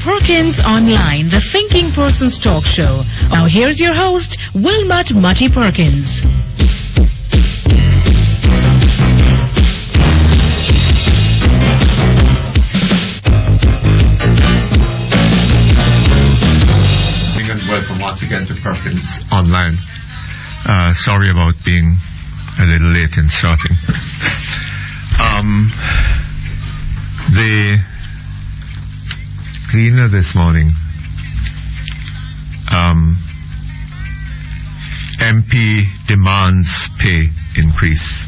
Perkins Online, the Thinking Person's talk show. Now here's your host, Wilmot Mutty Perkins. And welcome once again to Perkins Online. Sorry about being a little late in starting. The cleaner this morning, MP demands pay increase.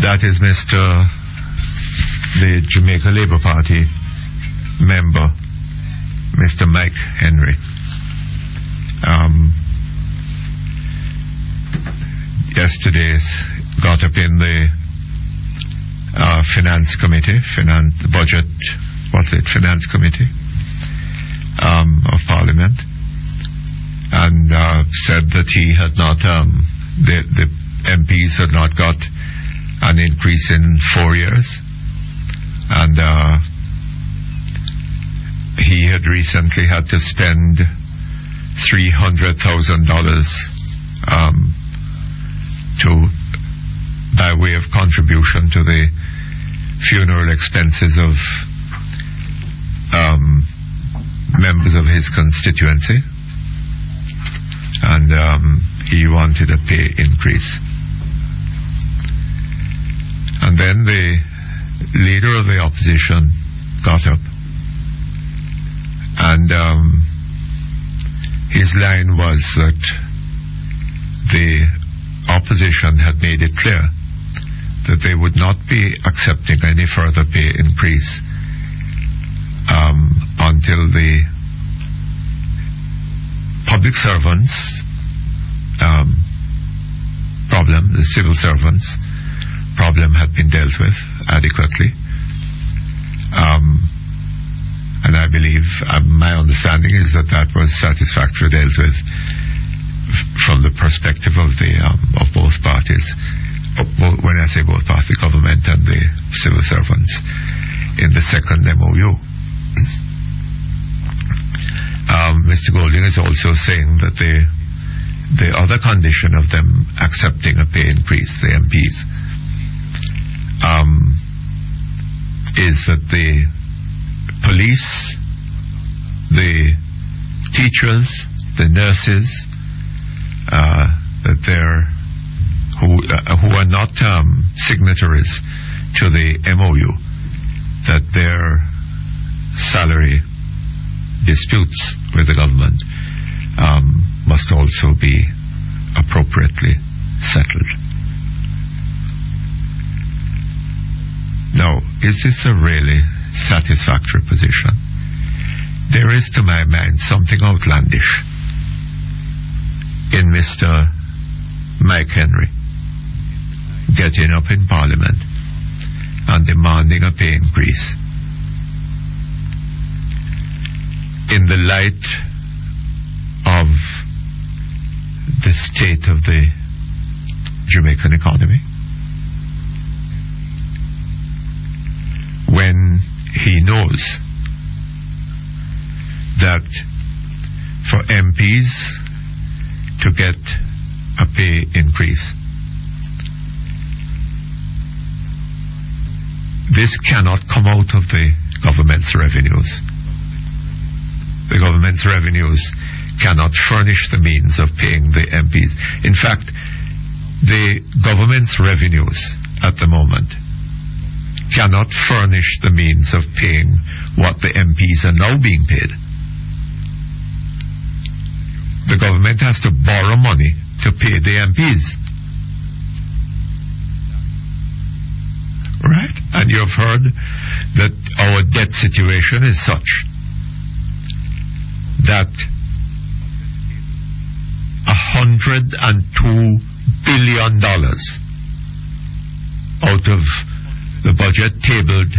That is the Jamaica Labour Party member, Mr. Mike Henry. Yesterday got up in the Finance Committee, Finance Committee of Parliament, and said that he had not, the MPs had not got an increase in 4 years, and he had recently had to spend $300,000 by way of contribution to the funeral expenses of members of his constituency, and he wanted a pay increase. And then the leader of the opposition got up, and his line was that the opposition had made it clear that they would not be accepting any further pay increase until the public servants problem, the civil servants problem, had been dealt with adequately. And I believe, my understanding is that was satisfactorily dealt with from the perspective of of both parties. When I say both parties, the government and the civil servants, in the second MOU. Mr. Golding is also saying that the other condition of them accepting a pay increase, the MPs, is that the police, the teachers, the nurses, that they're who are not signatories to the MOU, that their salary disputes with the government must also be appropriately settled. Now, is this a really satisfactory position? There is, to my mind, something outlandish in Mr. Mike Henry getting up in Parliament and demanding a pay increase in the light of the state of the Jamaican economy, when he knows that for MPs to get a pay increase, this cannot come out of the government's revenues. The government's revenues cannot furnish the means of paying the MPs. In fact, the government's revenues at the moment cannot furnish the means of paying what the MPs are now being paid. The government has to borrow money to pay the MPs. Right? And you've heard that our debt situation is such that $102 billion out of the budget tabled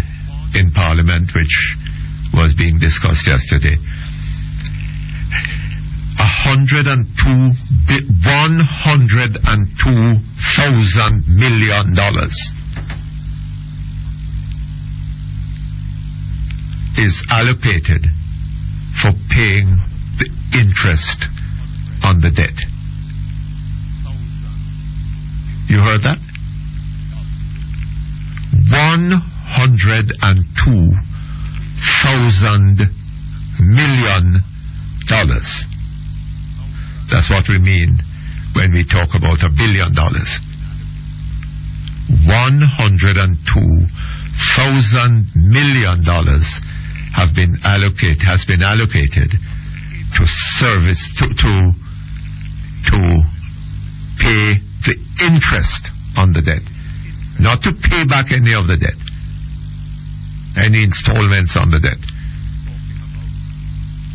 in Parliament, which was being discussed yesterday, $102,000 million is allocated for paying the interest on the debt. You heard that? $102,000 million. That's what we mean when we talk about $1 billion. $102,000 million has been allocated to service to pay the interest on the debt, not to pay back any of the debt, any installments on the debt,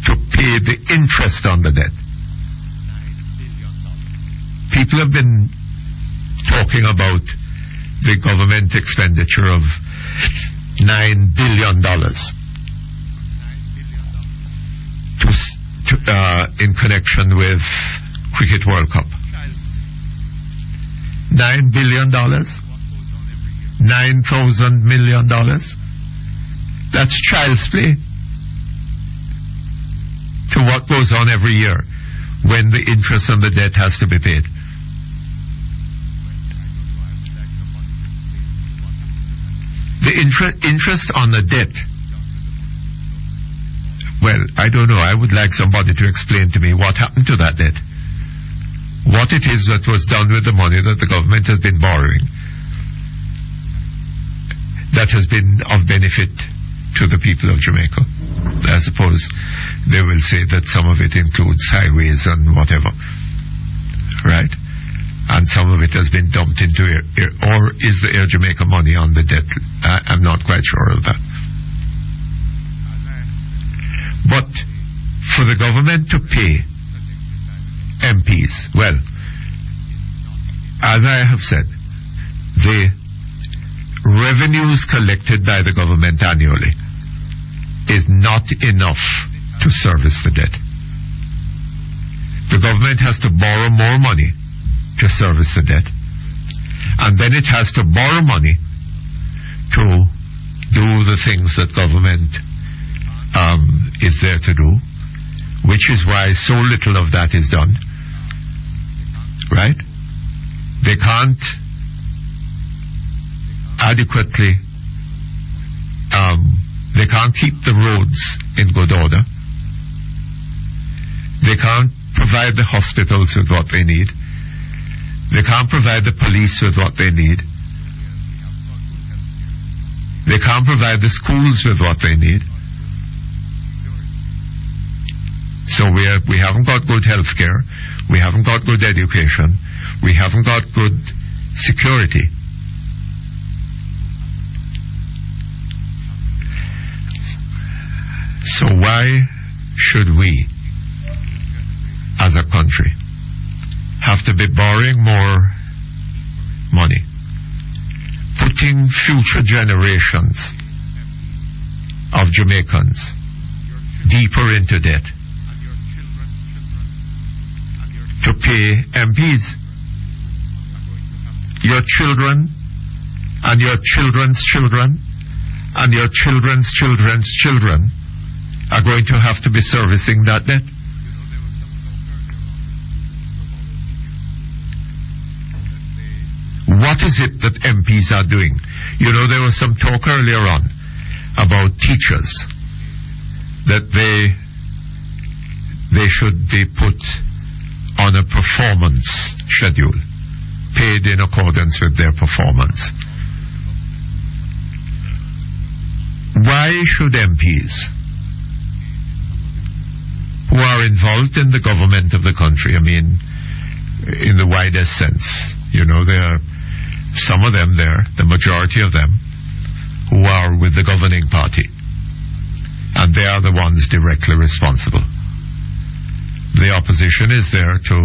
to pay the interest on the debt. People have been talking about the government expenditure of $9 billion in connection with Cricket World Cup. $9 billion, $9,000 million. That's child's play to what goes on every year when the interest on the debt has to be paid. The interest on the debt, well, I don't know. I would like somebody to explain to me what happened to that debt. What it is that was done with the money that the government has been borrowing that has been of benefit to the people of Jamaica. I suppose they will say that some of it includes highways and whatever, right? And some of it has been dumped into or is the Air Jamaica money on the debt? I'm not quite sure of that. But for the government to pay MPs, well, as I have said, the revenues collected by the government annually is not enough to service the debt. The government has to borrow more money to service the debt, and then it has to borrow money to do the things that government is there to do, which is why so little of that is done, right? They can't adequately they can't keep the roads in good order. They can't provide the hospitals with what they need. They can't provide the police with what they need. They can't provide the schools with what they need. So we haven't got good health care. We haven't got good education. We haven't got good security. So why should we, as a country, have to be borrowing more money, putting future generations of Jamaicans deeper into debt to pay MPs? Your children and your children's children and your children's children's children are going to have to be servicing that debt. What is it that MPs are doing? You know, there was some talk earlier on about teachers, that they should be put on a performance schedule, paid in accordance with their performance. Why should MPs who are involved in the government of the country, I mean, in the widest sense, you know, there are some of them there, the majority of them, who are with the governing party, and they are the ones directly responsible. The opposition is there to,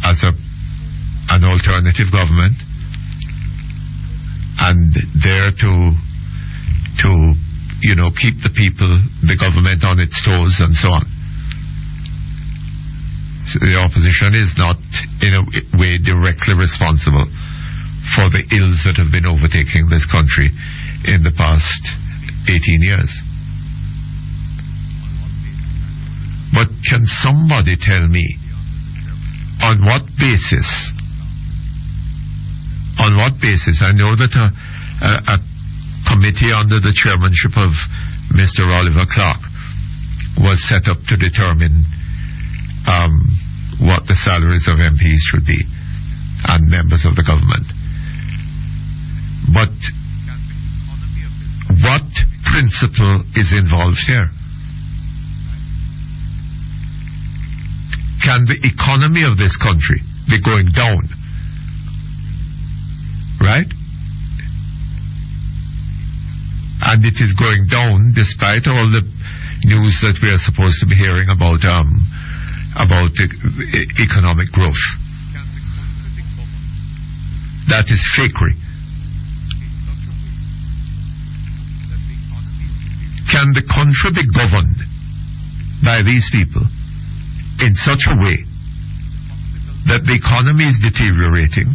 as an alternative government, and there to you know, keep the people, the government on its toes and so on. So the opposition is not in a way directly responsible for the ills that have been overtaking this country in the past 18 years. But can somebody tell me on what basis, I know that a committee under the chairmanship of Mr. Oliver Clark was set up to determine what the salaries of MPs should be and members of the government. But what principle is involved here? Can the economy of this country be going down? Right? And it is going down despite all the news that we are supposed to be hearing about economic growth. That is fakery. Can the country be governed by these people in such a way that the economy is deteriorating,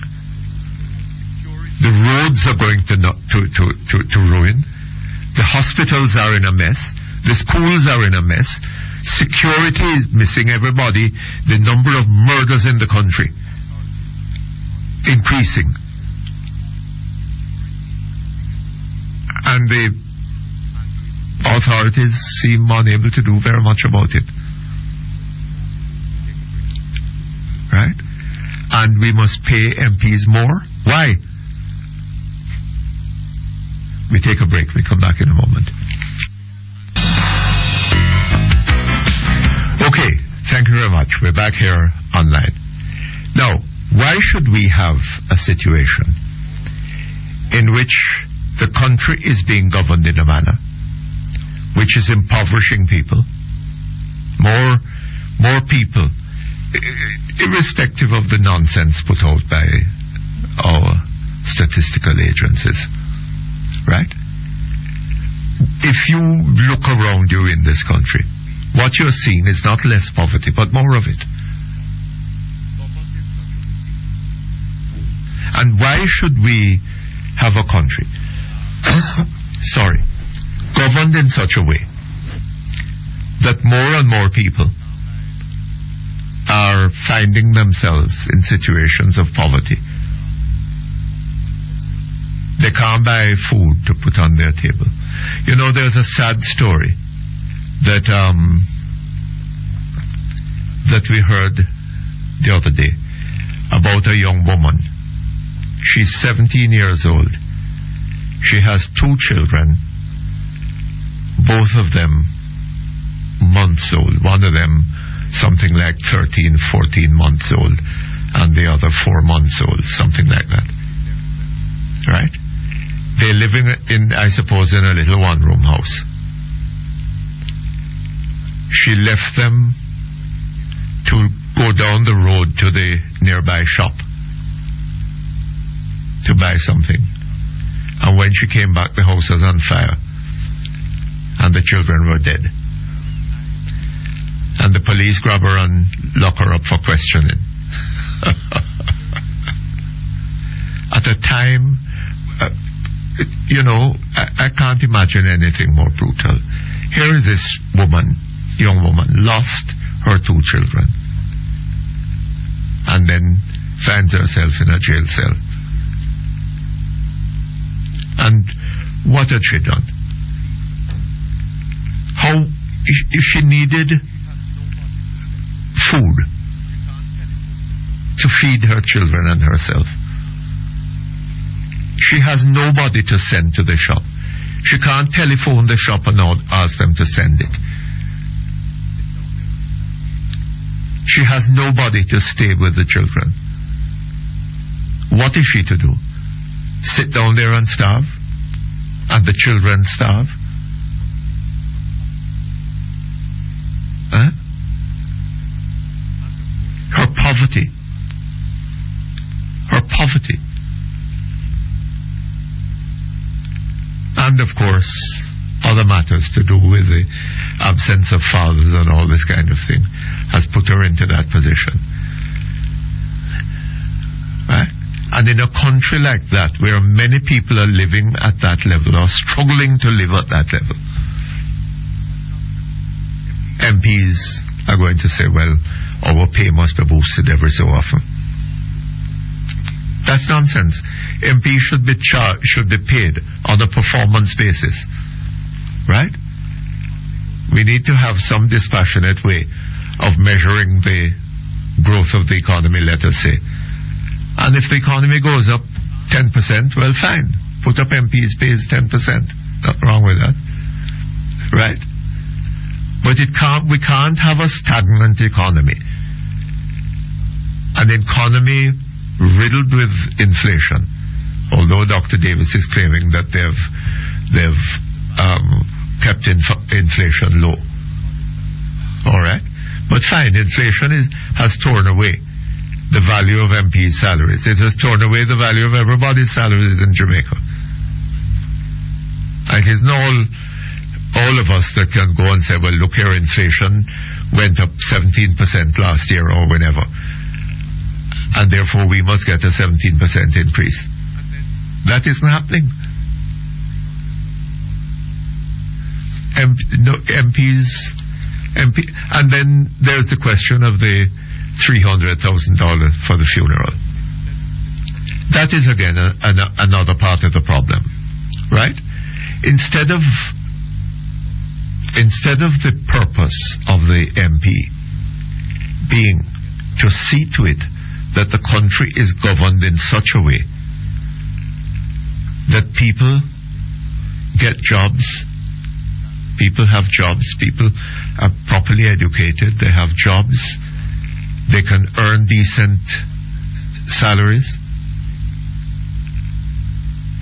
the roads are going to ruin, the hospitals are in a mess, the schools are in a mess, security is missing everybody, the number of murders in the country increasing, and the authorities seem unable to do very much about it. Right? And we must pay MPs more. Why? We take a break. We come back in a moment. Okay, thank you very much. We're back here online. Now, why should we have a situation in which the country is being governed in a manner which is impoverishing people? More people, irrespective of the nonsense put out by our statistical agencies, right? If you look around you in this country, what you're seeing is not less poverty, but more of it. And why should we have a country governed in such a way that more and more people are finding themselves in situations of poverty? They can't buy food to put on their table. You know, there's a sad story that we heard the other day about a young woman. She's 17 years old. She has 2 children, both of them months old. One of them something like 13, 14 months old, and the other 4 months old, something like that. Right? They're living in, I suppose, in a little one-room house. She left them to go down the road to the nearby shop to buy something. And when she came back, the house was on fire and the children were dead. And the police grab her and lock her up for questioning. At a time, I can't imagine anything more brutal. Here is this young woman, lost her 2 children, and then finds herself in a jail cell. And what had she done? If she needed food to feed her children and herself, she has nobody to send to the shop. She can't telephone the shop and ask them to send it. She has nobody to stay with the children. What is she to do? Sit down there and starve? And the children starve? Huh? Her poverty. And of course, other matters to do with the absence of fathers and all this kind of thing has put her into that position. Right? And in a country like that, where many people are living at that level, or struggling to live at that level, MPs are going to say, well, our pay must be boosted every so often. That's nonsense. MPs should be paid on a performance basis. Right? We need to have some dispassionate way of measuring the growth of the economy, let us say. And if the economy goes up 10%, well, fine. Put up MPs' pays 10%. Nothing wrong with that. Right? But we can't have a stagnant economy. An economy riddled with inflation. Although Dr. Davis is claiming that they've kept inflation low. All right? But fine, inflation has torn away the value of MP's salaries. It has torn away the value of everybody's salaries in Jamaica. And it isn't all of us that can go and say, well, look here, inflation went up 17% last year or whenever, and therefore we must get a 17% increase. That isn't happening. And then there's the question of the $300,000 for the funeral. That is again another part of the problem, right? Instead of the purpose of the MP being to see to it that the country is governed in such a way that people get jobs, people have jobs, people are properly educated, they have jobs, they can earn decent salaries,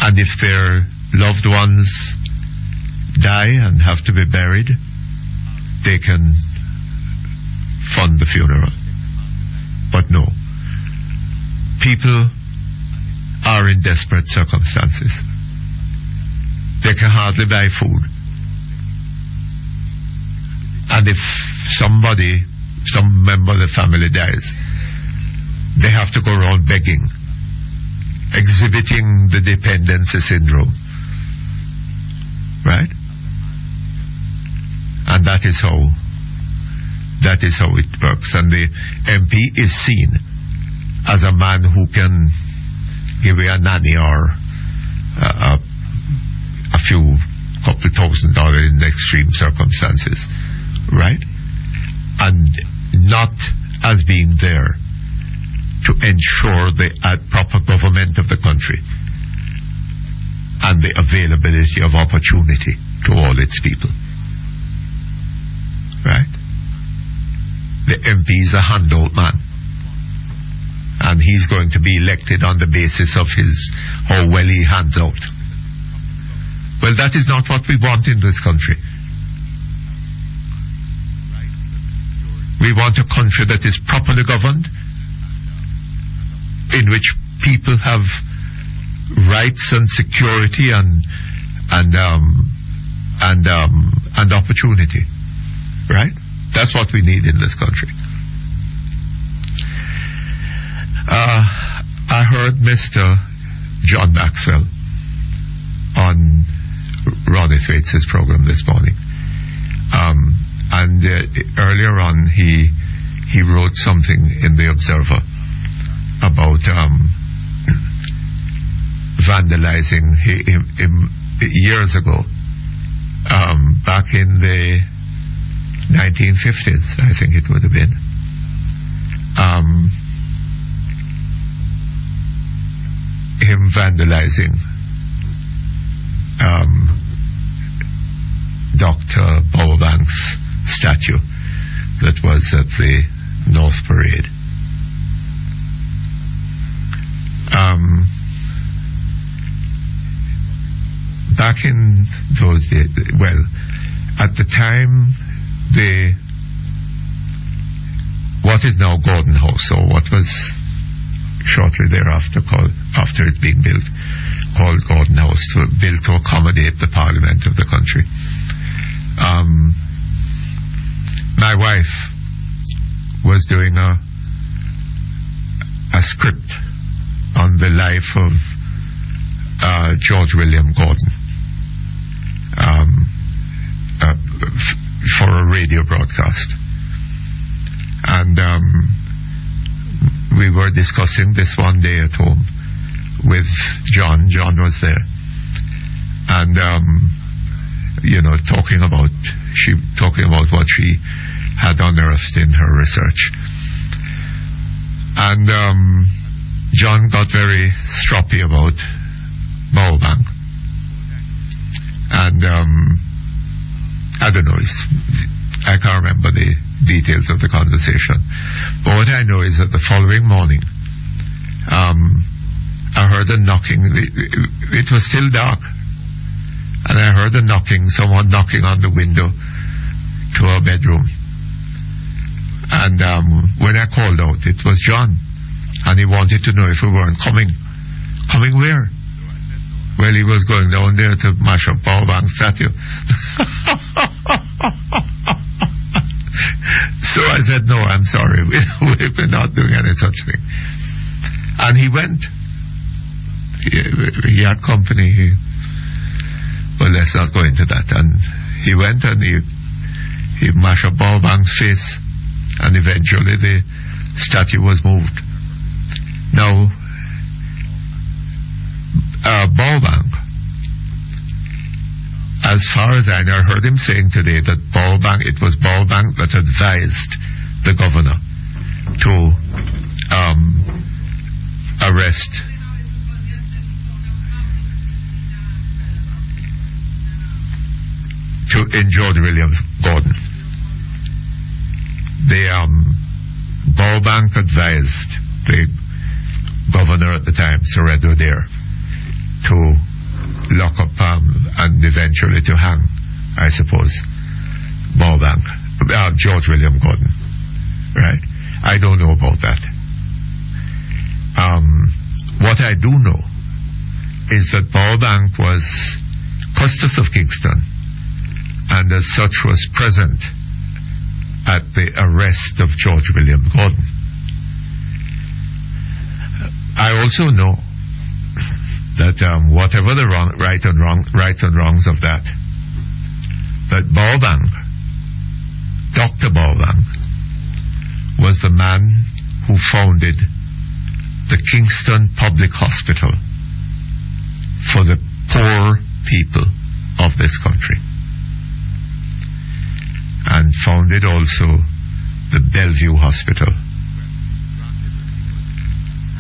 and if their loved ones die and have to be buried, they can fund the funeral. But no, people are in desperate circumstances. They can hardly buy food. And if some member of the family dies, they have to go around begging, exhibiting the dependency syndrome. Right? And that is how it works. And the MP is seen as a man who can give away a nanny or a few couple $1,000 in extreme circumstances, right? And not as being there to ensure the proper government of the country and the availability of opportunity to all its people. Right? The MP is a handout man, and he's going to be elected on the basis of how well he hands out. Well, that is not what we want in this country. We want a country that is properly governed, in which people have rights and security and opportunity. Right? That's what we need in this country. I heard Mr. John Maxwell on Ronnie Thwaites' program this morning. And earlier on he wrote something in the Observer about vandalizing years ago, back in the 1950s, I think it would have been. Him vandalizing Dr. Bowerbank's statue that was at the North Parade. Back in those days, well, at the time, what is now Gordon House, or what was shortly thereafter after it's being built, called Gordon House, built to accommodate the Parliament of the country. My wife was doing a script on the life of George William Gordon for a radio broadcast. And we were discussing this one day at home with John. John was there. And, talking about what she had unearthed in her research. And John got very stroppy about Bowbank. And I don't know, I can't remember the details of the conversation. But what I know is that the following morning, I heard a knocking. It was still dark. And I heard someone knocking on the window to our bedroom. And when I called out, it was John. And he wanted to know if we weren't coming. Coming where? Well, he was going down there to mash up Bowbank statue. So I said, no, I'm sorry. We're not doing any such thing. And he went. He had company. Well, let's not go into that. And he went and he mashed up Bowbank's face, and eventually the statue was moved. Now, Bowbank, as far as I know, I heard him saying today that it was Bowbank that advised the governor to arrest in George Williams Gordon. Bowbank advised the governor at the time, Sir Edward Dare, to lock up and eventually to hang, I suppose, George William Gordon. Right? I don't know about that. What I do know is that Bowbank was Custos of Kingston, and as such was present at the arrest of George William Gordon. I also know that whatever the right and wrongs of that Bowbank, Dr. Bowbank, was the man who founded the Kingston Public Hospital for the poor people of this country, and founded also the Bellevue Hospital.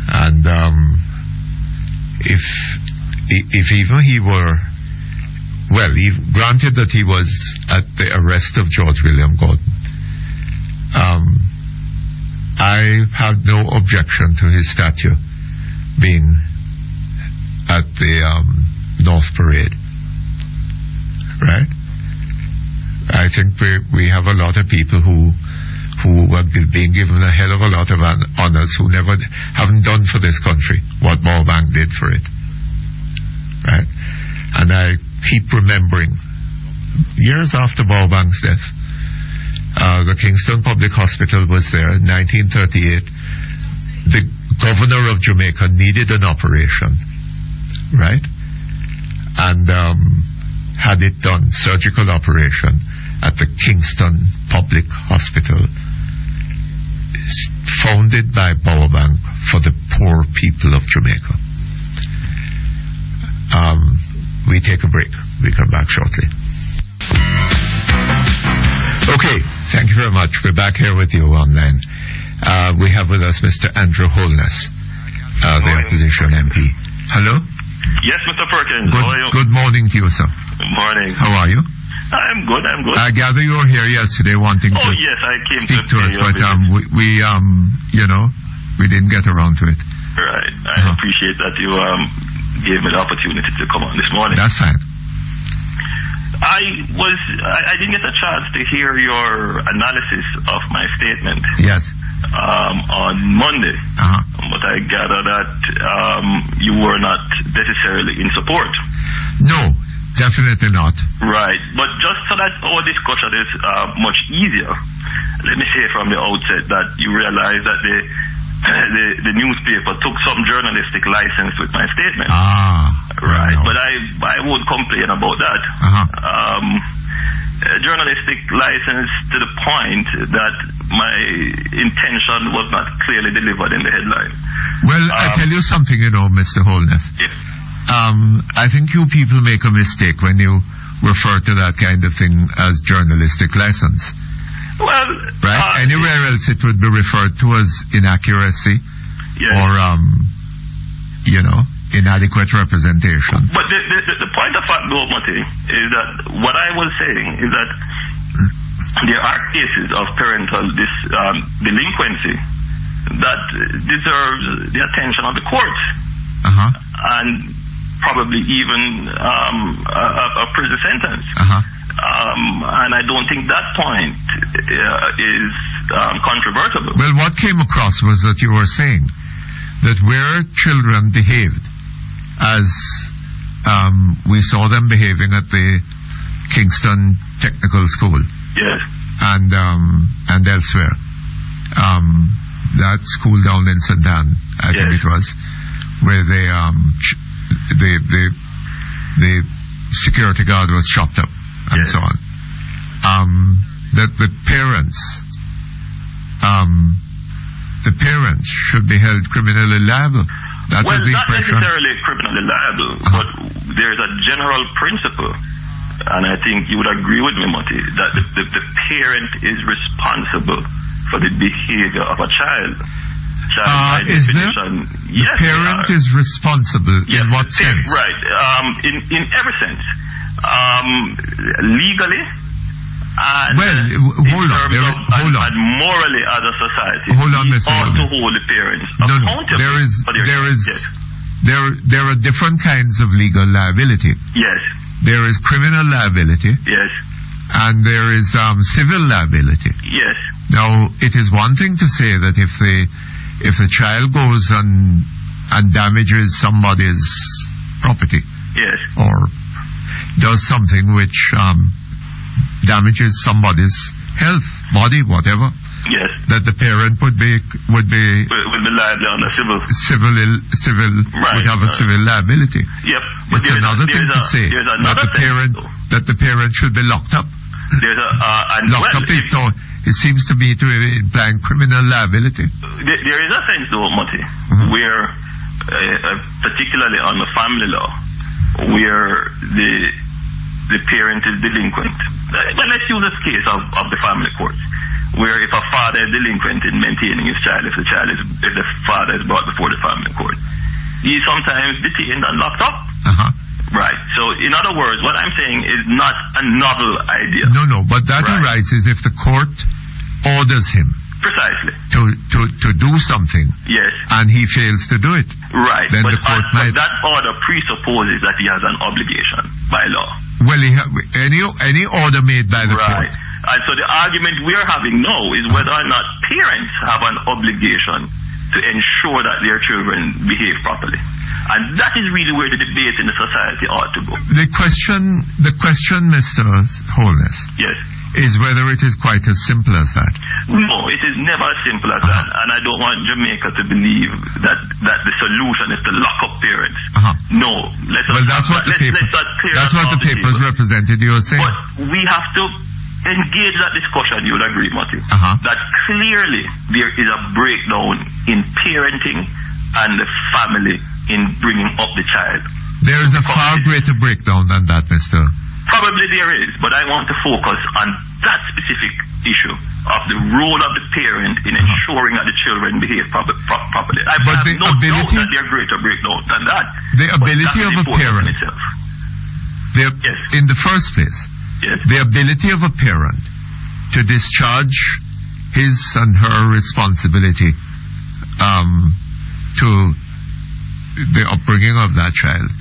And if even he were, granted that he was at the arrest of George William Gordon, I have no objection to his statue being at the North Parade. Right? I think we have a lot of people who are being given a hell of a lot of honors who haven't done for this country what Bowbank did for it. Right? And I keep remembering, years after Bowbank's death, the Kingston Public Hospital was there in 1938. The governor of Jamaica needed an operation, right? And had it done, surgical operation, at the Kingston Public Hospital, founded by Bowbank for the poor people of Jamaica. We take a break. We come back shortly. Okay, thank you very much. We're back here with you online. We have with us Mr. Andrew Holness, the opposition MP. Hello? Yes, Mr. Perkins. How are you? Good morning to you, sir. Good morning. How are you? I'm good. I gather you were here yesterday wanting to yes, I came speak to us, but we didn't get around to it. Right. I appreciate that you gave me the opportunity to come on this morning. That's fine. I didn't get a chance to hear your analysis of my statement. Yes. On Monday. But I gather that you were not necessarily in support. No. Definitely not. Right. But just so that our discussion is much easier, let me say from the outset that you realize that the the newspaper took some journalistic license with my statement. Right. But I won't complain about that. Journalistic license to the point that my intention was not clearly delivered in the headline. Well, I tell you something, Mr. Holness. Yes. I think you people make a mistake when you refer to that kind of thing as journalistic license. Well, right? Anywhere else it would be referred to as inaccuracy or, inadequate representation. But the point of fact, though, Mutty, is that what I was saying is that there are cases of parental delinquency that deserves the attention of the courts. And probably even a prison sentence. And I don't think that point is controversial. Well, what came across was that you were saying that where children behaved as we saw them behaving at the Kingston Technical School, and elsewhere, that school down in St. Anne, I think it was, where the security guard was chopped up and so on. That the parents should be held criminally liable. That was the not impression. Necessarily criminally liable, but there's a general principle, and I think you would agree with me, Mutty, that the parent is responsible for the behavior of a child. Is there? The parent is responsible in what sense? Right. In every sense. Legally. And hold on. And morally as a society. Hold on, Mr. ought to hold the parents accountable. There are different kinds of legal liability. Yes. There is criminal liability. Yes. And there is civil liability. Yes. Now, it is one thing to say that if the child goes and damages somebody's property, or does something which damages somebody's health, body, whatever, that the parent would be liable on a civil would have a civil liability. But it's another thing to say that the parent should be locked up. Locked up it seems to me to imply criminal liability. There is a sense, though, Mutty, where, particularly on the family law, where the parent is delinquent. Well, let's use this case of the family courts, where if a father is delinquent in maintaining his child, if the father is brought before the family court, he is sometimes detained and locked up. Right. So, in other words, what I'm saying is not a novel idea. No, but that arises if the court orders him precisely to do something. Yes. And he fails to do it. Right. Then the court might. That order presupposes that he has an obligation by law. Well, any order made by the court. And so the argument we're having now is whether or not parents have an obligation to ensure that their children behave properly. And that is really where the debate in the society ought to go. The question, Mr. Holness, is whether it is quite as simple as that. No, it is never as simple as that. And I don't want Jamaica to believe that the solution is to lock up parents. No. That's what the papers represented you were saying. But we have to engage that discussion, you would agree, Mutty, that clearly there is a breakdown in parenting and the family in bringing up the child. There is a far greater breakdown than that, Mr. Probably there is, but I want to focus on that specific issue of the role of the parent in ensuring that the children behave properly. I have no doubt that there are greater breakdowns than that. The ability of a parent, in the first place, the ability of a parent to discharge his and her responsibility to the upbringing of that child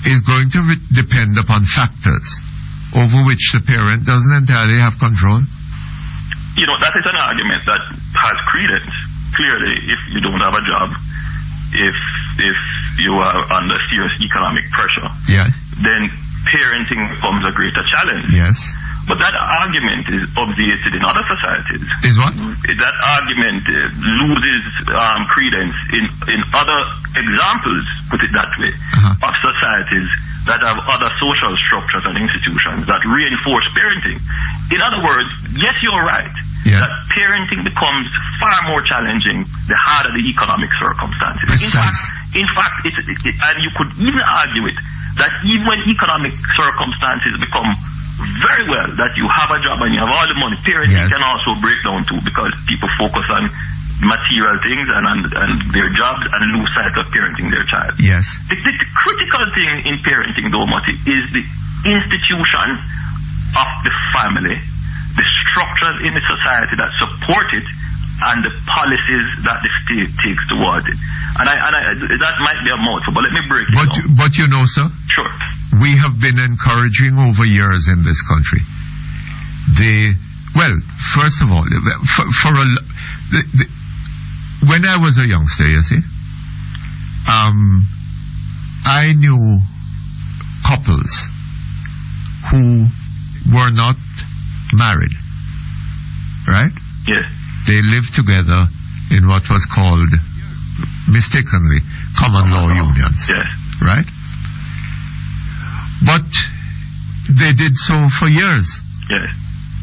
is going to depend upon factors over which the parent doesn't entirely have control. That is an argument that has credence. Clearly, if you don't have a job, if you are under serious economic pressure, then parenting becomes a greater challenge. But that argument is obviated in other societies. Is what? That argument loses credence in other examples, put it that way, of societies that have other social structures and institutions that reinforce parenting. In other words, yes, you're right. Yes. That parenting becomes far more challenging the harder the economic circumstances. In fact, and you could even argue it, that even when economic circumstances become very well, that you have a job and you have all the money, parenting can also break down too, because people focus on material things and their jobs and lose sight of parenting their child. Yes. The critical thing in parenting, though, Mutty, is the institution of the family, the structures in the society that support it, and the policies that the state takes towards it. And that might be a mouthful, but let me break it down. But you know, sir, sure, we have been encouraging over years in this country. First of all, when I was a youngster, you see, I knew couples who were not married, right? Yes. They lived together in what was called, mistakenly, common law unions. Yes. Right? But they did so for years. Yes.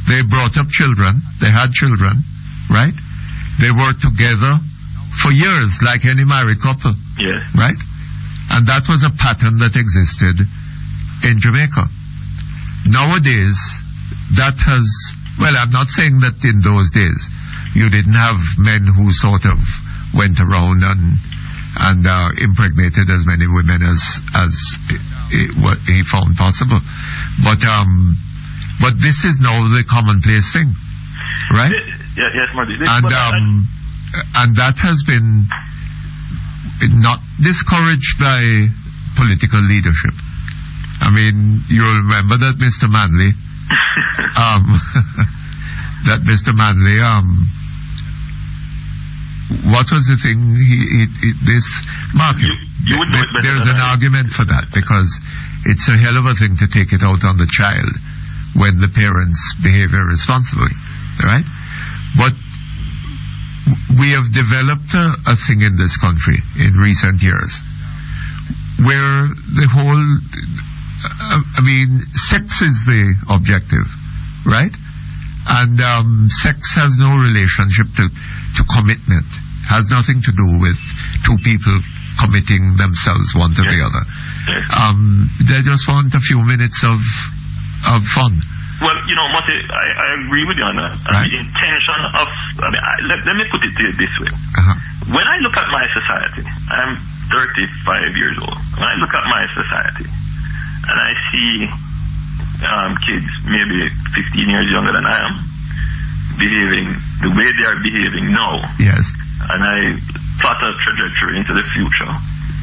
They brought up children. They had children. Right? They were together for years, like any married couple. Yes. Right? And that was a pattern that existed in Jamaica. Nowadays, that has, I'm not saying that in those days you didn't have men who sort of went around and impregnated as many women as what he found possible. But this is now the commonplace thing, right? Yes, Mutty. And that has been not discouraged by political leadership. I mean, you'll remember that Mr. Manley, what was the thing? There's an argument for that, because it's a hell of a thing to take it out on the child when the parents behave irresponsibly, right? But we have developed a thing in this country in recent years where the whole, sex is the objective, right? And sex has no relationship to commitment. Has nothing to do with two people committing themselves one to the other. They just want a few minutes of fun. Well, Mutty, I agree with you on that. Right. The intention of, let me put it this way. When I look at my society, I'm 35 years old. When I look at my society and I see kids maybe 15 years younger than I am behaving the way they are behaving now, yes, and I plot a trajectory into the future,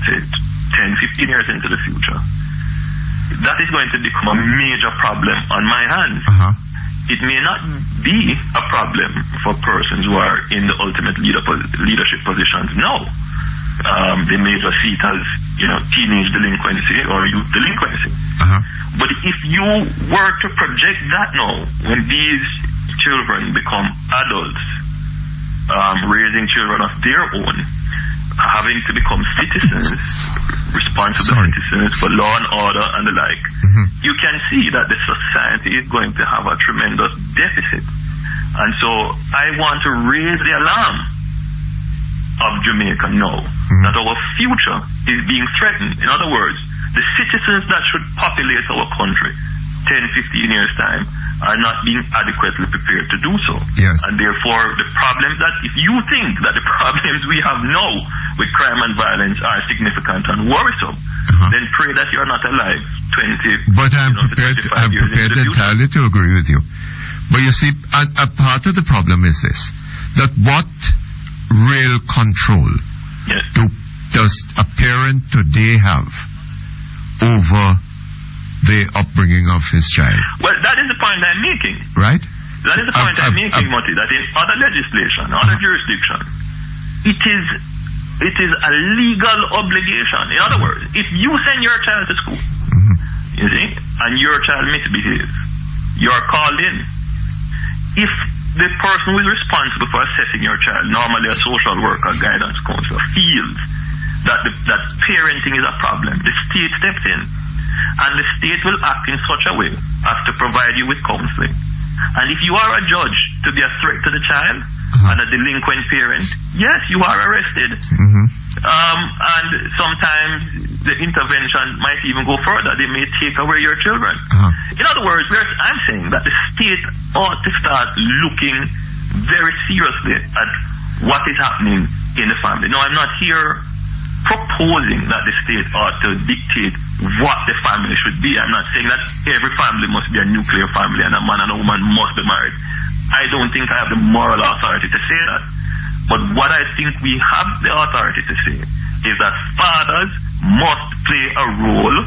say 10, 15 years into the future, that is going to become a major problem on my hands. It may not be a problem for persons who are in the ultimate leadership positions now. They may just see it as, teenage delinquency or youth delinquency. But if you were to project that now, when these children become adults, raising children of their own, having to become citizens, responsible citizens for law and order and the like, you can see that the society is going to have a tremendous deficit. And so I want to raise the alarm of Jamaica now, that our future is being threatened. In other words, the citizens that should populate our country 10, 15 years' time are not being adequately prepared to do so. Yes. And therefore, the problems that, if you think that the problems we have now with crime and violence are significant and worrisome, then pray that you're not alive 20, but I'm prepared entirely to agree with you. But you see, a part of the problem is this, that what real control does a parent today have over the upbringing of his child? Well, that is the point I'm making. Right? That is the point I'm making, Mutty, that in other legislation, other jurisdiction, it is a legal obligation. In other words, if you send your child to school, you see, and your child misbehaves, you are called in. If the person who is responsible for assessing your child, normally a social worker, guidance counselor, feels that parenting is a problem, the state steps in. And the state will act in such a way as to provide you with counseling. And if you are a judge to be a threat to the child and a delinquent parent, yes, you are arrested. And sometimes the intervention might even go further. They may take away your children. In other words, I'm saying that the state ought to start looking very seriously at what is happening in the family. Now, I'm not here proposing that the state ought to dictate what the family should be. I'm not saying that every family must be a nuclear family and a man and a woman must be married. I don't think I have the moral authority to say that. But what I think we have the authority to say is that fathers must play a role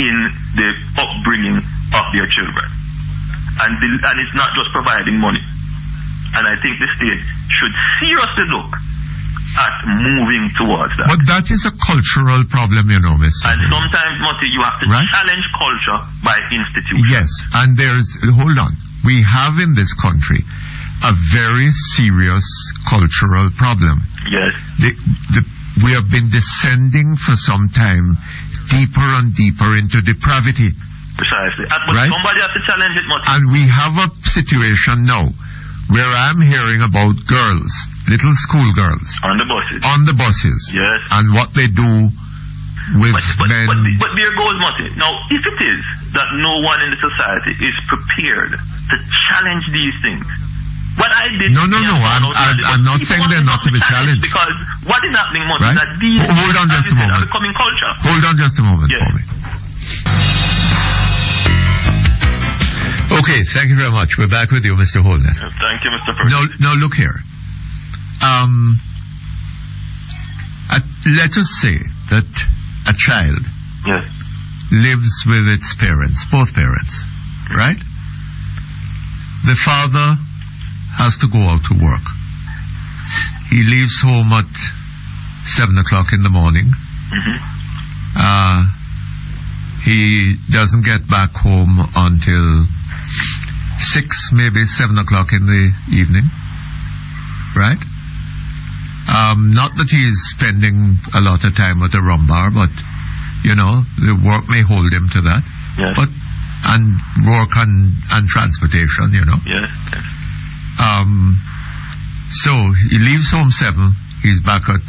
in the upbringing of their children. And it's not just providing money. And I think the state should seriously look at moving towards that. But that is a cultural problem, you know, Mr. And sometimes, Mutty, you have to challenge culture by institutions. Yes, and hold on. We have in this country a very serious cultural problem. Yes. We have been descending for some time deeper and deeper into depravity. Precisely. But somebody has to challenge it, Mutty. And we have a situation now where I'm hearing about girls, little school girls. On the buses. On the buses. Yes. And what they do with men. But there goes, Mutty. Now, if it is that no one in the society is prepared to challenge these things, what I did... No. I'm not saying they're not to be challenged. Because what is happening, Mutty, is that these Hold on just a moment. are becoming culture. Hold on just a moment for me. Okay, thank you very much. We're back with you, Mr. Holness. Thank you, Mr. Perkins. Now, look here. Let us say that a child lives with its parents, both parents, right? The father has to go out to work. He leaves home at 7 o'clock in the morning. He doesn't get back home until 6, maybe 7 o'clock in the evening, right? Not that he's spending a lot of time at the rum bar, but, you know, the work may hold him to that. Yes. And work and transportation, you know. Yes. So he leaves home 7, he's back at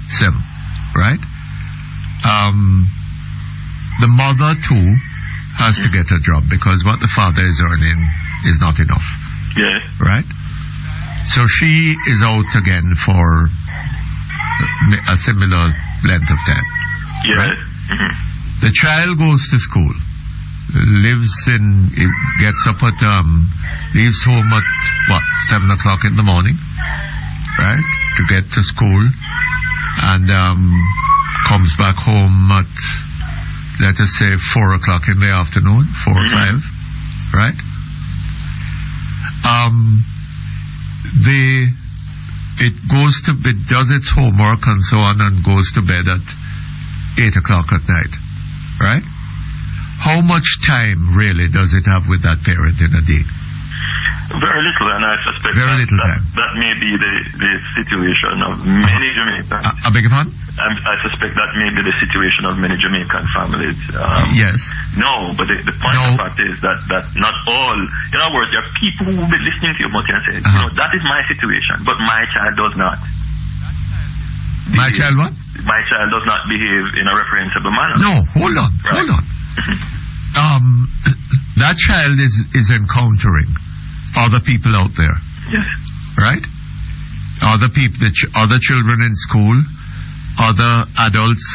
7, right? The mother, too, has to get a job because what the father is earning is not enough. Yeah. Right? So she is out again for a similar length of time. Yeah. Right? The child goes to school, gets up at, leaves home at, 7 o'clock in the morning, right? To get to school, and comes back home at, let us say, 4 o'clock in the afternoon, 4 or 5, right? It does its homework and so on and goes to bed at 8 o'clock at night, right? How much time really does it have with that parent in a day? Very little, and I suspect that may be the situation of many Jamaicans. I beg your pardon? I suspect that may be the situation of many Jamaican families. Yes. No, but the point of fact is that not all, in other words, there are people who will be listening to your Mutty and say, that is my situation, but my child does not. My child what? My child does not behave in a reprehensible manner. No, hold on. That child is encountering other people out there. Yes. Right? Other people, other children in school, other adults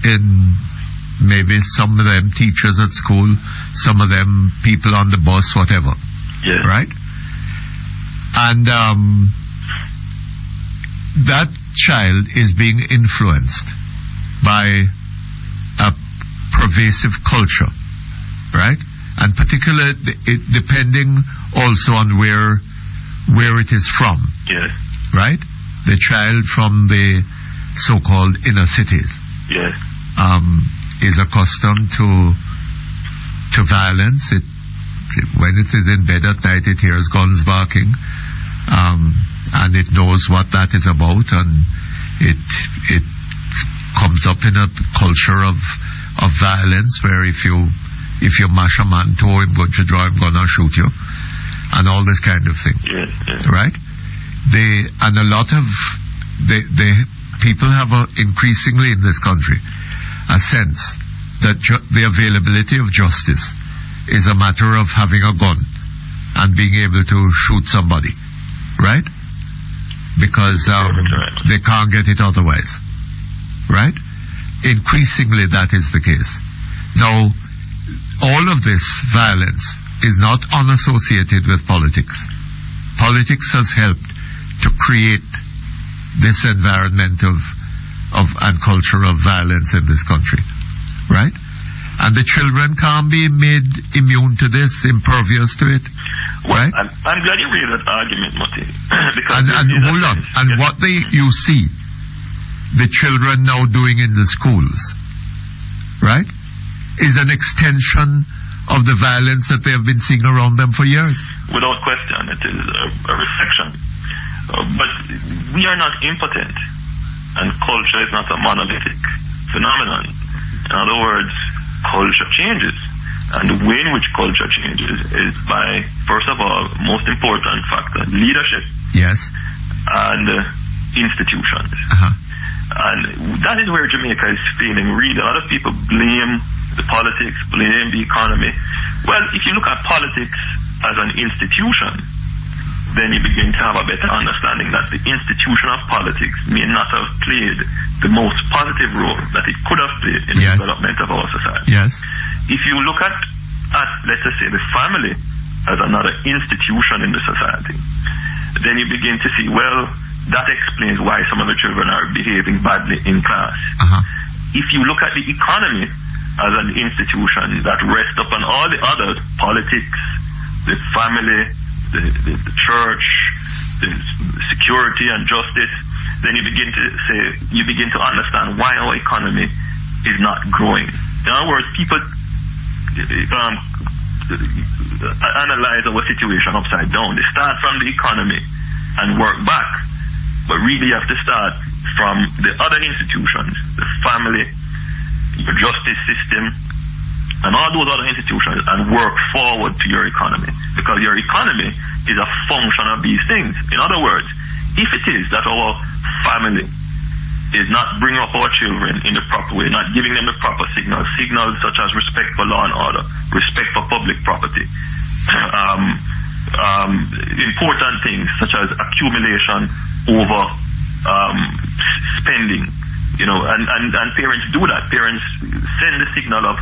in, maybe some of them teachers at school, some of them people on the bus, whatever. Yes. Right? And that child is being influenced by a pervasive culture, right? And particularly depending also on where it is from. Yes. Right? The child from the so-called inner cities. Yes. Is accustomed to violence. It When it is in bed at night, it hears guns barking, and it knows what that is about, and it comes up in a culture of violence where if you mash a man toe, I'm going to draw him gun and shoot you, and all this kind of thing. Right? And a lot of people have increasingly in this country a sense that the availability of justice is a matter of having a gun and being able to shoot somebody, right? Because they can't get it otherwise, right? Increasingly that is the case. Now, all of this violence is not unassociated with politics. Politics has helped to create this environment of and culture of violence in this country, right? And the children can't be made immune to this, impervious to it, right? I'm glad you raised that argument, Mutty. And hold on. And what you see the children now doing in the schools, right, is an extension of the violence that they have been seeing around them for years. Without question, it is a reflection. But we are not impotent, and culture is not a monolithic phenomenon. In other words, culture changes, and the way in which culture changes is by, first of all, most important factor, leadership. Yes. And institutions. And that is where Jamaica is failing really. A lot of people blame the politics, blame the economy. Well, if you look at politics as an institution, then you begin to have a better understanding that the institution of politics may not have played the most positive role that it could have played in the development of our society. Yes. If you look at let's just say, the family as another institution in the society, then you begin to see, well, that explains why some of the children are behaving badly in class. If you look at the economy as an institution that rests upon all the others, politics, the family, the church, the security and justice, then you begin to understand why our economy is not growing. In other words, people analyze our situation upside down. They start from the economy and work back, but really you have to start from the other institutions, the family, your justice system, and all those other institutions, and work forward to your economy, because your economy is a function of these things. In other words, if it is that our family is not bringing up our children in the proper way, not giving them the proper signals such as respect for law and order, respect for public property, important things such as accumulation over spending, and parents do that. Parents send the signal of,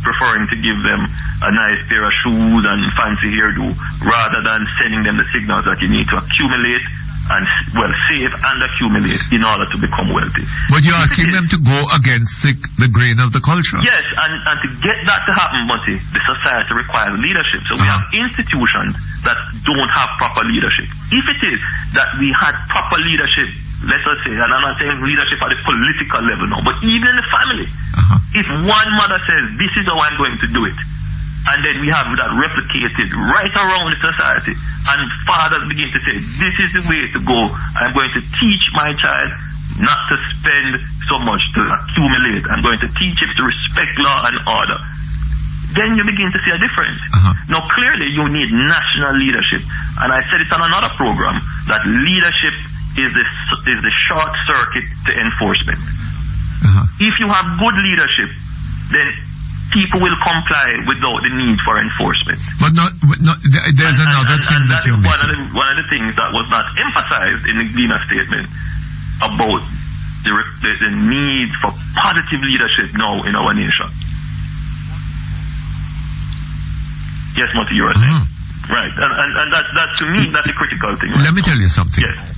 preferring to give them a nice pair of shoes and fancy hairdo rather than sending them the signals that you need to accumulate and, save and accumulate in order to become wealthy. But you're asking them to go against the grain of the culture. Yes, and to get that to happen, Mutty, the society requires leadership. So we have institutions that don't have proper leadership. If it is that we had proper leadership, let us say, and I'm not saying leadership at the political level now, but even in the family, if one mother says, this is how I'm going to do it, and then we have that replicated right around the society, and fathers begin to say, this is the way to go. I'm going to teach my child not to spend so much, to accumulate. I'm going to teach him to respect law and order. Then you begin to see a difference. Now, clearly, you need national leadership. And I said it on another program, that leadership is the short circuit to enforcement. If you have good leadership, then people will comply without the need for enforcement. But there's another thing that you're missing. One of the things that was not emphasized in the Gleaner statement about the need for positive leadership now in our nation. Yes, Mutty, you were saying. Right, and that to me, that's a critical thing. Let me tell you something. Yes.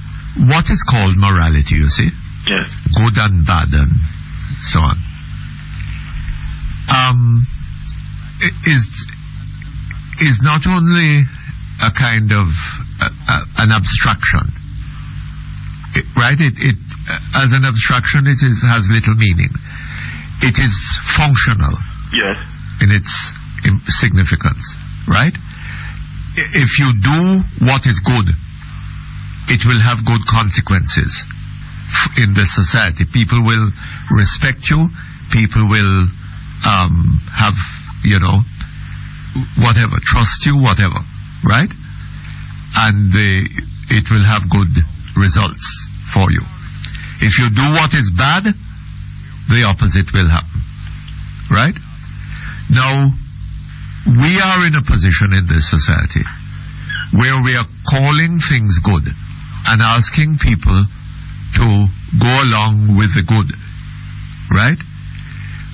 What is called morality, you see? Yes. Good and bad and so on. Is not only a kind of an abstraction, right? It as an abstraction, has little meaning. It is functional. Yes. In its significance, right? If you do what is good, it will have good consequences in the society. People will respect you. People will have, whatever, trust you, whatever, right? And it will have good results for you. If you do what is bad, the opposite will happen, right? Now, we are in a position in this society where we are calling things good and asking people to go along with the good, right?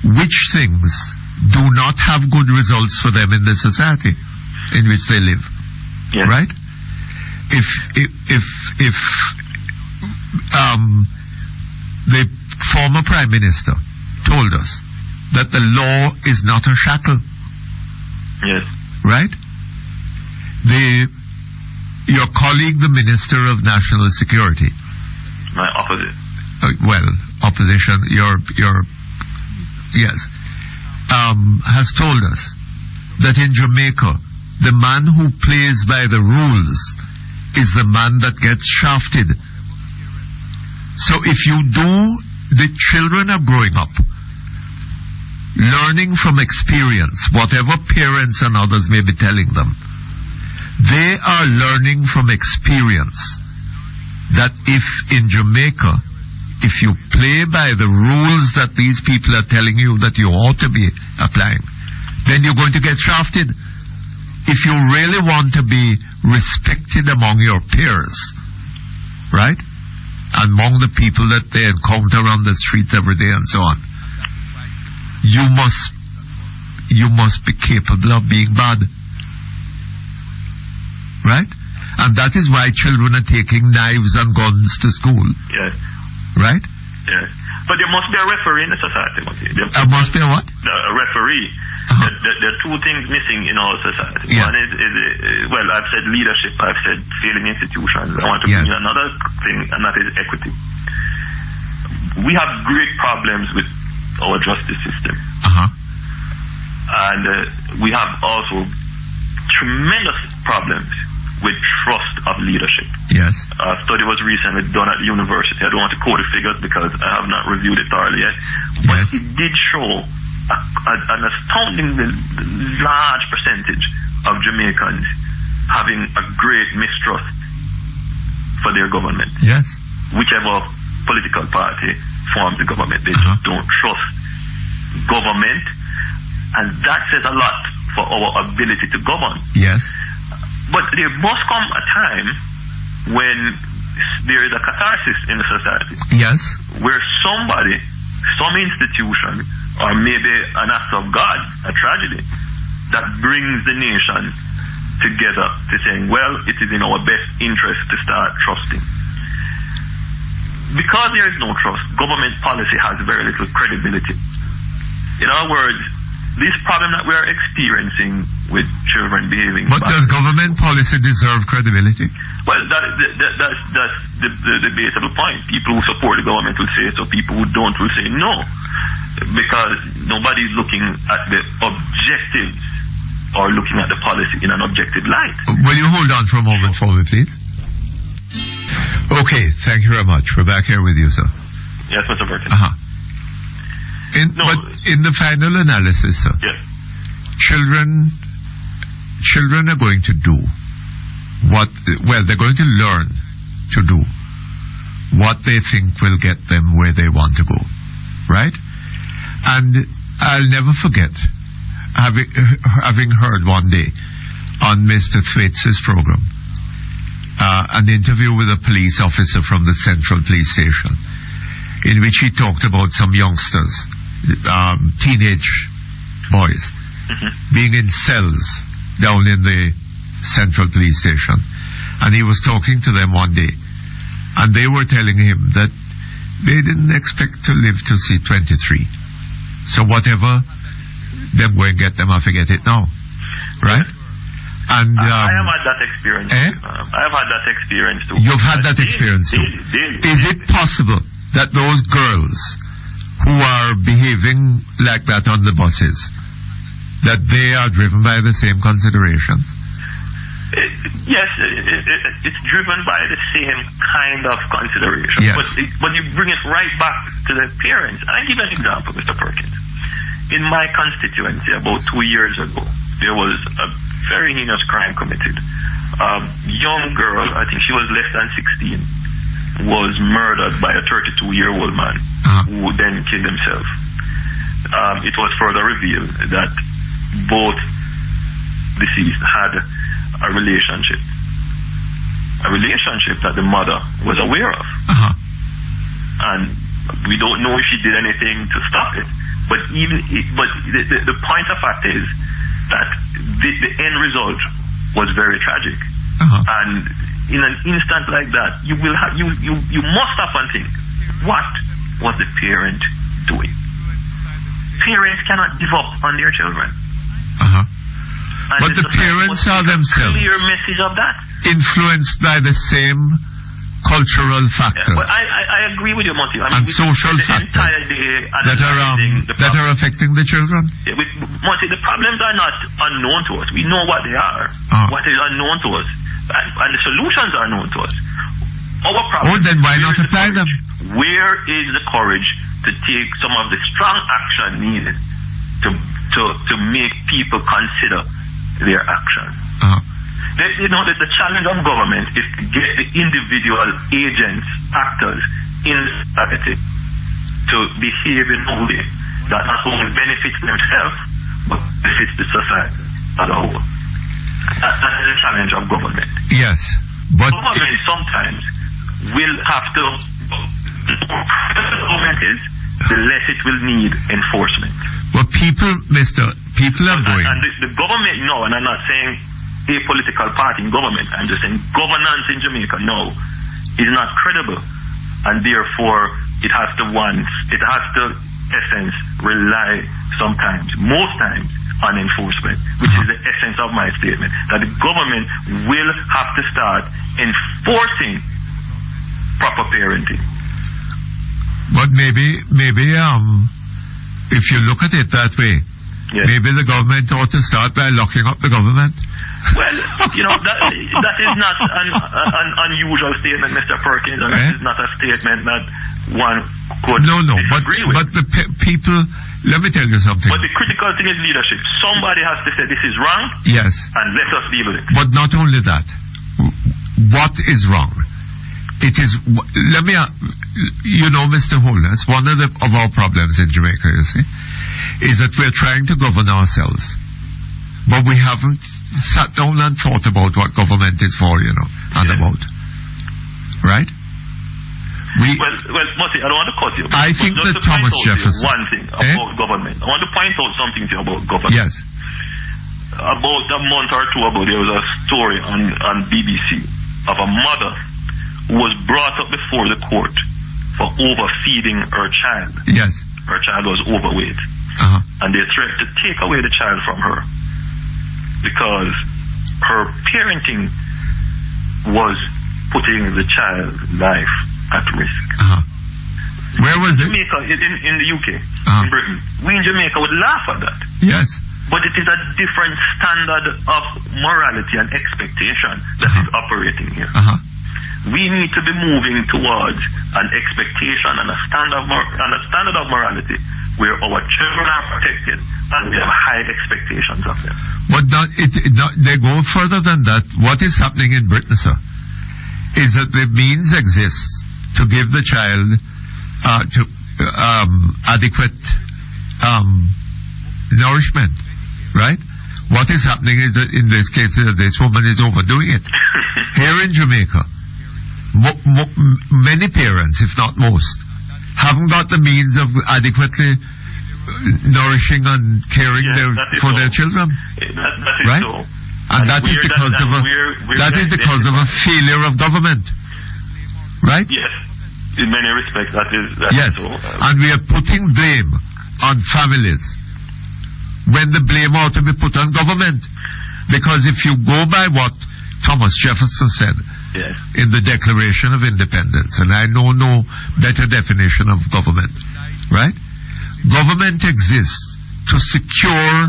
Which things do not have good results for them in the society in which they live, right? If the former Prime Minister told us that the law is not a shackle, right? Your colleague, the Minister of National Security, my opposite. Opposition. Has told us that in Jamaica, the man who plays by the rules is the man that gets shafted. So if you do, the children are growing up, learning from experience, whatever parents and others may be telling them. They are learning from experience that if in Jamaica, if you play by the rules that these people are telling you that you ought to be applying, then you're going to get shafted. If you really want to be respected among your peers, right? Among the people that they encounter on the streets every day and so on, you must be capable of being bad. Right? And that is why children are taking knives and guns to school. Yes. Right? Yes. But there must be a referee in the society. There must be a what? A referee. There are two things missing in our society. Yes. One is I've said leadership, I've said failing institutions. I want to bring in another thing, and that is equity. We have great problems with our justice system. And we have also tremendous problems with trust of leadership. Yes. A study was recently done at the university. I don't want to quote the figures because I have not reviewed it thoroughly yet. But it did show an astoundingly large percentage of Jamaicans having a great mistrust for their government. Yes. Whichever political party forms the government, they just don't trust government, and that says a lot for our ability to govern. Yes. But there must come a time when there is a catharsis in the society. Yes. Where somebody, some institution, or maybe an act of God, a tragedy, that brings the nation together to saying, well, it is in our best interest to start trusting. Because there is no trust, government policy has very little credibility. In other words, this problem that we are experiencing with children behaving... But does government policy deserve credibility? Well, that's the debatable point. People who support the government will say so, people who don't will say no. Because nobody's looking at the objectives or looking at the policy in an objective light. Will you hold on for a moment for me, please? Okay, thank you very much. We're back here with you, sir. Yes, Mr. Perkins. But in the final analysis, sir, children are going to do they're going to learn to do what they think will get them where they want to go, right? And I'll never forget having heard one day on Mr. Thwaites' program an interview with a police officer from the Central Police Station, in which he talked about some youngsters, teenage boys, being in cells down in the Central Police Station. And he was talking to them one day, and they were telling him that they didn't expect to live to see 23. So whatever them go and get them, I forget it now. Right? And I have had that experience. I have had that experience too. You've had that experience too. Daily. Is it possible that those girls who are behaving like that on the buses, that they are driven by the same considerations? Yes, it's driven by the same kind of consideration. Yes. But you bring it right back to the parents. I give an example, Mr. Perkins. In my constituency, about 2 years ago, there was a very heinous crime committed. A young girl, I think she was less than 16, was murdered by a 32-year-old man who then killed himself. It was further revealed that both deceased had a relationship that the mother was aware of. And we don't know if she did anything to stop it. But the point of fact is that the end result was very tragic. And in an instant like that, you must stop and think, what was the parent doing? Parents cannot give up on their children. But the parents are themselves clear message of that. influenced by the same cultural factors. Well, I agree with you, Mutty. And social factors that are affecting the children. Mutty, the problems are not unknown to us. We know what they are. What is unknown to us, and the solutions are known to us. Our problem. Then why not apply them? Where is the courage to take some of the strong action needed to make people consider their action? The challenge of government is to get the individual agents, actors in society to behave in a way that not only benefits themselves, but benefits the society as a whole. That's the challenge of government. Yes, but government sometimes will have to. The government is, the less it will need enforcement. But people are going. And the government now, and I'm not saying a political party in government, I'm just saying governance in Jamaica now is not credible, and therefore it has to essence rely sometimes, most times, on enforcement, which is the essence of my statement, that the government will have to start enforcing proper parenting. But maybe if you look at it that way, maybe the government ought to start by locking up the government. Well, that is not an unusual statement, Mr. Perkins, and this is not a statement that one could disagree with. But the people, let me tell you something. But the critical thing is leadership. Somebody has to say this is wrong. Yes. And let us deal with it. But not only that. What is wrong? It is, Mr. Holness, one of our problems in Jamaica, you see, is that we're trying to govern ourselves. But we haven't sat down and thought about what government is for, and about. Right? Well, Mutty, I don't want to cut you. I think that Thomas Jefferson. One thing about government. I want to point out something to you about government. Yes. About a month or two ago, there was a story on BBC of a mother who was brought up before the court for overfeeding her child. Yes. Her child was overweight. And they threatened to take away the child from her because her parenting was putting the child's life at risk. Where was it? Jamaica, in the UK, in Britain. We in Jamaica would laugh at that. Yes. But it is a different standard of morality and expectation that is operating here. We need to be moving towards an expectation and a standard of morality where our children are protected and we have high expectations of them. But they go further than that. What is happening in Britain, sir, is that the means exists to give the child adequate nourishment, right? What is happening is that in this case, this woman is overdoing it. Here in Jamaica, many parents, if not most, haven't got the means of adequately nourishing and caring for their children. That is right? so. And that is because of a failure of government. Right? Yes. In many respects, that is so. And we are putting blame on families when the blame ought to be put on government. Because if you go by what Thomas Jefferson said in the Declaration of Independence, and I know no better definition of government, right? Government exists to secure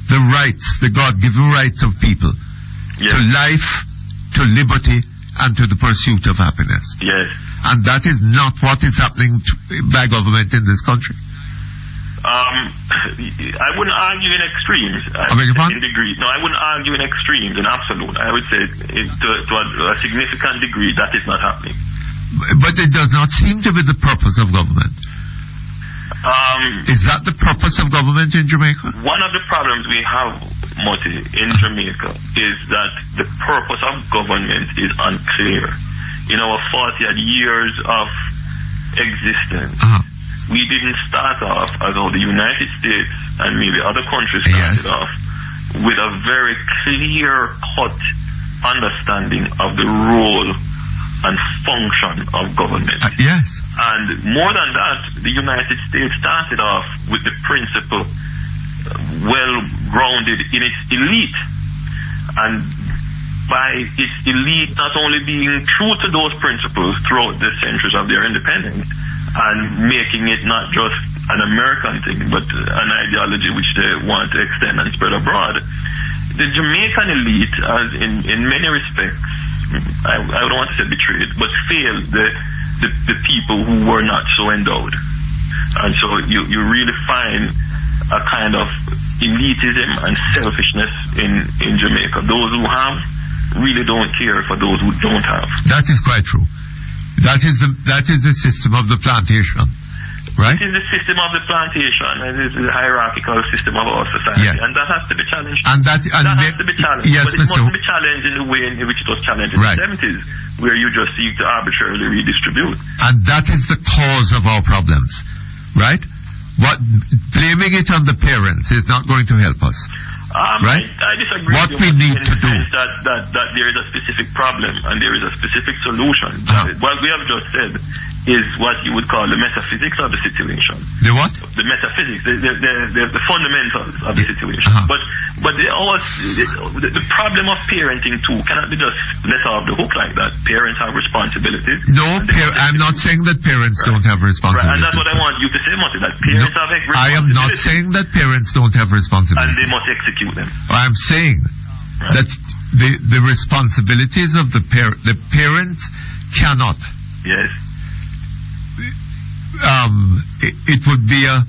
the rights, the God-given rights of people to life, to liberty, and to the pursuit of happiness. Yes. And that is not what is happening by government in this country. I wouldn't argue in extremes. In degree. No, I wouldn't argue in extremes, in absolute. I would say to a significant degree that is not happening. But it does not seem to be the purpose of government. Is that the purpose of government in Jamaica? One of the problems we have, Mutty, in Jamaica is that the purpose of government is unclear. In our 40 years of existence, we didn't start off as how the United States and maybe other countries started off with a very clear-cut understanding of the role and function of government. Yes. And more than that, the United States started off with the principle well-grounded in its elite. And by its elite not only being true to those principles throughout the centuries of their independence and making it not just an American thing, but an ideology which they want to extend and spread abroad, the Jamaican elite, as in many respects, I don't want to say betrayed, but failed the people who were not so endowed. And so you really find a kind of elitism and selfishness in Jamaica. Those who have really don't care for those who don't have. That is quite true. That is the system of the plantation, right? It is the system of the plantation, and it is the hierarchical system of our society, and that has to be challenged. That has to be challenged, yes, but it mustn't be challenged in the way in which it was challenged in the 70s, where you just seek to arbitrarily redistribute. And that is the cause of our problems, right? Blaming it on the parents is not going to help us. Right? I disagree. What we need to do that there is a specific problem and there is a specific solution. What we have just said is what you would call the metaphysics of the situation. The what? The metaphysics, the fundamentals of the situation. But the problem of parenting too cannot be just let off the hook like that. Parents have responsibilities. No, I'm not saying that parents don't have responsibilities. Right, and that's what I want you to say, Mutty, that parents have responsibilities. I am not saying that parents don't have responsibilities. And they must execute them. I'm saying that the responsibilities of the parents cannot. Yes. It would be a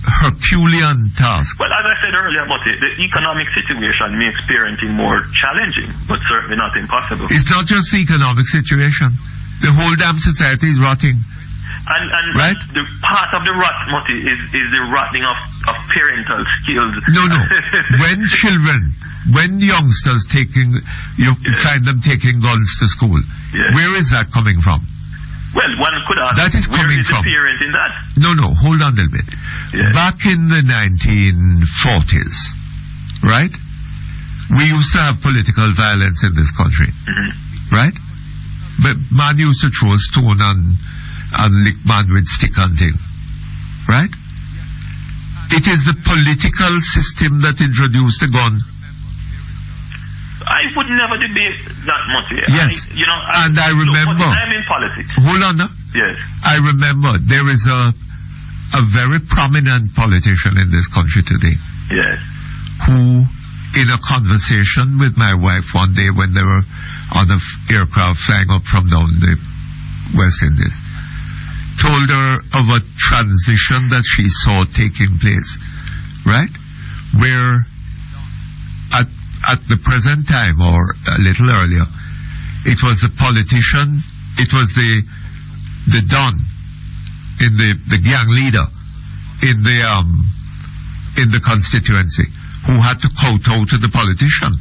Herculean task. Well, as I said earlier, the economic situation makes parenting more challenging, but certainly not impossible. It's not just the economic situation. The whole damn society is rotting. And right? The part of the rot, Mutty, is the rotting of parental skills. No. When youngsters you find them taking guns to school, where is that coming from? Well, one could ask, that is where is from the parent in that? No, hold on a little bit. Yes. Back in the 1940s, right? We used to have political violence in this country, right? But man used to throw a stone and lick man with stick and thing, right? It is the political system that introduced the gun. I would never debate that much. Yes. I remember. I'm in politics. Hold on now. Yes. I remember there is a very prominent politician in this country today. Yes. Who, in a conversation with my wife one day when they were on an aircraft flying up from down the West Indies, told her of a transition that she saw taking place, right? Where at the present time, or a little earlier, it was the politician, it was the Don, in the gang leader in the constituency, who had to kowtow to the politician,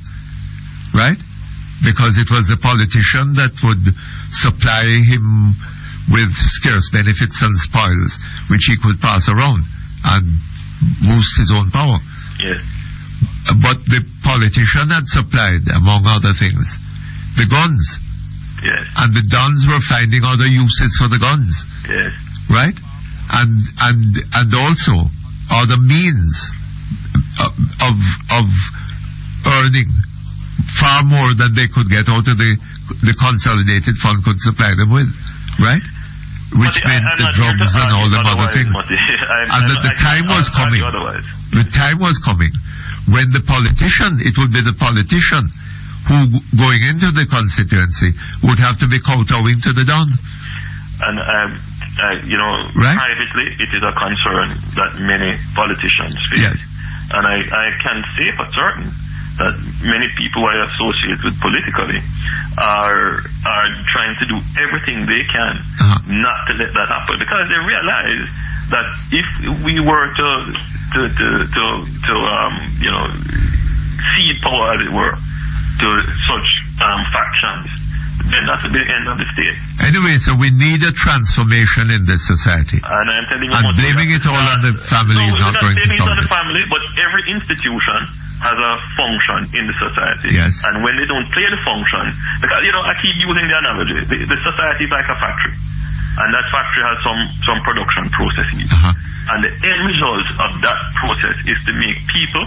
right? Because it was the politician that would supply him with scarce benefits and spoils which he could pass around and boost his own power. Yes. But the politician had supplied, among other things, the guns. Yes. And the Dons were finding other uses for the guns. Yes. Right? And also other means of earning far more than they could get out of the consolidated fund could supply them with. Right? which meant the drugs and all them other things. And that the time was coming. The time was coming when the politician, it would be the politician who, going into the constituency, would have to be kowtowing to the Don. And, privately, it is a concern that many politicians face. Yes. And I can say for certain that many people I associate with politically are trying to do everything they can not to let that happen, because they realize that if we were to cede power, as it were, to such factions, then that's the end of the state. Anyway, so we need a transformation in this society. And I'm telling you, and blaming it all on the family is not going to solve it. On the family, but every institution has a function in the society. Yes. And when they don't play the function, because I keep using the analogy, the society is like a factory, and that factory has some production processes, and the end result of that process is to make people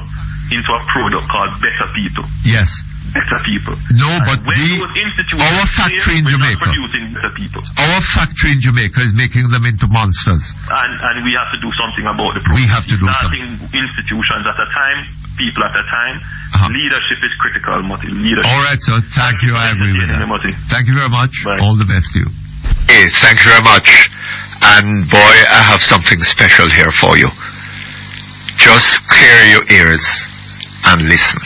into a product called better people. Yes. Better people. No, but our factory in Jamaica, producing better people. Our factory in Jamaica is making them into monsters. And we have to do something about the process. We have to do something. Institutions at a time, people at a time. Leadership is critical, Mutty. Leadership. All right, so thank you. I agree with that. Thank you very much. Bye. All the best to you. Hey, thank you very much. And boy, I have something special here for you. Just clear your ears and listen.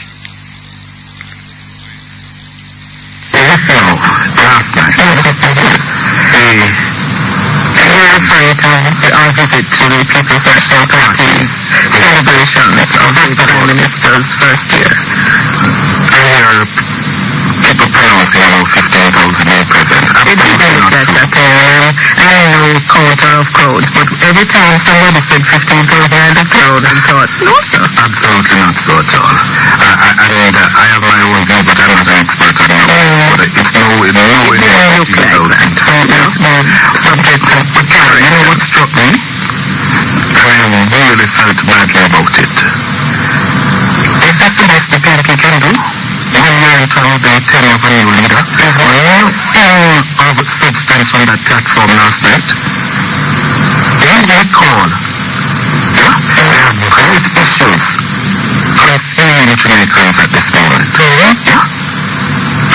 Our visit to the People's National Party's celebrations of the Prime Minister's first year. I hear people pronouncing about 15,000 in prison. It didn't get that I know quarter of crowds, but every time somebody said 15,000 in the crowd, I thought, no sir. Absolutely not so at all. I have my own view, but I'm not an expert on it. But it's no way look like that. Subject to you know what struck me? I really felt badly about it. Is that the best the PNP can do? 1 year into the tenure of a new leader. Well, of substance on that platform last night. Then they call. They have great issues concerning Jamaicans at this moment.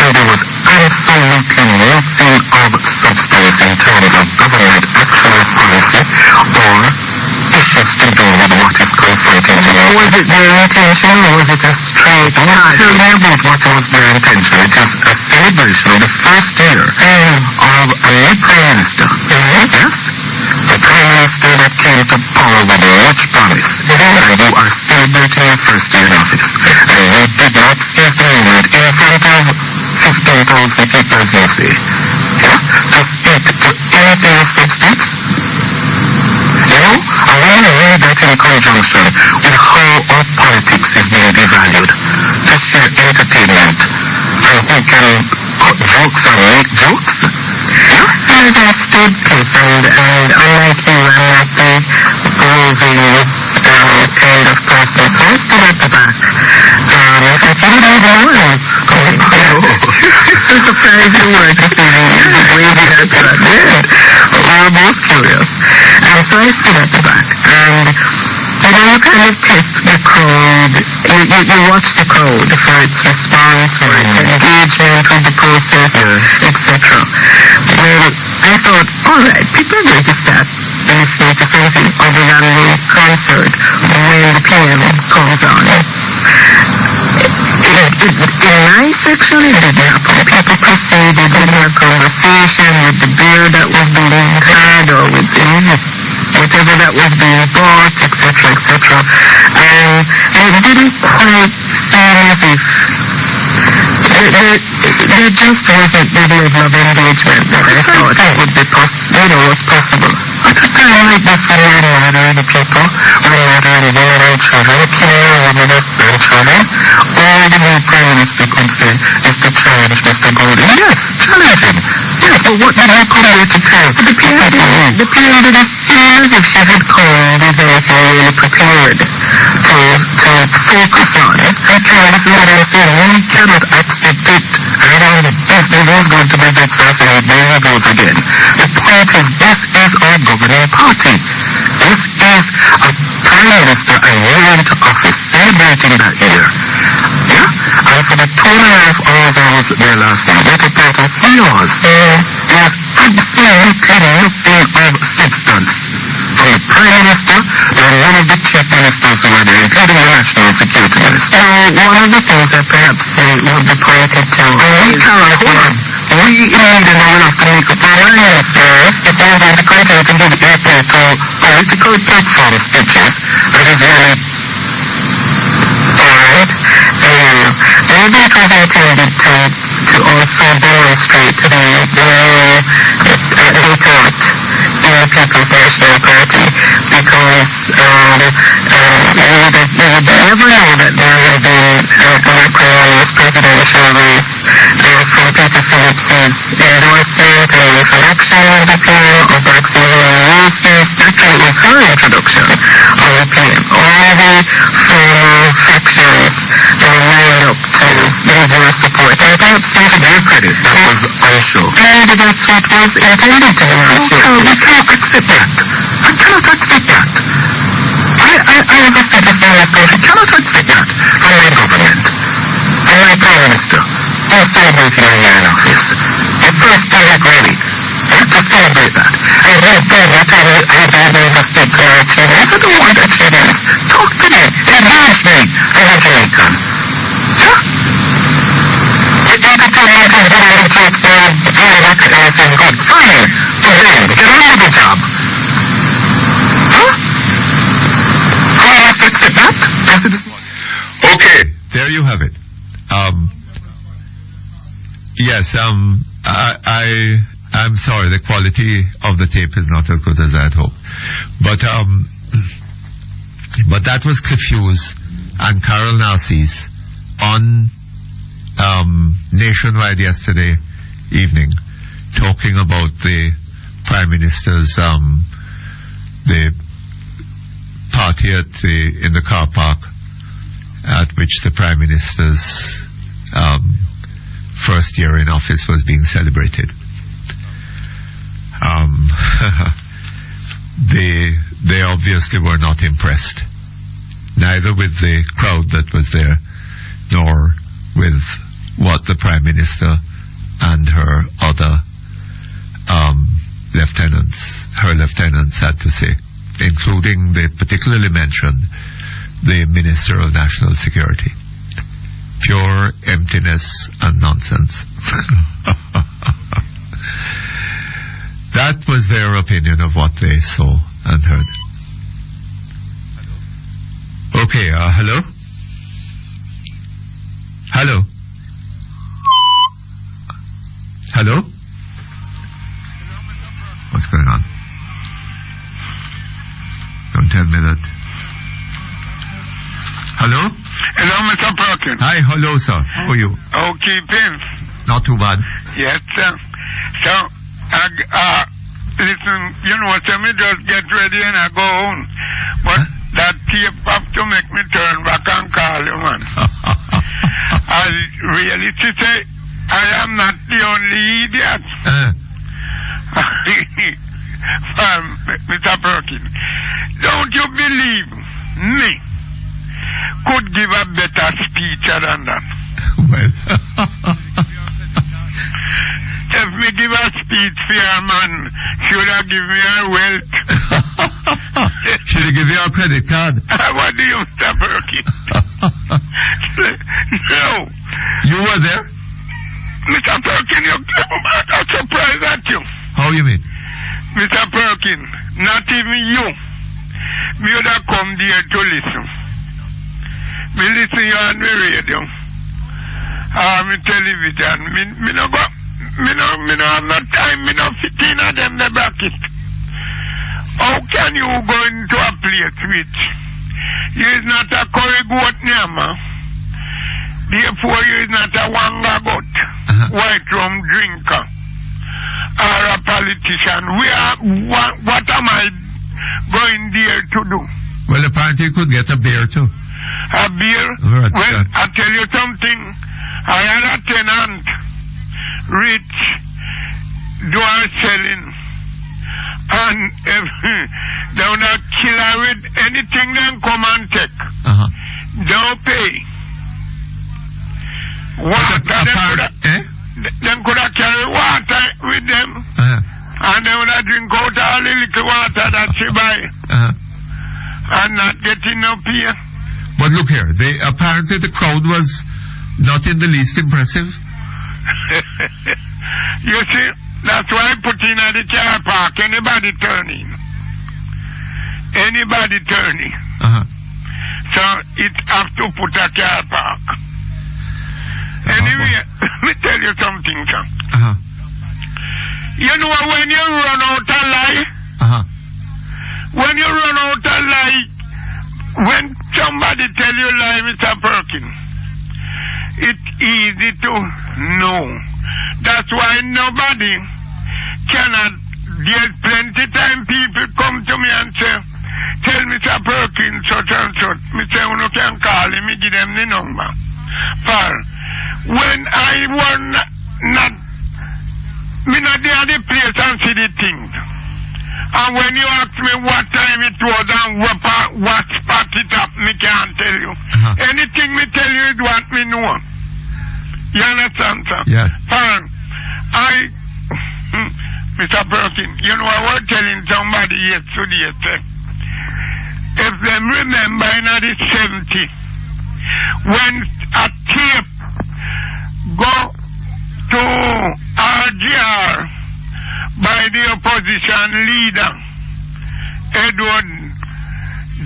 And there was absolutely nothing of substance in terms of government actual policy or issues to do with what is confronting them. Was it their intention or was it a straight lie? Tell me about what was their intention. It is a celebration of the first year of a new Prime Minister. Yes? The Prime Minister that came to power with a rich promise. And you are celebrating your first year in office. And you did not seize the moment in front of 15,000 people, as you say. To speak to anything of substance. I want to read that in conjunction with how our politics is being devalued to share entertainment and who can cut jokes and make jokes. I understood this, and unlike you, I'm not the roving kind of person, so I stood at the back. I considered all the words. I'm surprised you were to see me waving at that. We were both curious. And so I stood at the back, and you kind of test the crowd, you watch the crowd for its response, for its engagement with the process, etc. Well, I thought, alright, people are going to start listening to something other than the concert when the PM comes on. In my section, it didn't happen. People proceeded in their conversation with the beer that was being had or with whatever that was being bought, etc., etc. And it didn't quite seem as if there just wasn't the level of engagement that I thought would be was possible. At a time like this, when we're murdering the people, we're murdering the women and children, killing our women and children, all the new Prime Minister could say is to challenge Mr. Golden. Yes, challenge him. Yes, but what did he come here to tell? The PM didn't feel as if she had come with anything really prepared to focus on. And this is what I'm saying. We cannot accept it. I don't the best There was going to be this person, there he goes again. The point is, this is our governing party. This is a prime minister and year into office celebrating that year. Yeah? And for the 2.5 hours I was there last night, Mutty Perkins, he was. There's absolutely nothing of substance. From the prime minister, and one of the chief ministers who were there, including the national security minister. One of the things that perhaps would be pointed to we in India now will have to make up our minds if we're going to continue to give airplay to political platform speeches. That is really alright. Maybe it was intended to also demonstrate the thought in the People's National Party, because you would never know that there had been a previous presidential race from Peter Phillips's endorsement or recollection of the PM or Maximilian Wilson's. Actually, it was her introduction of the PM. All the former factions lined up to give her support. And perhaps to their credit, that was our show. Maybe that's what was intended to be our show. We can't accept that. I cannot accept that. I as a citizen of this country cannot accept that from my government and my prime minister. I'm celebrating a year in office. The first public rally. I have to celebrate that. And then what I don't expect to achieve. If I don't want achievements, talk to me. Encourage me as a Jamaican. Huh? You think it's all right and good and talk to all of that everything good. Fine. But then, get on with the job. Huh? Do I have to accept that? Okay, there you have it. Yes, I'm sorry, the quality of the tape is not as good as I had hoped. But that was Cliff Hughes and Carol Narcisse on Nationwide yesterday evening, talking about the Prime Minister's the party in the car park at which the Prime Minister's first year in office was being celebrated. They obviously were not impressed, neither with the crowd that was there, nor with what the Prime Minister and her other lieutenants had to say, including the particularly mentioned the Minister of National Security. Pure emptiness and nonsense. That was their opinion of what they saw and heard. Okay, hello? Hello? Hello? What's going on? Don't tell me that. Hello? Hello, Mr. Perkins. Hi, hello, sir. How are you? Okay, Pins. Not too bad. Yes, sir. So, listen, you know, so me just get ready and I go home. But that tape have to make me turn back and call you, man. I really to say, I am not the only idiot. Mr. Perkins, don't you believe me could give a better speech than that? Well, if me give a speech for your man, should I give me a wealth? should I give you a credit card? What do you, Mr. Perkins? No. You were there? Mr. Perkins, I'm surprised at you. How you mean? Mr. Perkins, not even you. Me would have come there to listen. Me listen you on the radio. Me television. Me no have no time. Me no fit in on them the bracket. How can you go into a place which you is not a curry goat nyama? Therefore you is not a wanga goat, white rum drinker, or a politician. What am I going there to do? Well, apparently you could get a beer too. A beer? Well, I tell you something. I had a tenant rich do our selling. And if they would not kill her with anything, then come and take. Don't pay. Water, them could have carried water with them. And they would have drink out all the little water that she buy. And not getting no pay. But look here, apparently the crowd was not in the least impressive. You see, that's why I put in at the car park. Anybody turning. So it have to put a car park. Anyway, let me tell you something, sir. You know when you run out of life? When you run out of life, when somebody tell you lie, Mr. Perkins, it's easy to know. That's why nobody cannot. There's plenty time people come to me and say, tell Mr. Perkins such and such. Me say, you can call him, me give them the number. For when I was not, me not there at the place and see the things. And when you ask me what time it was and what spot it up, me can't tell you. Anything me tell you is what me know. You understand, sir? Yes. Mr. Perkins, you know, I was telling somebody yesterday, if them remember in the 70s, when a tape go to RGR by the opposition leader, Edward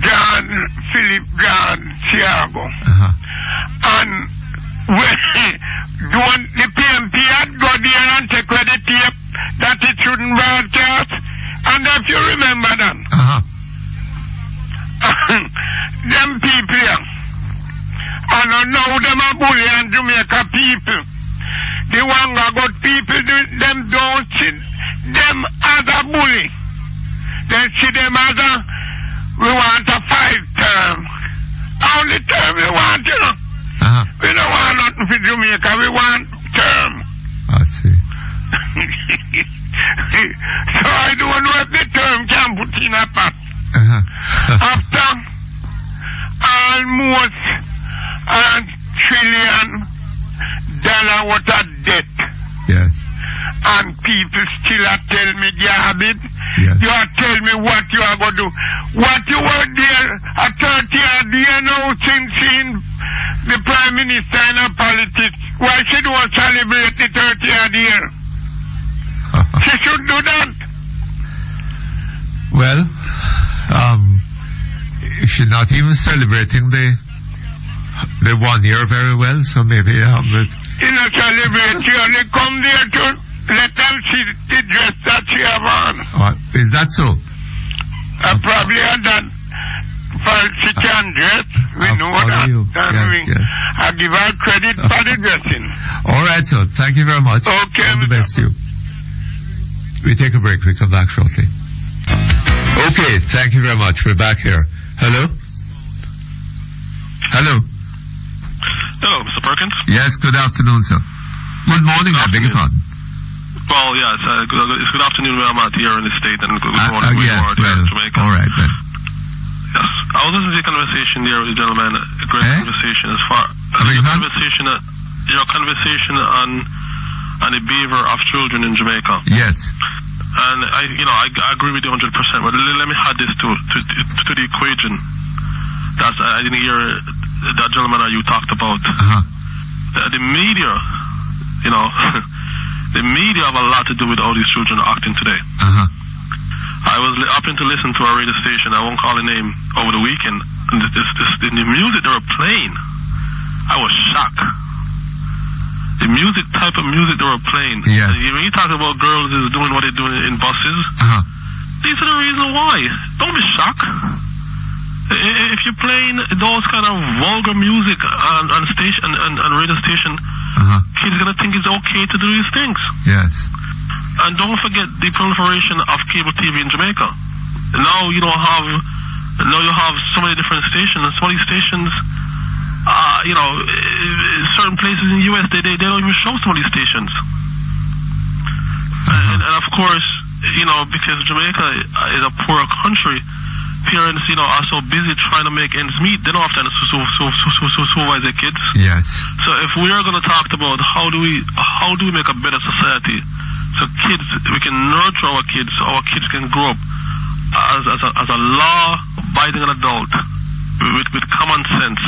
John Philip John Thiago, and when the PMP had go there and take away the tape that it shouldn't broadcast, and if you remember that, them people here, I don't know them are bully and Jamaica people. The one that got people, them don't see them as a bully. They see them as a, we want a 5-term. Only term we want, you know. We don't want nothing for Jamaica, we want term. I see. So I don't know if the term can put in a pot. After almost $1 trillion worth of debt. Yes. And people still are tell me, Garbage, you are tell me what you are going to do. What you were there at 30 years now since seeing the Prime Minister in a politics. Why she don't celebrate the 30th year? She should do that. Well, she's not even celebrating the 1 year very well, so maybe but in a celebration, they come there to let them see the dress that she have on. Is that so? Probably had that. For she can dress, we know that. I give her credit for the dressing. All right, so thank you very much. Okay. All the best to you. We take a break. We come back shortly. Okay, thank you very much. We're back here. Hello? Hello? Hello, Mr. Perkins? Yes, good afternoon, sir. Good morning, I beg your pardon. Well, yeah, it's good afternoon where I'm at here in the state, and good morning where you are here in Jamaica. All right, then. Yes. I was listening to your conversation there with the gentleman, a great conversation as far your conversation on the behavior of children in Jamaica. Yes. And I agree with you 100%. But let me add this to the equation. I didn't hear that gentleman that you talked about. The media, the media have a lot to do with how these children are acting today. I was happening to listen to a radio station, I won't call the name, over the weekend, and the music they were playing, I was shocked. The type of music they were playing. Yes. When you talk about girls is doing what they're doing in buses, these are the reason why. Don't be shocked. If you're playing those kind of vulgar music on station and radio station, kids are gonna think it's okay to do these things. Yes. And don't forget the proliferation of cable TV in Jamaica. Now you have so many different stations. So many stations, certain places in the US they don't even show some of these stations. And of course, because Jamaica is a poor country, parents, are so busy trying to make ends meet, they don't have time to supervise their kids. Yes. So if we are going to talk about how do we make a better society, so we can nurture our kids, so our kids can grow up as a law-abiding adult with common sense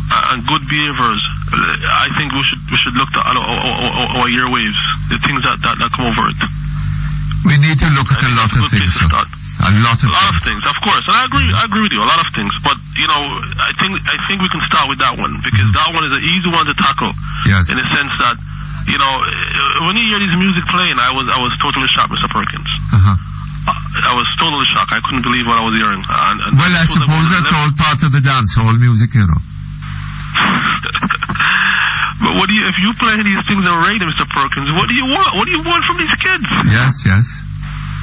and good behaviors. I think we should look at our airwaves, the things that come over it. We need to look at a lot of things. A lot of things, of course, and I agree with you. A lot of things, but I think we can start with that one because that one is an easy one to tackle. Yes. In the sense that when you hear this music playing, I was totally shocked, Mr. Perkins. I was totally shocked. I couldn't believe what I was hearing. And well, I suppose that's all part of the dance hall music, But if you play these things on radio, Mr. Perkins, what do you want? What do you want from these kids? Yes.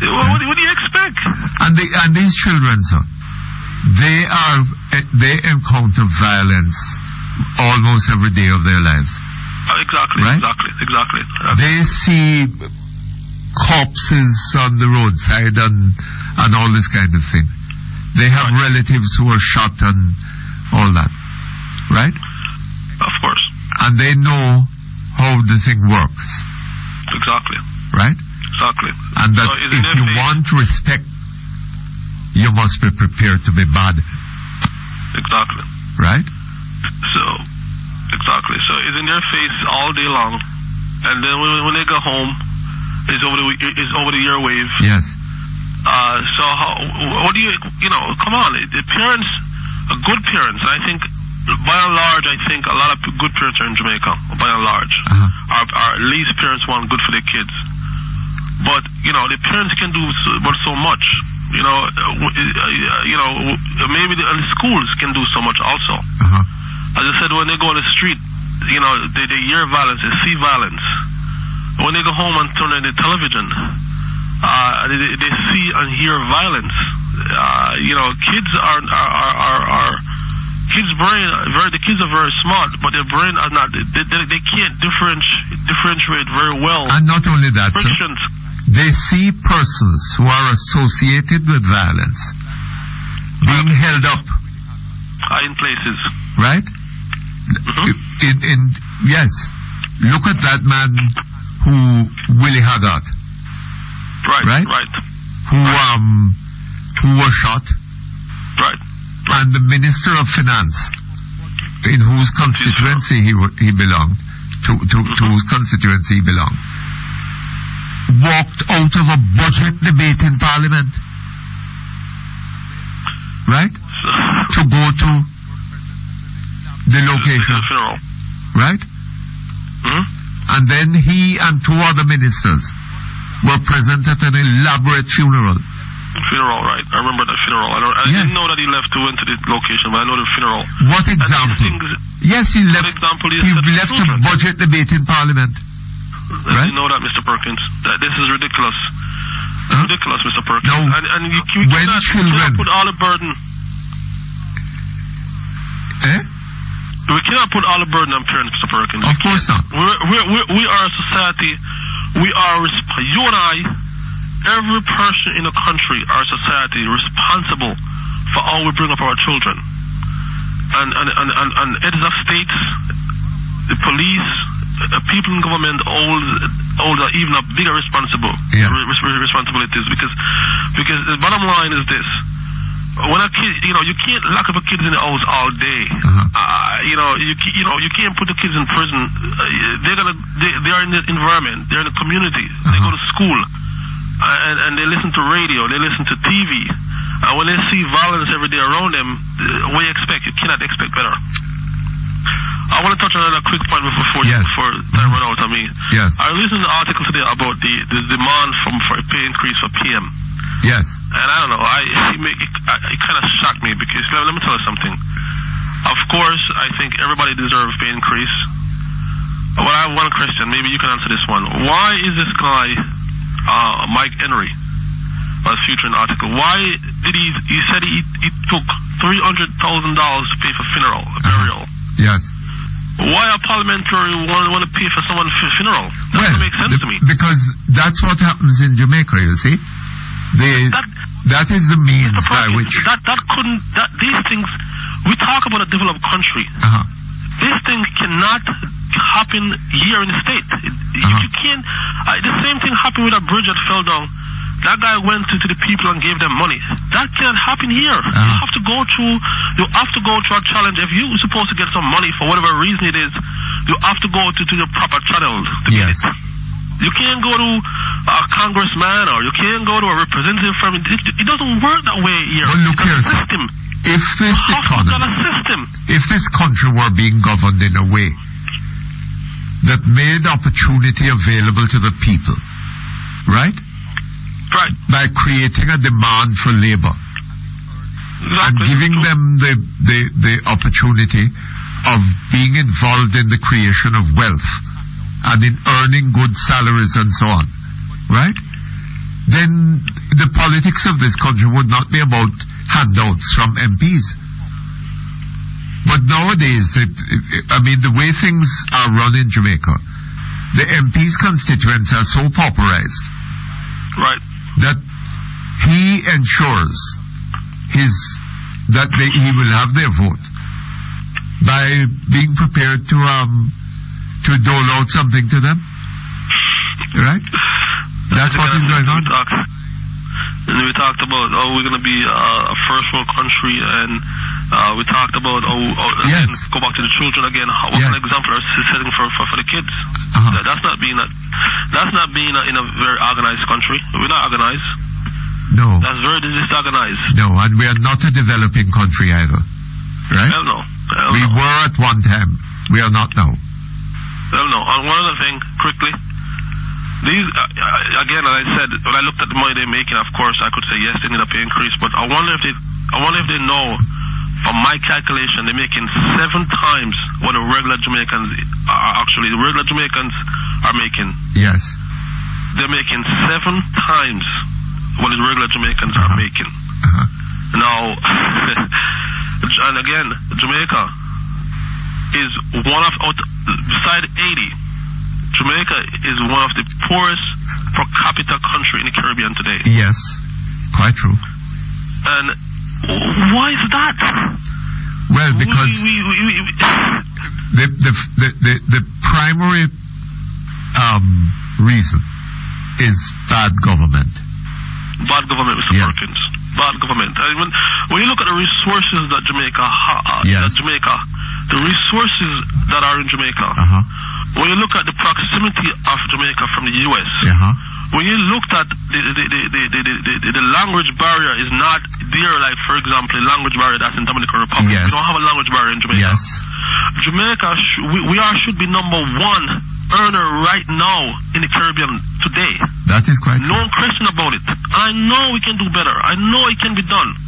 What do you expect? And these children, sir, they encounter violence almost every day of their lives. Exactly. Right? Exactly. They see corpses on the roadside and all this kind of thing. They have relatives who are shot and all that. Right? Of course. And they know how the thing works. Exactly. Right? Exactly. And that if you want respect, you must be prepared to be bad. Exactly. Right? So, exactly. So it's in their face all day long. And then when they go home, it's over the airwave. Yes. So what do you come on. The parents, good parents, I think, by and large, I think a lot of good parents are in Jamaica, by and large. Are at least parents want good for their kids. But, the parents can do so much. Maybe the schools can do so much also. As I said, when they go on the street, they hear violence, they see violence. When they go home and turn on the television, they see and hear violence. Kids the kids are very smart, but their brain are not. They can't differentiate very well. And not only that, sir, they see persons who are associated with violence being held up in places. Right? Yes. Look at that man Willie Haggart. Right? Who was shot. Right. And the Minister of Finance, in whose constituency he belonged, to whose constituency he belonged, walked out of a budget debate in Parliament. Right? To go to the location. The funeral. Right? And then he and two other ministers were present at an elaborate funeral. Funeral, right. I remember that funeral. I didn't know that he went to the location, but I know the funeral. What example? Yes, he left. He left a budget debate in Parliament. Right? You know that, Mr. Perkins. This is ridiculous. It's ridiculous, Mr. Perkins. No, and you cannot put all the burden. We cannot put all the burden on parents, Mr. Perkins. Of course not. We are a society. We are, you and I, every person in the country, our society, responsible for how we bring up our children. And heads of states, the police, people in government hold even a bigger responsibilities because the bottom line is this. When a kid, you can't lock up a kid in the house all day. You can't put the kids in prison. They are in the environment. They're in the community. They go to school, and they listen to radio. They listen to TV. And when they see violence every day around them, what do you expect? You cannot expect better. I want to touch on another quick point before time run out on me. Yes. I listened to an article today about the demand for a pay increase for PM. Yes. And I don't know, it kind of shocked me because, let me tell you something. Of course, I think everybody deserves pay increase. But I have one question, maybe you can answer this one. Why is this guy, Mike Henry, featured in the article, why did he said he took $300,000 to pay for burial. Yes. Why a parliamentary want to pay for someone's funeral? That doesn't make sense to me. Because that's what happens in Jamaica, you see. That is the means by which... These things, we talk about a developed country. This thing cannot happen here in the state. You can't... the same thing happened with a bridge that fell down. That guy went to the people and gave them money. That cannot happen here. You have to go through a challenge. If you're supposed to get some money for whatever reason it is, you have to go to the proper channels to get it. You can't go to a congressman or you can't go to a representative from it. It doesn't work that way here. Well, look here, sir. If this country were being governed in a way that made opportunity available to the people, right? Right. By creating a demand for labor. And giving them the opportunity of being involved in the creation of wealth and in earning good salaries and so on, right? Then the politics of this country would not be about handouts from MPs. But nowadays, the way things are run in Jamaica, the MPs' constituents are so pauperized, right, that he ensures he will have their vote by being prepared to dole out something to them, right? That's what is going on. And we talked about we're going to be a first world country, and we talked about yes. Go back to the children again. What kind of example are we setting for the kids? That's not being in a very organized country. We're not organized. No. That's very disorganized. No, and we are not a developing country either, right? Hell no. We were at one time. We are not now. Hell no. And one other thing, quickly. These, again, as I said, when I looked at the money they're making, of course, I could say yes, they need a pay increase. But I wonder if they know, from my calculation, they're making 7 times what the regular Jamaicans are making. Yes. They're making 7 times what the regular Jamaicans are making. Now, and again, Jamaica is one of, beside 80. Jamaica is one of the poorest per capita country in the Caribbean today. Yes, quite true. And why is that? Well, because the primary reason is bad government. Bad government, Mr. Yes. Perkins. Bad government. I mean, when you look at the resources that Jamaica yes. The resources that are in Jamaica. When you look at the proximity of Jamaica from the U.S., when you looked at the language barrier is not there, like, for example, the language barrier that's in Dominican Republic. Yes. We don't have a language barrier in Jamaica. Yes. Jamaica, should be number 1 earner right now in the Caribbean today. That is quite true. No question about it. I know we can do better. I know it can be done.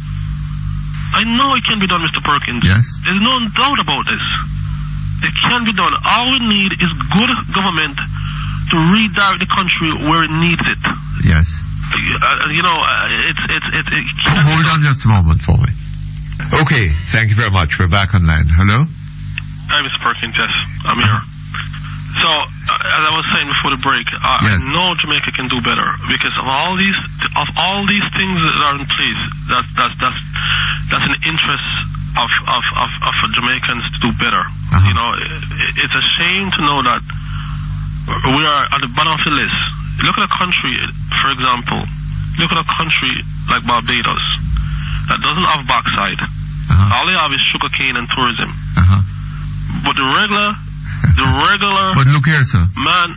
Mr. Perkins. Yes. There's no doubt about this. It can be done. All we need is good government to redirect the country where it needs it. Yes. Hold on just a moment for me. Okay, thank you very much. We're back online. Hello? Hi, Mr. Perkins. Yes, I'm here. So, as I was saying before the break, I know Jamaica can do better because of all these things that are in place. That's an interest of Jamaicans to do better. You know, it's a shame to know that we are at the bottom of the list. Look at a country, for example. Look at a country like Barbados that doesn't have backside. All they have is sugarcane and tourism. But the regular. But look here, sir. Man.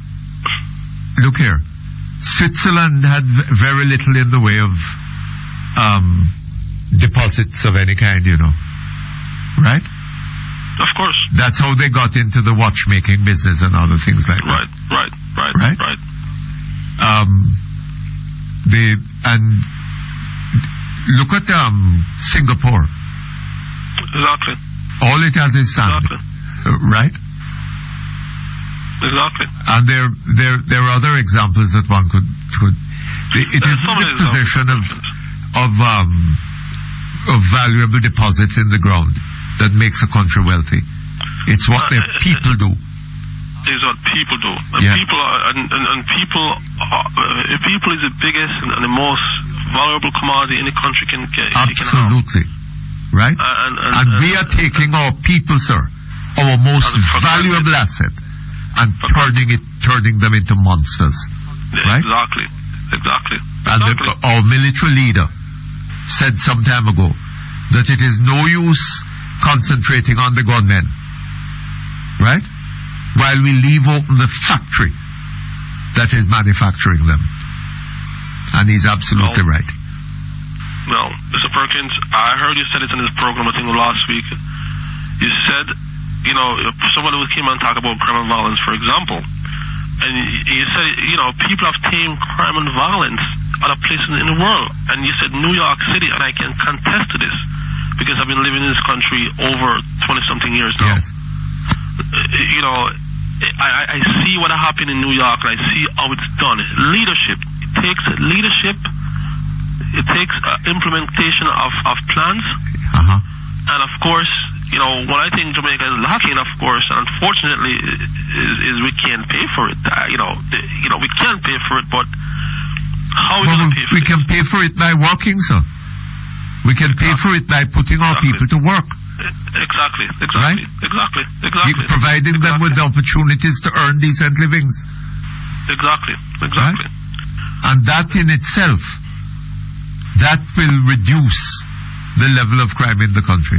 Look here. Switzerland had very little in the way of deposits of any kind, you know. Right? Of course. That's how they got into the watchmaking business and other things like that. Right. And look at Singapore. Exactly. All it has is sand. Exactly. Right? Exactly. And there are other examples that one could. It is the possession of valuable deposits in the ground that makes a country wealthy. It's what the people do. Is what people do. And Yes. people is the biggest and the most valuable commodity any country can get. Absolutely. Right? And we are taking our people, sir, our most valuable asset, and turning them into monsters. Right? Exactly. And our military leader said some time ago that it is no use concentrating on the gunmen, right? While we leave open the factory that is manufacturing them. And he's absolutely right. Well, Mr. Perkins, I heard you said it in this program, I think last week. You said, somebody came and talked about crime and violence, for example. And you said, people have tamed crime and violence other places in the world. And you said New York City, and I can contest to this because I've been living in this country over 20-something years now. Yes. I see what happened in New York, and I see how it's done. Leadership. It takes leadership. It takes implementation of plans. Uh-huh. And of course, what I think Jamaica is lacking, of course, unfortunately, is we can't pay for it. We can't pay for it, but how are we going to pay for it? We can pay for it by working, sir. We can pay for it by putting our people to work. Exactly. Right? Exactly. Providing them with the opportunities to earn decent livings. Exactly. Right? And that in itself, that will reduce the level of crime in the country.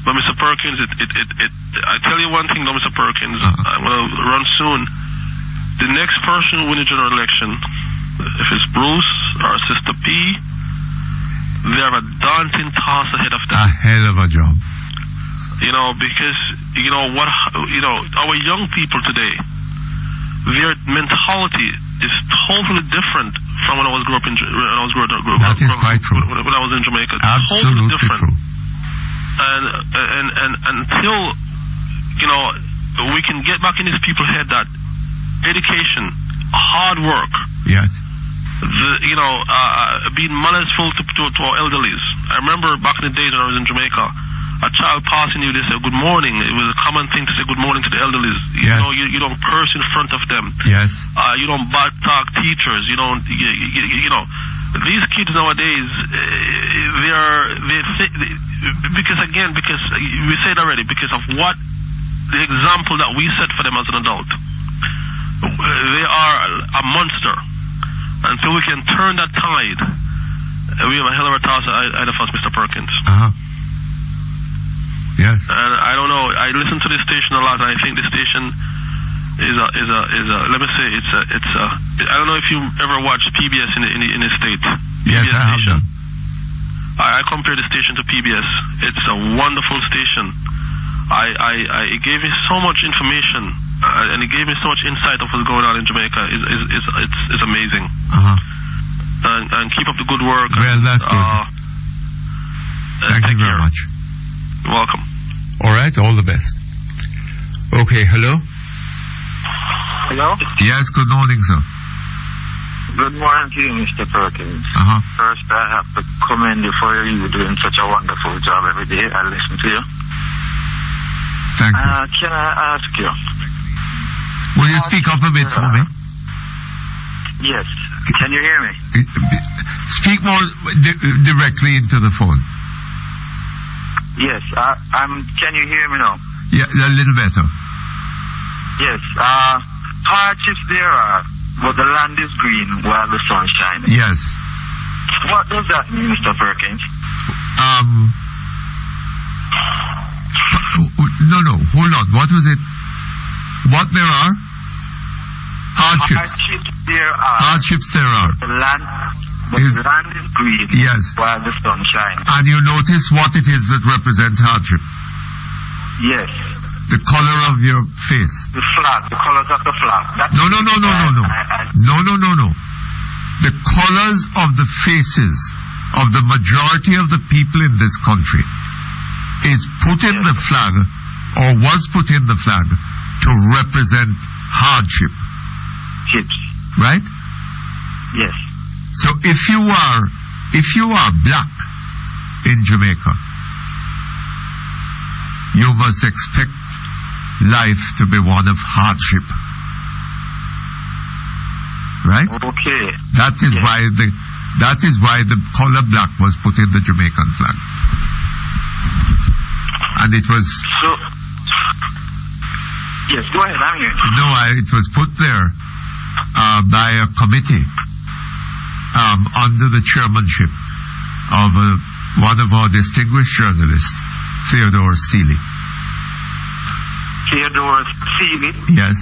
But Mr. Perkins, I tell you one thing though, Mr. Perkins, I'm going to run soon. The next person who win the general election, if it's Bruce or Sister P, they have a daunting task ahead of them. A hell of a job. Because, our young people today, their mentality is totally different from when I was growing up That is quite true. When I was in Jamaica. Absolutely totally different. True. And until, we can get back in these people's head that education, hard work, yes, being mannerful to our elderlies. I remember back in the days when I was in Jamaica, a child passing you, they say good morning. It was a common thing to say good morning to the elderlies. Yes. You don't curse in front of them. Yes. You don't bad talk teachers. You don't. These kids nowadays, because we said already, because of what the example that we set for them as an adult, they are a monster. Until we can turn that tide, we have a hell of a task ahead of us, Mr. Perkins. Yes. And I don't know. I listen to this station a lot, and I think this station is a. Let me say, it's a. I don't know if you ever watched PBS in the state. Yes, PBS I have done. I compare the station to PBS. It's a wonderful station. It gave me so much information, and it gave me so much insight of what's going on in Jamaica. It's amazing. And keep up the good work. Well, that's good. Thank you very much. You're welcome. All right, all the best. Okay, hello? Hello? Yes, good morning, sir. Good morning to you, Mr. Perkins. Uh-huh. First, I have to commend you for you doing such a wonderful job every day. I listen to you. Thank you. Can I ask you? Will you speak up a bit for me? Yes. Can you hear me? Speak more directly into the phone. Yes. Can you hear me now? Yeah, a little better. Yes. Hardships there are, but the land is green while the sun shines. Yes. What does that mean, Mr. Perkins? No, hold on. What was it? What there are? Hardships. Hardships there are. The land is green. Yes. While the sun shines. And you notice what it is that represents hardship? Yes. The color of your face. The flag, the colors of the flag. No. The colors of the faces of the majority of the people in this country is put in the flag, or was put in the flag, to represent hardship. Right? Yes. So if you are black in Jamaica, you must expect life to be one of hardship. Right? Okay. That is why the color black was put in the Jamaican flag. And it was... So, yes, go ahead, I'm here. No, it was put there by a committee under the chairmanship of one of our distinguished journalists, Theodore Seeley. Theodore Seeley? Yes.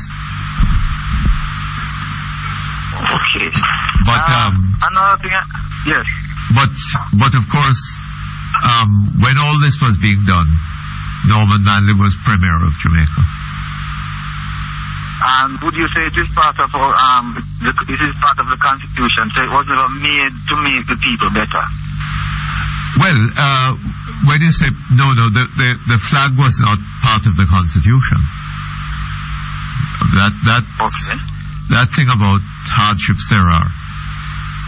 Okay. But another thing, yes. But of course, when all this was being done, Norman Manley was Premier of Jamaica. And would you say it is part of it is part of the Constitution? So it was never made to make the people better. Well, when you say the flag was not part of the Constitution. Okay. That thing about hardships there are.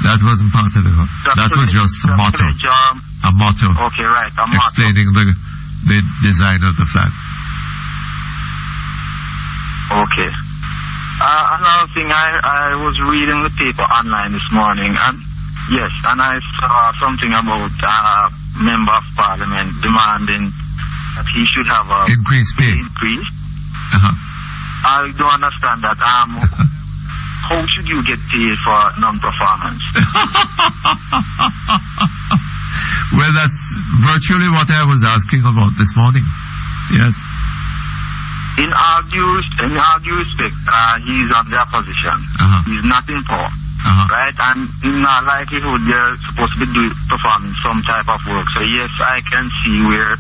That wasn't part of the. That was just a motto. A motto. Okay, right. A motto. Explaining the design of the flag. Okay. Another thing, I was reading the paper online this morning, and yes, and I saw something about member of parliament demanding that he should have a increased pay. Increase. I don't understand that. How should you get paid for non-performance? Well, that's virtually what I was asking about this morning. Yes. In all due respect, he's on the opposition. He's not in power. Right? And in all likelihood, they're supposed to be performing some type of work. So yes, I can see where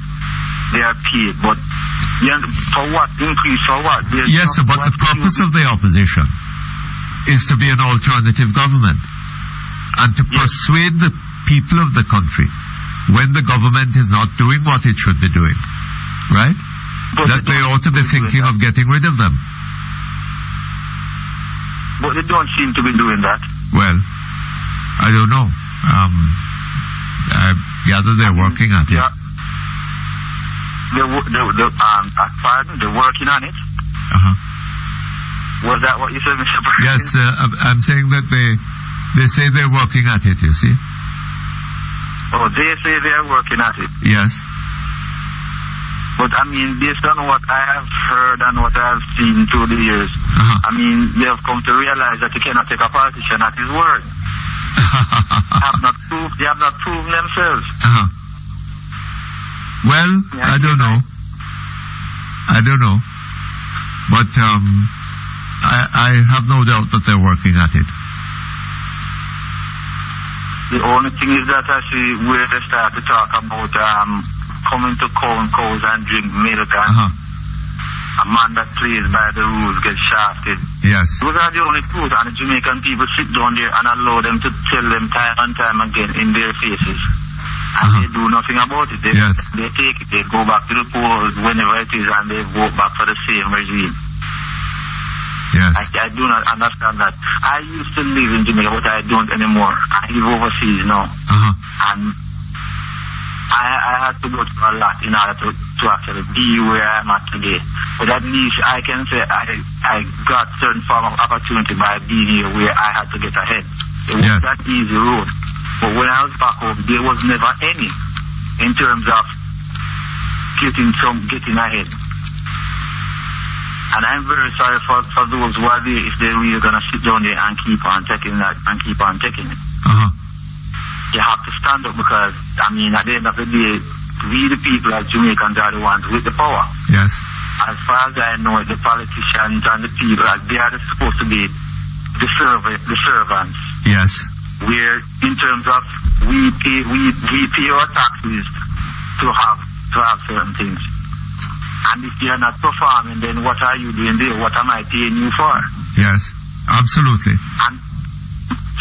they are paid. But for what? Increase for what? Yes, but the purpose of the opposition is to be an alternative government and to persuade the people of the country when the government is not doing what it should be doing. Right? That they ought to be thinking of getting rid of them. But they don't seem to be doing that. Well, I don't know. I gather they're working at it. Yeah. They're working on it? Was that what you said, Mr. Perkins? Yes, I'm saying that they say they're working at it, you see. Oh, they say they're working at it? Yes. But, I mean, based on what I have heard and what I have seen through the years, I mean, they have come to realize that you cannot take a politician at his word. They have not proven themselves. Well, I don't know. But I have no doubt that they're working at it. The only thing is that I see where they start to talk about coming to cows and drink milk and a man that plays by the rules gets shafted. Yes. Those are the only truth, and the Jamaican people sit down there and allow them to tell them time and time again in their faces. And they do nothing about it. They take it, they go back to the polls whenever it is, and they vote back for the same regime. Yes. I do not understand that. I used to live in Jamaica, but I don't anymore. I live overseas now. And I had to go through a lot in order to actually be where I'm at today. But at least I can say I got certain form of opportunity by being here where I had to get ahead. It was that easy road. But when I was back home, there was never any in terms of getting ahead. And I'm very sorry for those who are there if they're really going to sit down there and keep on taking that and keep on taking it. You have to stand up because, I mean, at the end of the day, we the people as Jamaicans are the ones with the power. Yes. As far as I know, the politicians and the people, they are supposed to be the servants. Yes. Where, in terms of, we pay our taxes to have certain things. And if you are not performing, then what are you doing there? What am I paying you for? Yes, absolutely. And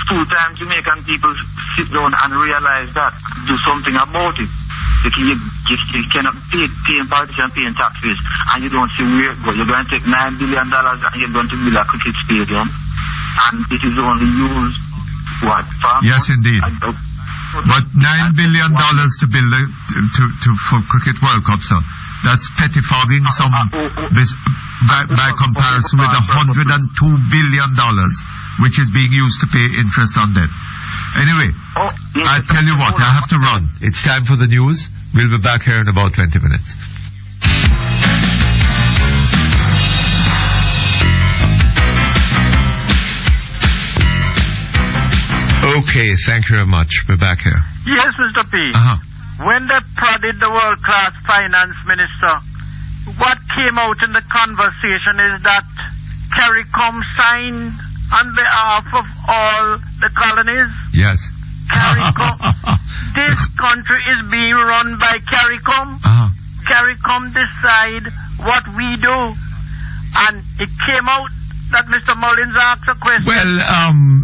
full-time Jamaican people sit down and realize that, do something about it. You cannot paying politicians, paying taxes, and you don't see where it goes. You're going to take $9 billion and you're going to build a cricket stadium, and it is only used, what? Yes, indeed. But $9 billion to build for Cricket World Cup, sir. That's pettifogging some by comparison with $102 billion, which is being used to pay interest on debt. Anyway, I tell you what, I have to run. It's time for the news. We'll be back here in about 20 minutes. Okay, thank you very much. We're back here. Yes, Mr. P. When they prodded the world-class finance minister, what came out in the conversation is that CARICOM signed on behalf of all the colonies. Yes. CARICOM. This country is being run by CARICOM. CARICOM decide what we do. And it came out that Mr. Mullins asked a question. Well,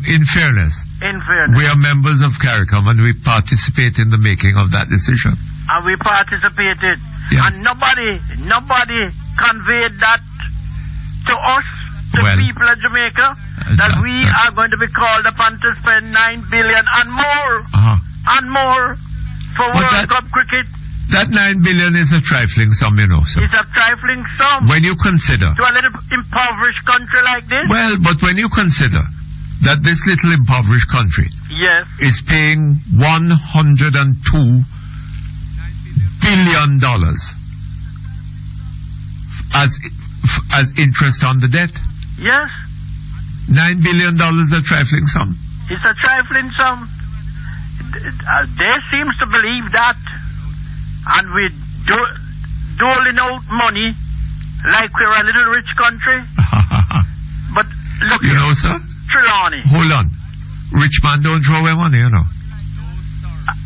in fairness, we are members of CARICOM and we participate in the making of that decision. And we participated. Yes. And nobody conveyed that to us, the people of Jamaica, that we are going to be called upon to spend $9 billion and more for World Cup cricket. That $9 billion is a trifling sum, you know, sir. It's a trifling sum. When you consider... To a little impoverished country like this? Well, but when you consider that this little impoverished country is paying $102 billion as interest on the debt. Yes. $9 billion is a trifling sum. It's a trifling sum. They seems to believe that. And we doling out money like we're a little rich country. But look, you know, sir, Trelawney. Hold on. Rich man don't throw away money, you know.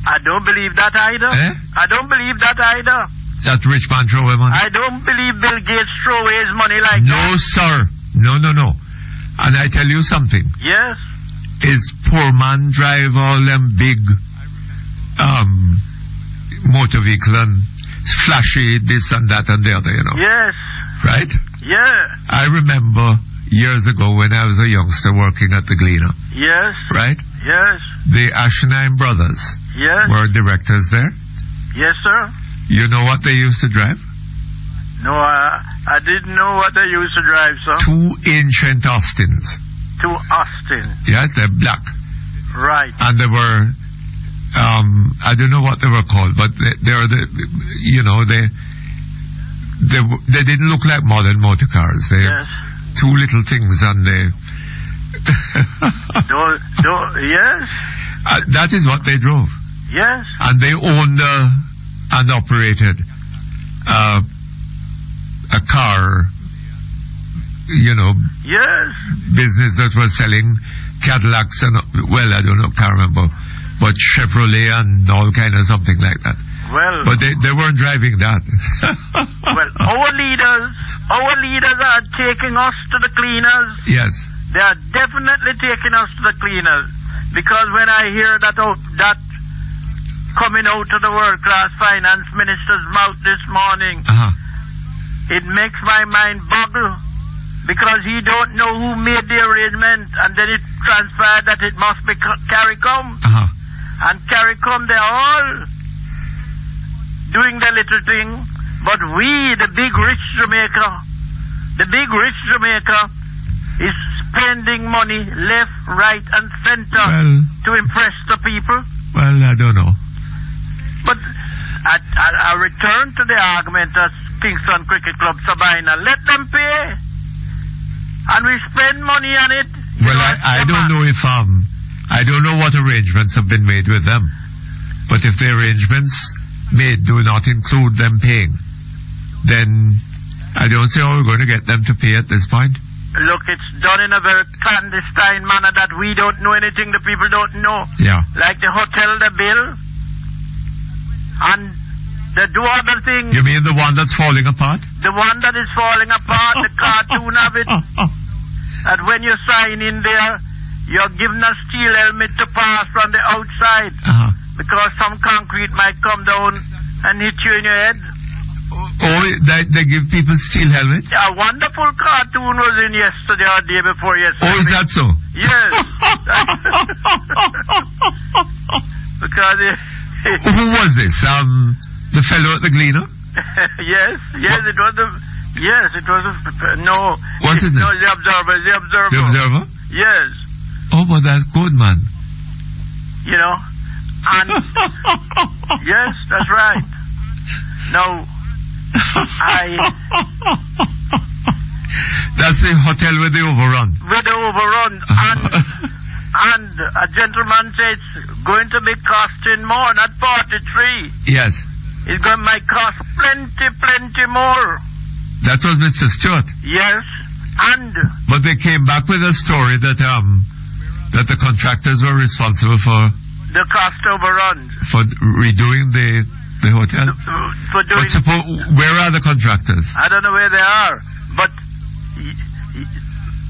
I don't believe that either. I don't believe that either. That rich man throw away money? I don't believe Bill Gates throw away his money like that. No, sir. No. And I tell you something. Yes. His poor man drive all them big motor vehicle and flashy this and that and the other, you know. Yes. Right? Yeah. I remember years ago when I was a youngster working at the Gleaner. Yes. Right? Yes. The Ashenheim brothers were directors there. Yes, sir. You know what they used to drive? No, I didn't know what they used to drive, sir. 2 ancient Austins. 2 Austin. Yes, they're black. Right. And they were... I don't know what they were called, but they were they didn't look like modern motor cars. They 2 little things and they... yes. That is what they drove. Yes. And they owned and operated a car, business that was selling Cadillacs and, well, I don't know, can't remember, but Chevrolet and all kind of something like that. Well, but they weren't driving that. Well, our leaders are taking us to the cleaners. Yes. They are definitely taking us to the cleaners. Because when I hear that coming out of the world-class finance minister's mouth this morning, it makes my mind boggle. Because he don't know who made the arrangement, and then it transpired that it must be CARICOM. And CARICOM, they're all doing their little thing, but we, the big rich Jamaica, is spending money left, right, and center to impress the people. Well, I don't know. But I return to the argument of Kingston Cricket Club, Sabina. Let them pay. And we spend money on it. Well, I don't know if I don't know what arrangements have been made with them. But if the arrangements made do not include them paying, then I don't see how we're going to get them to pay at this point. Look, it's done in a very clandestine manner that we don't know anything the people don't know. Yeah. Like the hotel, the bill. And they do other things. You mean the one that's falling apart? The one that is falling apart, the cartoon of it. That when you sign in there, you're given a steel helmet to pass from the outside. Because some concrete might come down and hit you in your head. Oh, they give people steel helmets? A wonderful cartoon was in yesterday or day before yesterday. Oh, is that so? Yes. Because who was this? The fellow at the Gleaner? Yes, it was the... Yes, it was a... No. What's it? No, the Observer. The Observer? Yes. Oh, but that's good, man. You know, and... Yes, that's right. Now, That's the hotel with the overrun. With the overrun. And a gentleman says it's going to be costing more, not 43. Yes. It's going to might cost plenty more. That was Mr. Stewart. Yes, and... But they came back with a story that the contractors were responsible for... The cost overruns. For redoing the hotel? For doing... But where are the contractors? I don't know where they are, but...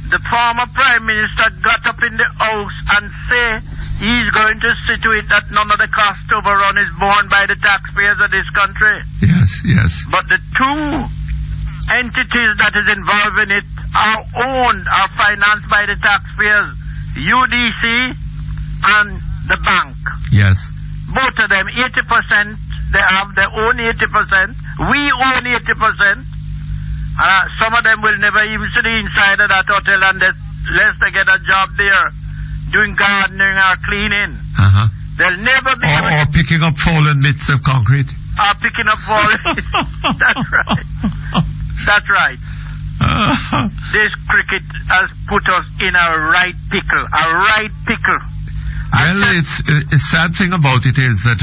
The former Prime Minister got up in the House and say he's going to see to it that none of the cost overrun is borne by the taxpayers of this country. Yes. But the two entities that is involved in it are financed by the taxpayers, UDC and the bank. Yes. Both of them, 80%, they have their own 80%. We own 80%. Some of them will never even see the inside of that hotel unless they get a job there doing gardening or cleaning. They'll never be or picking up fallen bits of concrete. Or picking up fallen. That's right. This cricket has put us in a right pickle. Well, it's a sad thing about it is that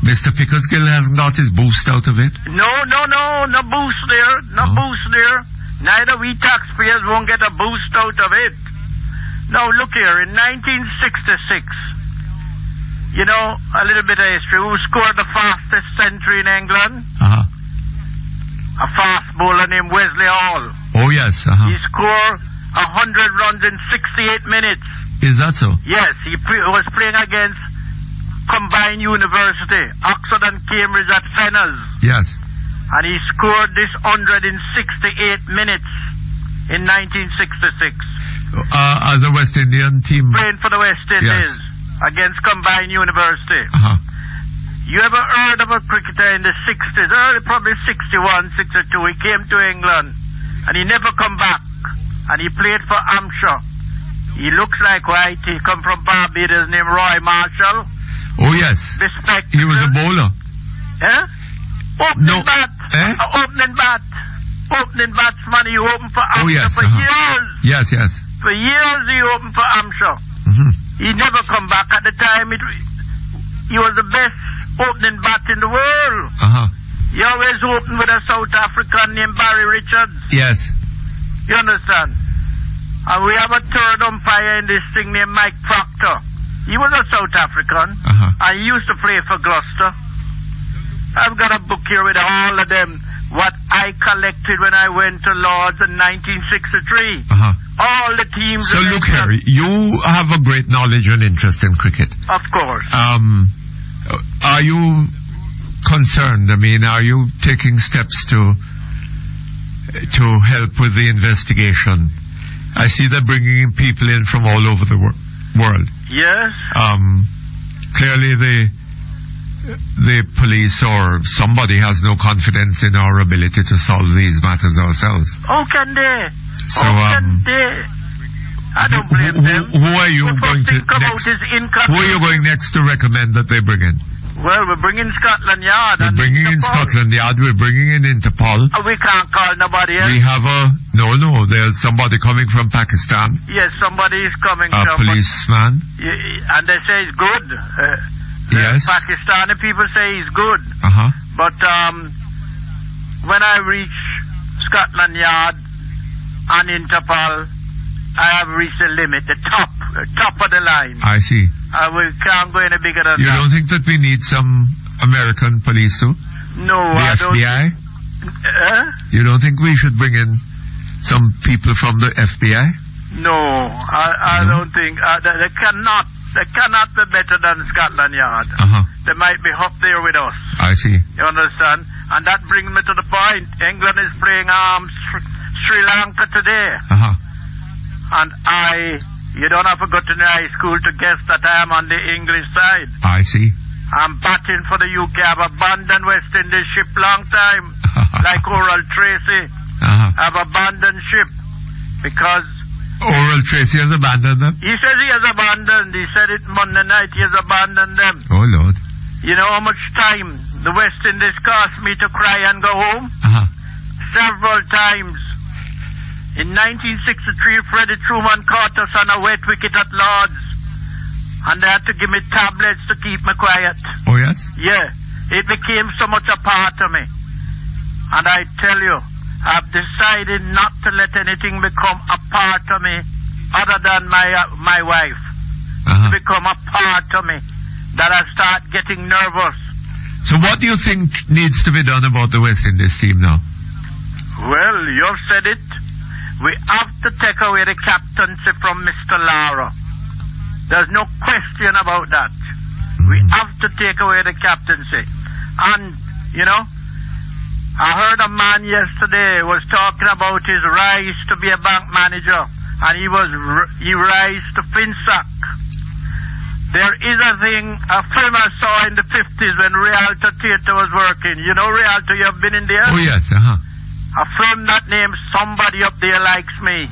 Mr. Pickersgill hasn't got his boost out of it. No boost there. Boost there. Neither we taxpayers won't get a boost out of it. Now look here, in 1966, you know, a little bit of history, who scored the fastest century in England? A fast bowler named Wesley Hall. Oh yes. He scored 100 runs in 68 minutes. Is that so? Yes, he was playing against Combined University, Oxford and Cambridge at Fenners. Yes. And he scored this 100 in 68 minutes in 1966. As a West Indian team? Playing for the West Indies against Combined University. You ever heard of a cricketer in the 60s, early probably 61, 62, he came to England and he never come back and he played for Hampshire. He looks like white, he come from Barbados, named Roy Marshall. Oh yes. Respect. He was a bowler. Opening batsman, he opened for Hampshire for years. Yes. For years he opened for Hampshire. He never come back. At the time he was the best opening bat in the world. He always opened with a South African named Barry Richards. Yes. You understand? And we have a third umpire in this thing named Mike Proctor. He was a South African. And he used to play for Gloucester. I've got a book here with all of them, what I collected when I went to Lord's in 1963. All the teams. So look here, you have a great knowledge and interest in cricket. Of course. Are you concerned? I mean, are you taking steps to help with the investigation? I see they're bringing in people in from all over the world. Yes. Clearly the police or somebody has no confidence in our ability to solve these matters ourselves. How can they? So, I don't blame them. Who are you going to next? Who are you going next to recommend that they bring in? Well, we're bringing Scotland Yard. We're bringing in Scotland Yard. We're bringing in Interpol. We can't call nobody else. We have there's somebody coming from Pakistan. Yes, somebody is coming. A policeman. And they say he's good. Yes. Pakistani people say he's good. But when I reach Scotland Yard and Interpol, I have reached the limit, the top of the line. I see. We can't go any bigger than that. You don't think that we need some American police too? No, I don't. The FBI? You don't think we should bring in some people from the FBI? No, I don't think. They cannot be better than Scotland Yard. They might be up there with us. I see. You understand? And that brings me to the point. England is playing Sri Lanka today. And you don't have to go to high school to guess that I am on the English side. I see. I'm batting for the UK. I've abandoned West Indies ship long time, like Oral Tracy. I've abandoned ship because... Oral Tracy has abandoned them? He says he has abandoned. He said it Monday night. He has abandoned them. Oh, Lord. You know how much time the West Indies cost me to cry and go home? Several times. In 1963, Freddie Truman caught us on a wet wicket at Lord's. And they had to give me tablets to keep me quiet. Oh, yes? Yeah. It became so much a part of me. And I tell you, I've decided not to let anything become a part of me other than my wife. To become a part of me. That I start getting nervous. So what do you think needs to be done about the West Indies team now? Well, you've said it. We have to take away the captaincy from Mr. Lara. There's no question about that. We have to take away the captaincy. And, you know, I heard a man yesterday was talking about his rise to be a bank manager. And he rise to Finsack. There is a film I saw in the 50s when Rialto Theatre was working. You know Rialto, you have been in there? Oh, yes, A film that named Somebody Up There Likes Me.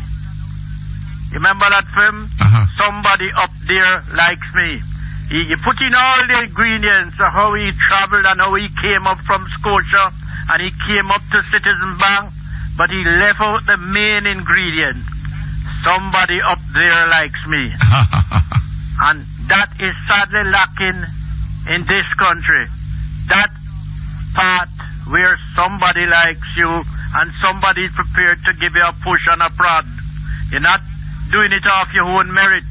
You remember that film? Somebody Up There Likes Me. He put in all the ingredients of how he traveled and how he came up from Scotia and he came up to Citizen Bank, but he left out the main ingredient. Somebody Up There Likes Me. And that is sadly lacking in this country. That part where somebody likes you and somebody is prepared to give you a push and a prod. You're not doing it off your own merit.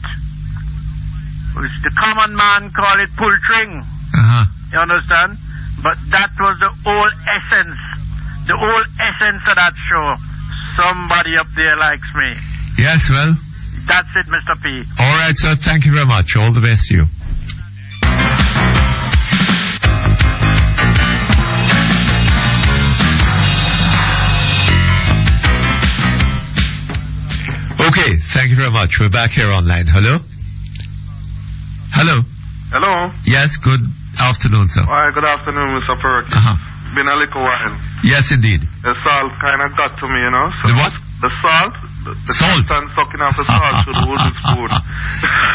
The common man call it pull string. You understand? But that was the whole essence. The whole essence of that show. Somebody Up There Likes Me. Yes, well... That's it, Mr. P. All right, sir. Thank you very much. All the best to you. Okay, thank you very much. We're back here online. Hello? Hello? Hello? Yes, good afternoon, sir. All right, good afternoon, Mr. Perkins. Been a little while. Yes, indeed. The salt kind of got to me, you know. So the what? The salt. The salt? And sucking off the salt through the wooden spoon.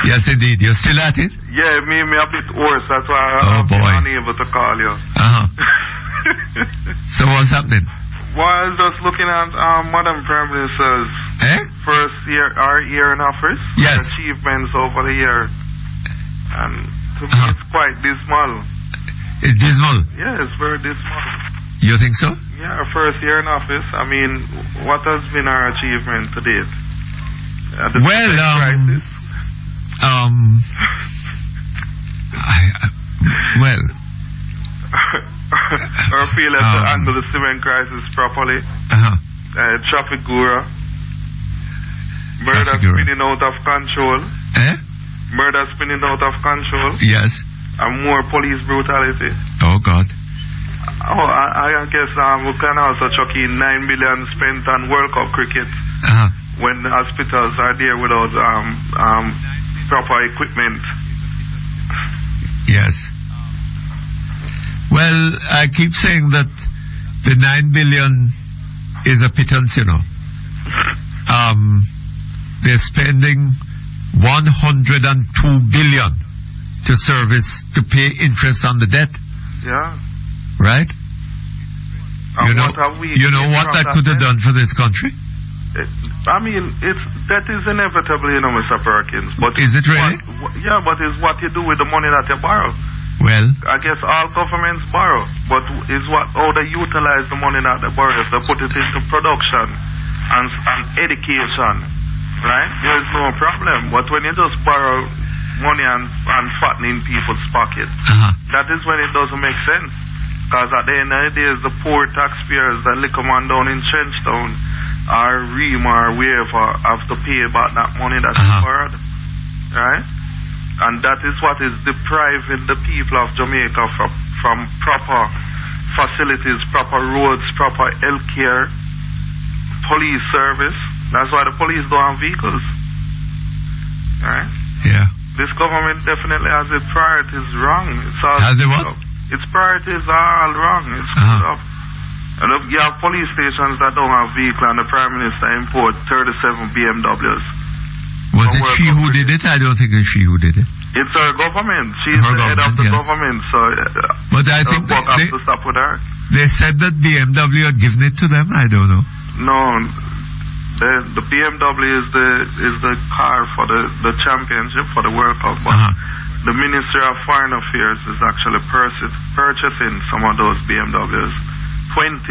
Yes, indeed. You're still at it? Yeah, me a bit worse. That's why I'm unable to call you. So what's happening? Well, I was just looking at Madam Prime Minister's first year, our year in office. Yes. Achievements over the year. And to me, it's quite dismal. It's dismal? Yeah, it's very dismal. You think so? Yeah, our first year in office. I mean, what has been our achievement to date? Well, our failure to handle the cement crisis properly. Traffic guru. Murder spinning out of control. Murder spinning out of control. Yes. And more police brutality. Oh, God. Oh, I guess we can also chuck in 9 million spent on World Cup cricket when the hospitals are there without proper equipment. Yes. Well, I keep saying that the 9 billion is a pittance, you know. They're spending 102 billion to pay interest on the debt. Yeah. Right? And you know what that could have done for this country? I mean, that is inevitable, you know, Mr. Perkins. But is it really? But it's what you do with the money that you borrow. Well, I guess all governments borrow, but is how they utilize the money that they borrow. They put it into production and education, right? There's no problem. But when you just borrow money and fattening people's pockets, that is when it doesn't make sense. Because at the end of the day, the poor taxpayers that liquor man down in Trenchtown or Ream or wherever have to pay back that money that's borrowed, right? And that is what is depriving the people of Jamaica from proper facilities, proper roads, proper health care, police service. That's why the police don't have vehicles, right? Yeah. This government definitely has its priorities wrong. Has it what? Its priorities are all wrong. It's screwed up. And look, you have police stations that don't have vehicle, and the Prime Minister import 37 BMWs. Was it she who did it? I don't think it's she who did it. It's her government. She's the head of the government, so but I think work has to stop with her. They said that BMW had given it to them. I don't know. No, the BMW is the car for the championship for the World Cup. But the Ministry of Foreign Affairs is actually purchasing some of those BMWs. 20.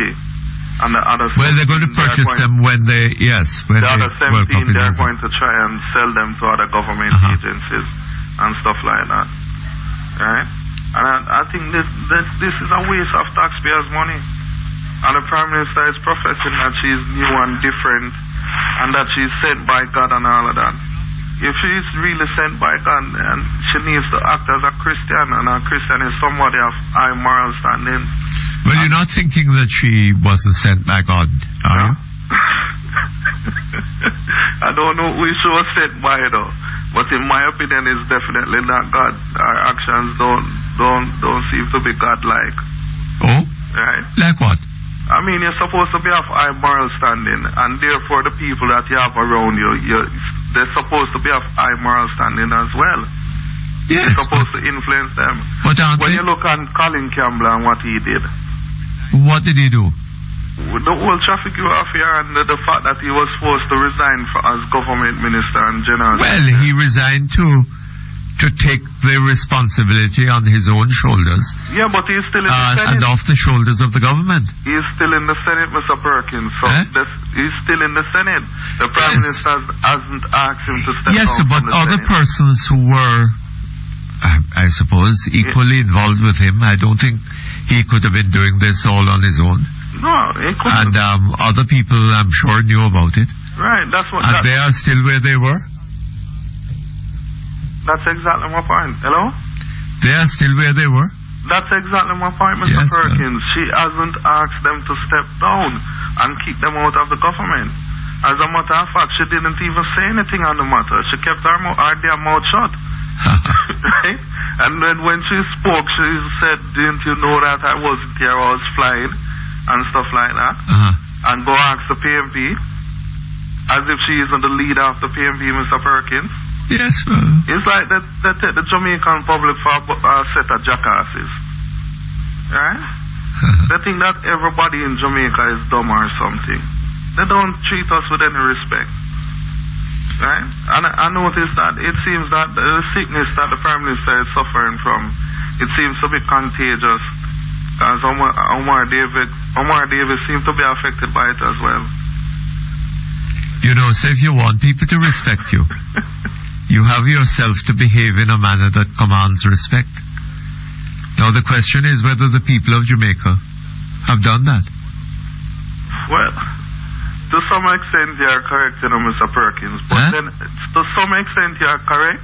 And the other well, they're going to purchase them when they, when the other 17, they're going to try and sell them to other government agencies and stuff like that. Right? And I think this is a waste of taxpayers' money. And the Prime Minister is professing that she's new and different and that she's sent by God and all of that. If she's really sent by God, and she needs to act as a Christian, and a Christian is somebody of high moral standing. Well, you're not thinking that she wasn't sent by God, are you? I don't know who she was sent by, though. But in my opinion, it's definitely not God. Our actions don't seem to be God-like. Oh? Right? Like what? I mean, you're supposed to be of high moral standing, and therefore the people that you have around you, they're supposed to be of high moral standing as well. Yes. You're supposed to influence them. But when you look at Colin Campbell and what he did. What did he do? The whole traffic affair and the fact that he was forced to resign as government minister and general. Well, he resigned to take the responsibility on his own shoulders. Yeah, but he's still in the Senate. And off the shoulders of the government. He's still in the Senate, Mr. Perkins. So he's still in the Senate. The Prime Minister hasn't asked him to step down. Yes, but other persons who were, I suppose, equally involved with him, I don't think he could have been doing this all on his own. No, he couldn't. And other people, I'm sure, knew about it. Right, that's what... And they are still where they were? That's exactly my point. Hello? They are still where they were? That's exactly my point, Mr. Perkins. She hasn't asked them to step down and keep them out of the government. As a matter of fact, she didn't even say anything on the matter. She kept her mouth shut. Right? And then when she spoke, she said, didn't you know that I wasn't here, I was flying, and stuff like that. And go ask the PMP, as if she isn't the leader of the PMP, Mr. Perkins. Yes, it's like that take the Jamaican public for a set of jackasses. Right? They think that everybody in Jamaica is dumb or something. They don't treat us with any respect. Right? And I noticed that it seems that the sickness that the Prime Minister is suffering from, it seems to be contagious. Because Omar Davis seems to be affected by it as well. You know, so if you want people to respect you, you have yourself to behave in a manner that commands respect. Now the question is whether the people of Jamaica have done that. Well, to some extent you are correct, Mr. Perkins. But then, to some extent you are correct.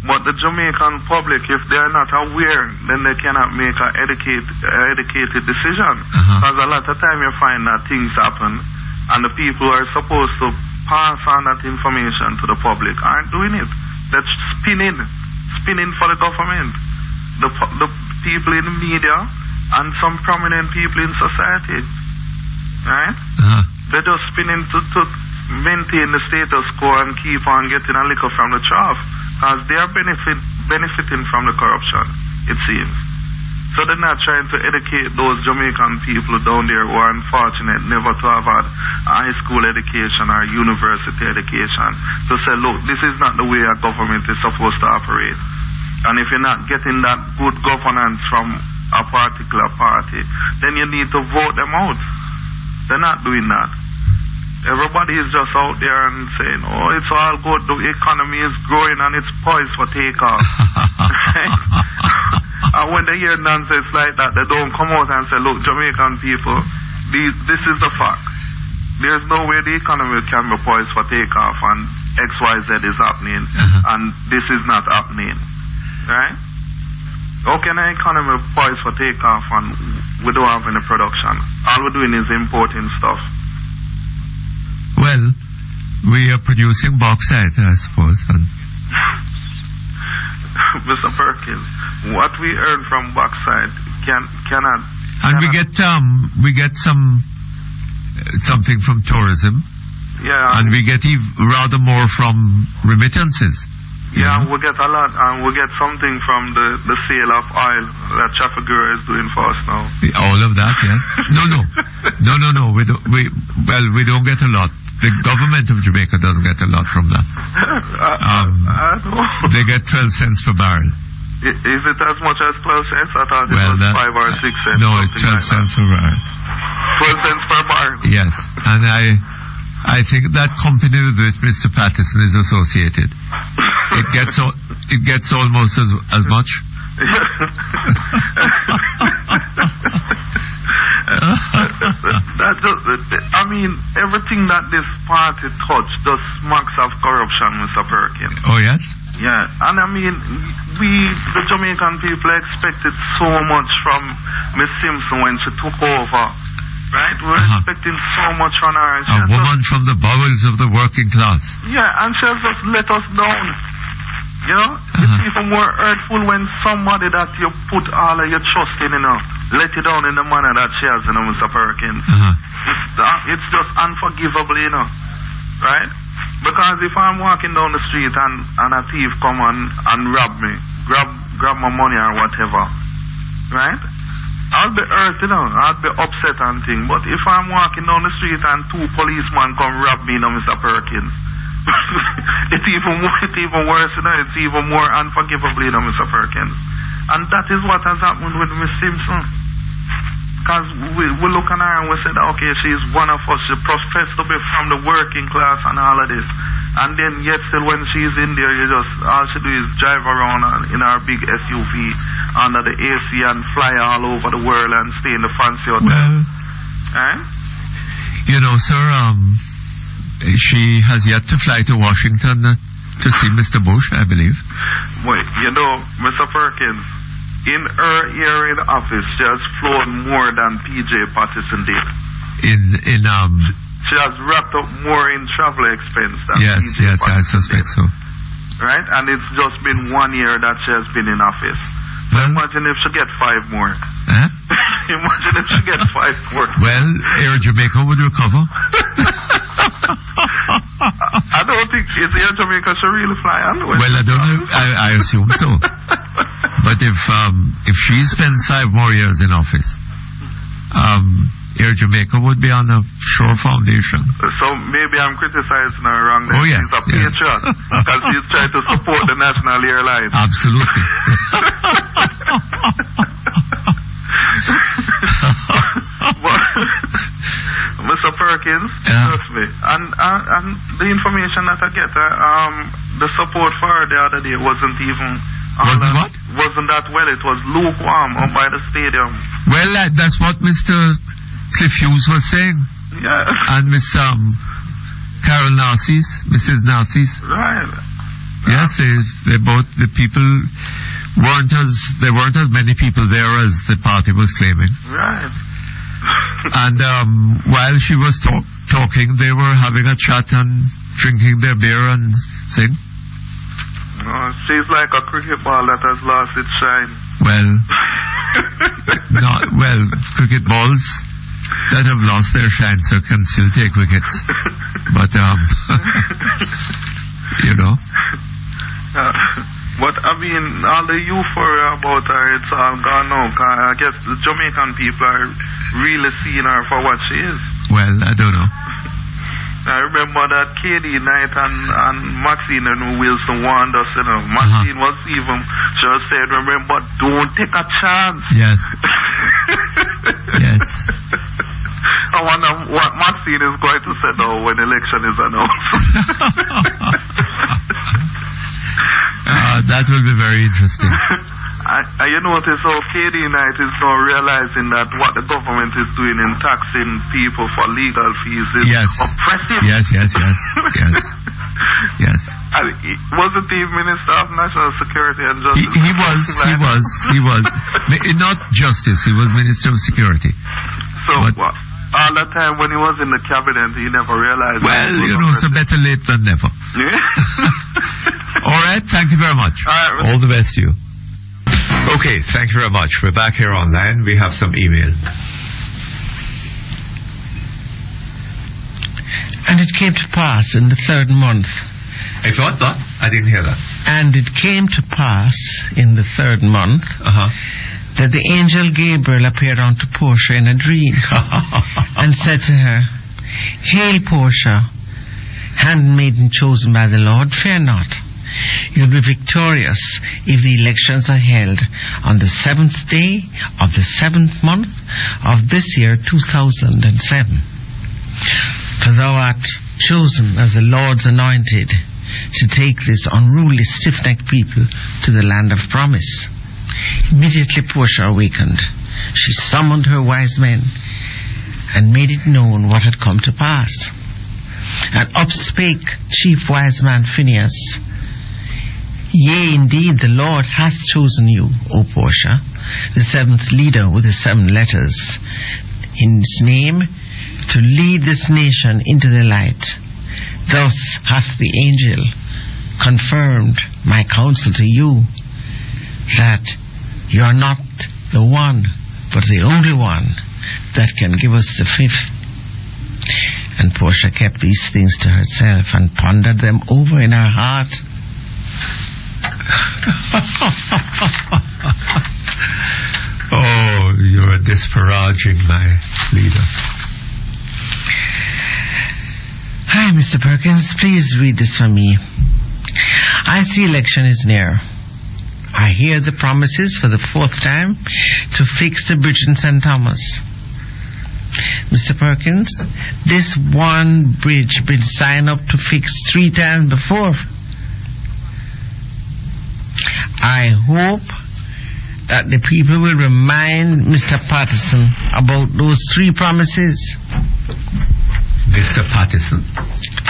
But the Jamaican public, if they are not aware, then they cannot make an educated decision. Because a lot of time you find that things happen, and the people who are supposed to pass on that information to the public aren't doing it. They're spinning for the government. The people in the media and some prominent people in society. Right? They're just spinning to maintain the status quo and keep on getting a liquor from the trough. Because they are benefiting from the corruption, it seems. So they're not trying to educate those Jamaican people down there who are unfortunate never to have had high school education or university education to say, look, this is not the way a government is supposed to operate. And if you're not getting that good governance from a particular party, then you need to vote them out. They're not doing that. Everybody is just out there and saying, oh, it's all good, the economy is growing and it's poised for takeoff. And when they hear nonsense like that, they don't come out and say, look, Jamaican people, this is the fact. There's no way the economy can be poised for takeoff and XYZ is happening and this is not happening. Right? How can an economy be poised for takeoff and we don't have any production? All we're doing is importing stuff. Well, we are producing bauxite, I suppose. And Mr. Perkins, what we earn from backside cannot. And we get something from tourism. Yeah. And we get rather more from remittances. Yeah, we get a lot, and we get something from the sale of oil that Trafigura is doing for us now. All of that, yes. No. We don't get a lot. The government of Jamaica doesn't get a lot from that. They get 12 cents per barrel. Is it as much as 12 cents? I thought it was 5 or 6 cents. No, it's 12 cents per barrel. 12 cents per barrel. Yes, and I think that company with which Mr. Patterson is associated, it gets almost as much. I mean, everything that this party touched just smacks of corruption, Mr. Perkins. Oh, yes? Yeah, and I mean, we, the Jamaican people, expected so much from Miss Simpson when she took over. Right? We're expecting so much from her. A woman from the bowels of the working class. Yeah, and she has just let us down. You know? It's even more hurtful when somebody that you put all of your trust in, let you down in the manner that she has, Mr. Perkins. It's just unforgivable, right? Because if I'm walking down the street and a thief come and rob me, grab my money or whatever, right? I'll be hurt, I'll be upset and thing. But if I'm walking down the street and 2 policemen come rob me, Mr. Perkins, it's even worse, it's even more unforgivable, Mr. Perkins. And that is what has happened with Miss Simpson. Because we look at her and we said, okay, she's one of us, she professed to be from the working class and all of this. And then yet still when she's in there, all she do is drive around in our big SUV under the AC and fly all over the world and stay in the fancy hotel. Well, sir, she has yet to fly to Washington to see Mr. Bush, I believe. Wait, Mr. Perkins, in her year in office, she has flown more than P.J. Patterson did. She has racked up more in travel expense than P.J. Patterson I suspect did. so. Right? And it's just been 1 year that she has been in office. So imagine if she get 5 more. Imagine if she gets 5 more. Well, Air Jamaica would recover. I don't think is Air Jamaica should really fly anyway. Well, I don't know. I assume so. But if she spends 5 more years in office, Air Jamaica would be on a sure foundation. So maybe I'm criticizing her wrong. Oh, yes. She's a patriot because she's trying to support the national airlines. Absolutely. But, Mr. Perkins, trust me, and the information that I get, the support for her the other day wasn't even. Wasn't that well? It was lukewarm up by the stadium. Well, that's what Mr. Cliff Hughes was saying. Yeah. And Miss Carol Narcisse, Mrs. Narcisse. Right. Yes, they both, the people there weren't as many people there as the party was claiming. Right. And while she was talking, they were having a chat and drinking their beer and sing. She's like a cricket ball that has lost its shine. Well, cricket balls that have lost their shine so can still take wickets. But, But I mean, all the euphoria about her, it's all gone now. I guess the Jamaican people are really seeing her for what she is. Well, I don't know. I remember that KD night and Maxine and Wilson warned us, Maxine was even, she was saying, remember, don't take a chance. Yes. Yes. I wonder what Maxine is going to say now when election is announced. That will be very interesting. You notice how KD Knight is now realizing that what the government is doing in taxing people for legal fees is oppressive. Yes. Wasn't he Minister of National Security and Justice? He was. Not Justice, he was Minister of Security. So, all the time when he was in the cabinet, he never realized. Well, so better late than never. Yeah. All right, thank you very much. All the best to you. Okay, thank you very much. We're back here online. We have some email. And it came to pass in the 3rd month. I thought that. I didn't hear that. And it came to pass in the 3rd month that the angel Gabriel appeared unto Portia in a dream and said to her, Hail, Portia, handmaiden chosen by the Lord, fear not. You'll be victorious if the elections are held on the 7th day of the 7th month of this year 2007. For thou art chosen as the Lord's anointed to take this unruly, stiff-necked people to the land of promise. Immediately Portia awakened. She summoned her wise men and made it known what had come to pass. And up spake chief wise man Phineas, Yea, indeed, the Lord hath chosen you, O Portia, the 7th leader with the 7 letters in his name, to lead this nation into the light. Thus hath the angel confirmed my counsel to you, that you are not the one, but the only one that can give us the 5th. And Portia kept these things to herself and pondered them over in her heart. Oh, you're disparaging my leader. Hi, Mr. Perkins. Please read this for me. I see election is near. I hear the promises for the 4th time to fix the bridge in St. Thomas. Mr. Perkins, this one bridge been signed up to fix 3 times before. I hope that the people will remind Mr. Patterson about those 3 promises. Mr. Patterson?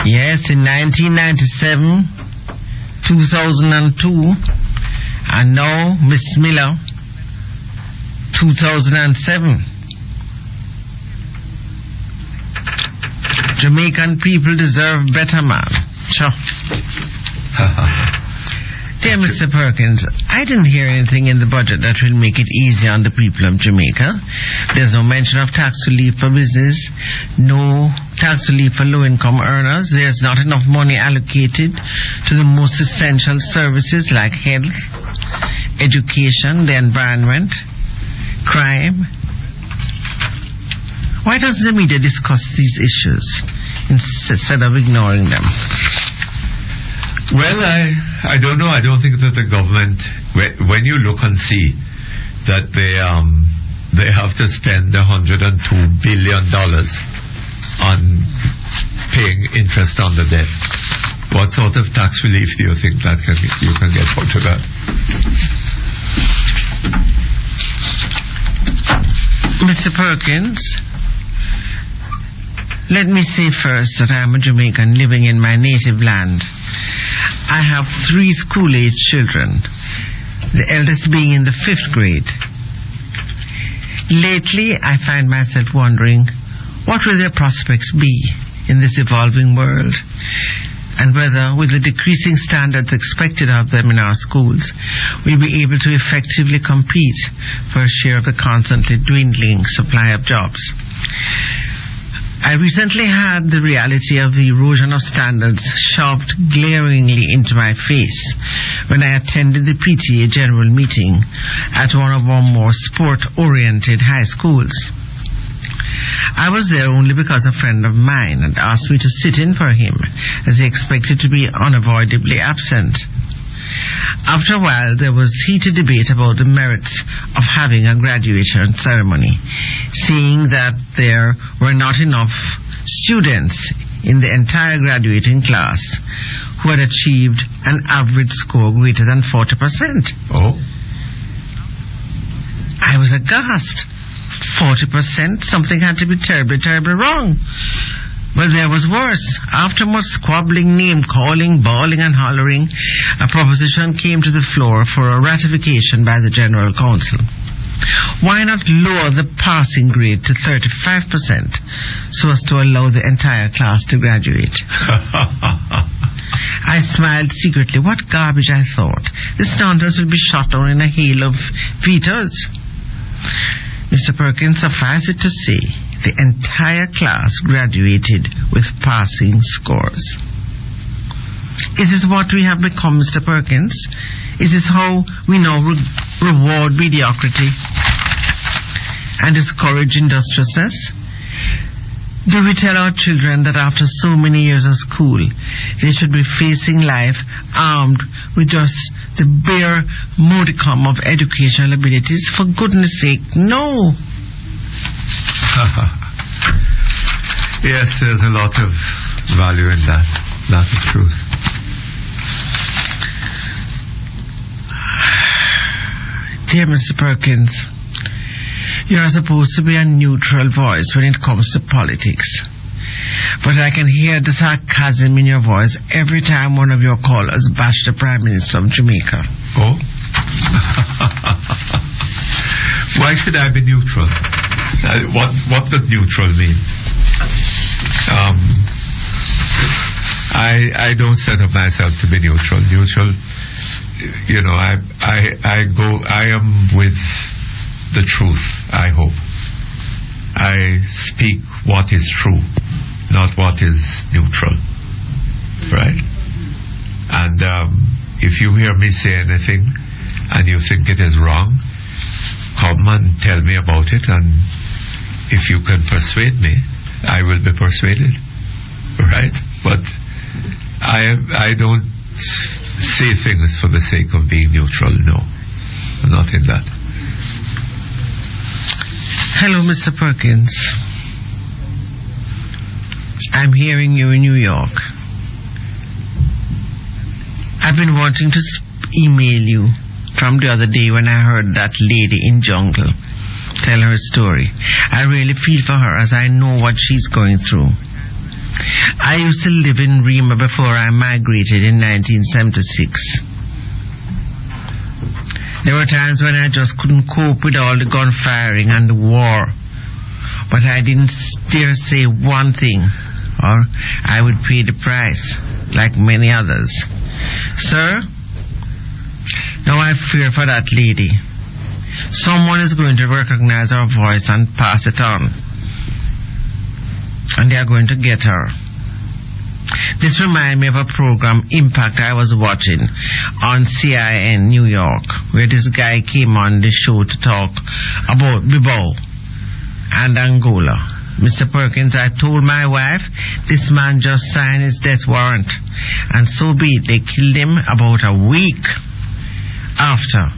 Yes, in 1997, 2002, and now Miss Miller, 2007. Jamaican people deserve better, man. Sure. Dear Mr. Perkins, I didn't hear anything in the budget that will make it easier on the people of Jamaica. There's no mention of tax relief for business, no tax relief for low-income earners. There's not enough money allocated to the most essential services like health, education, the environment, crime. Why doesn't the media discuss these issues instead of ignoring them? Well, I don't know. I don't think that the government, when you look and see that they have to spend $102 billion on paying interest on the debt, what sort of tax relief do you think that you can get out of that? Mr. Perkins, let me say first that I am a Jamaican living in my native land. I have 3 school-age children, the eldest being in the 5th grade. Lately, I find myself wondering, what will their prospects be in this evolving world? And whether, with the decreasing standards expected of them in our schools, we'll be able to effectively compete for a share of the constantly dwindling supply of jobs. I recently had the reality of the erosion of standards shoved glaringly into my face when I attended the PTA general meeting at one of our more sport-oriented high schools. I was there only because a friend of mine had asked me to sit in for him, as he expected to be unavoidably absent. After a while, there was heated debate about the merits of having a graduation ceremony, seeing that there were not enough students in the entire graduating class who had achieved an average score greater than 40%. Oh. I was aghast. 40%? Something had to be terribly, terribly wrong. Well, there was worse. After much squabbling, name-calling, bawling and hollering, a proposition came to the floor for a ratification by the General Council. Why not lower the passing grade to 35% so as to allow the entire class to graduate? I smiled secretly. What garbage, I thought. This nonsense will be shot down in a hail of vetoes. Mr. Perkins, suffice it to say, the entire class graduated with passing scores. Is this what we have become, Mr. Perkins? Is this how we now reward mediocrity and discourage industriousness? Do we tell our children that after so many years of school, they should be facing life armed with just the bare modicum of educational abilities? For goodness sake, no. Yes, there's a lot of value in that. That's the truth. Dear Mr. Perkins, you are supposed to be a neutral voice when it comes to politics. But I can hear the sarcasm in your voice every time one of your callers bash the Prime Minister of Jamaica. Oh? Why should I be neutral? What does neutral mean? I don't set up myself to be neutral. Neutral, you know, I am with the truth, I hope. I speak what is true, not what is neutral. Right? And if you hear me say anything and you think it is wrong, come and tell me about it, and if you can persuade me, I will be persuaded. Right? But I don't say things for the sake of being neutral, no. Not in that. Hello, Mr. Perkins. I'm hearing you in New York. I've been wanting to email you from the other day when I heard that lady in Jungle tell her story. I really feel for her as I know what she's going through. I used to live in Rima before I migrated in 1976. There were times when I just couldn't cope with all the gunfiring and the war. But I didn't dare say one thing, or I would pay the price, like many others. Sir, now I fear for that lady. Someone is going to recognize her voice and pass it on. And they are going to get her. This reminds me of a program, Impact, I was watching on CIN New York, where this guy came on the show to talk about Bilbao and Angola. Mr. Perkins, I told my wife, this man just signed his death warrant. And so be it, they killed him about a week after.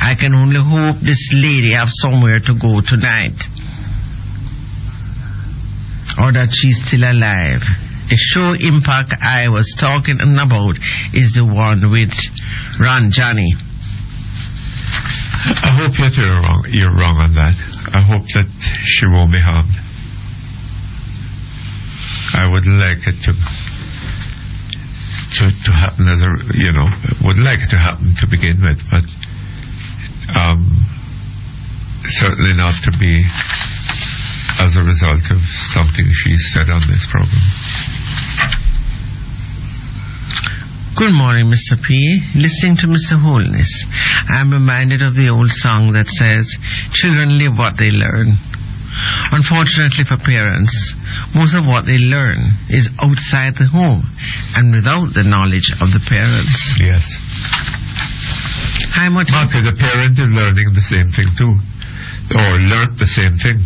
I can only hope this lady have somewhere to go tonight. Or that she's still alive. The show Impact I was talking about is the one with Ron Johnny. I hope that you're wrong on that. I hope that she won't be harmed. I would like it to happen as would like it to happen to begin with, but certainly not to be as a result of something she said on this program. Good morning, Mr. P. Listening to Mr. Holness, I'm reminded of the old song that says, children live what they learn. Unfortunately for parents, most of what they learn is outside the home and without the knowledge of the parents. Yes. Hi, Mutty. Because the parent is learning the same thing too, or learnt the same thing.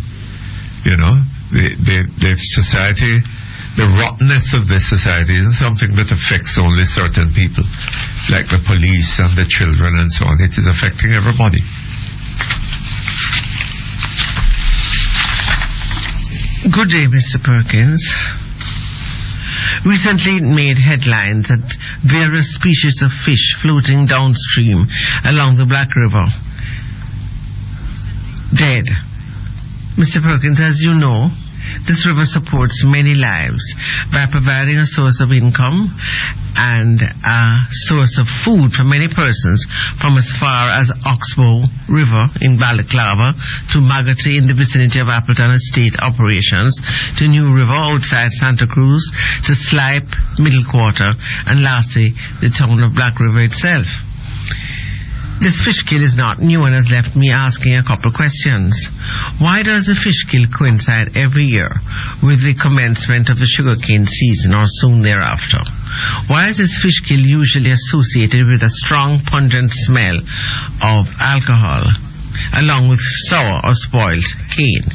You know, the society, the rottenness of this society isn't something that affects only certain people, like the police and the children and so on. It is affecting everybody. Good day, Mr. Perkins. Recently it made headlines that various species of fish floating downstream along the Black River dead. Mr. Perkins, as you know, This river supports many lives by providing a source of income and a source of food for many persons from as far as Oxbow River in Balaclava to Magotty in the vicinity of Appleton Estate operations to New River outside Santa Cruz to Slipe, Middle Quarter, and lastly the town of Black River itself. This fish kill is not new and has left me asking a couple of questions. Why does the fish kill coincide every year with the commencement of the sugarcane season or soon thereafter? Why is this fish kill usually associated with a strong pungent smell of alcohol along with sour or spoiled cane?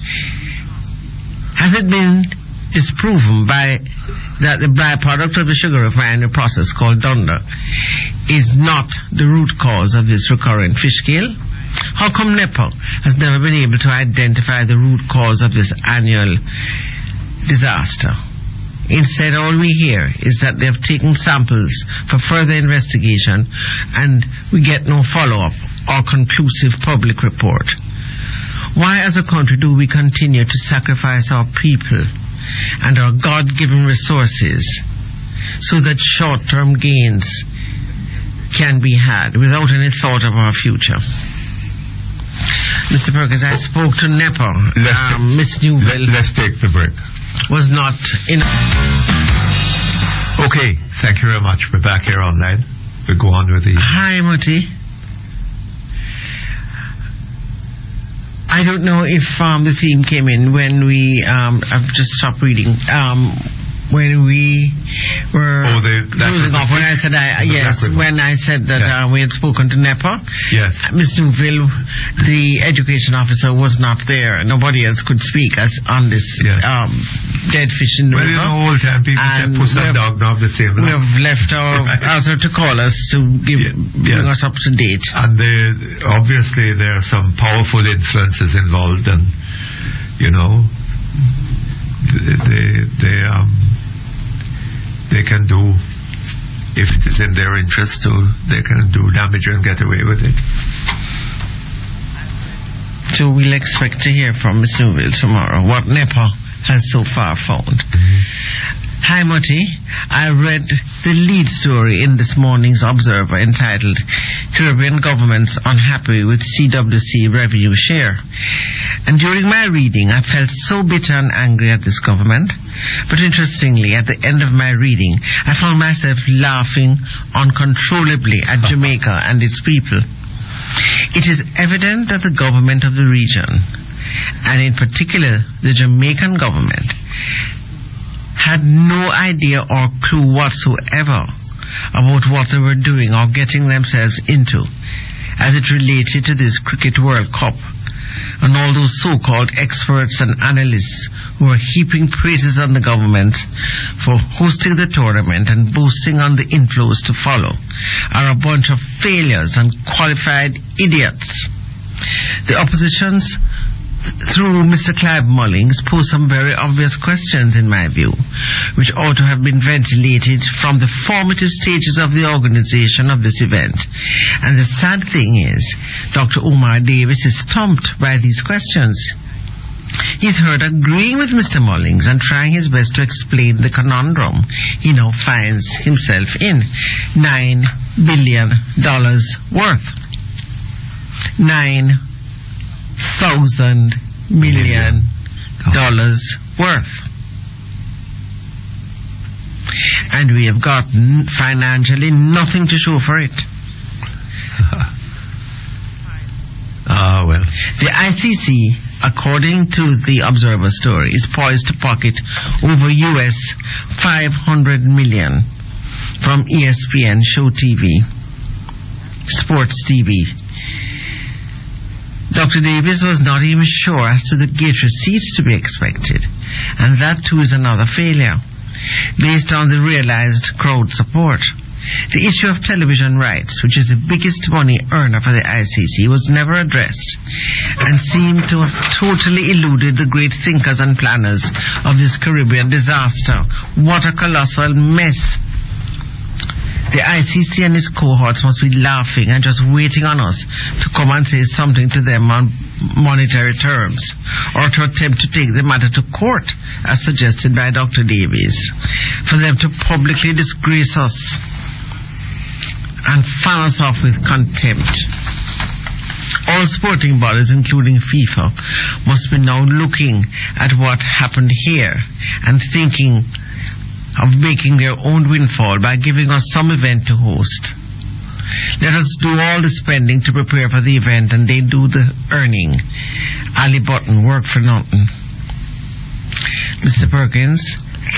Has it been disproven that the byproduct of the sugar refinery process called dunder is not the root cause of this recurrent fish kill? How come NEPA has never been able to identify the root cause of this annual disaster? Instead, all we hear is that they have taken samples for further investigation and we get no follow-up or conclusive public report. Why as a country do we continue to sacrifice our people and our God-given resources so that short-term gains can be had without any thought of our future? Mr. Perkins, I spoke to NEPA. Miss Newville. Let's take the break. Was not enough. Okay, thank you very much. We're back here online. We'll go on with the... Hi, Mutty. I don't know if the theme came in when we... I've just stopped reading. When we were closing off, when I said when I said that we had spoken to NEPA, yes, Ms. Newville, the education officer, was not there. Nobody else could speak on this dead fish in the river. Well, you know, all time people can push that dog down the same line. We have left our answer to call us to bring us up to date. And obviously there are some powerful influences involved, and you know, they can do, if it is in their interest to, they can do damage and get away with it. So we'll expect to hear from Ms. Newville tomorrow what NEPA has so far found. Hi, Mutty. I read the lead story in this morning's Observer entitled Caribbean Governments Unhappy with CWC Revenue Share. And during my reading, I felt so bitter and angry at this government. But interestingly, at the end of my reading, I found myself laughing uncontrollably at Jamaica and its people. It is evident that the government of the region, and in particular the Jamaican government, had no idea or clue whatsoever about what they were doing or getting themselves into as it related to this Cricket World Cup and all those so-called experts and analysts who are heaping praises on the government for hosting the tournament and boasting on the inflows to follow are a bunch of failures and qualified idiots. The opposition's through Mr. Clive Mullings posed some very obvious questions in my view, which ought to have been ventilated from the formative stages of the organization of this event. And the sad thing is, Dr. Omar Davis is stumped by these questions. He's heard agreeing with Mr. Mullings and trying his best to explain the conundrum he now finds himself in. $9 billion worth. 9,000 million dollars worth. And we have got financially nothing to show for it. Well. The ICC, according to the Observer story, is poised to pocket over US $500 million from ESPN, Show TV, Sports TV. Dr. Davis was not even sure as to the gate receipts to be expected, and that too is another failure, based on the realized crowd support. The issue of television rights, which is the biggest money earner for the ICC, was never addressed, and seemed to have totally eluded the great thinkers and planners of this Caribbean disaster. What a colossal mess. The ICC and its cohorts must be laughing and just waiting on us to come and say something to them on monetary terms, or to attempt to take the matter to court, as suggested by Dr. Davies, for them to publicly disgrace us and fan us off with contempt. All sporting bodies, including FIFA, must be now looking at what happened here and thinking of making their own windfall by giving us some event to host. Let us do all the spending to prepare for the event, and they do the earning. Ali Button, work for nothing. Mr. Perkins,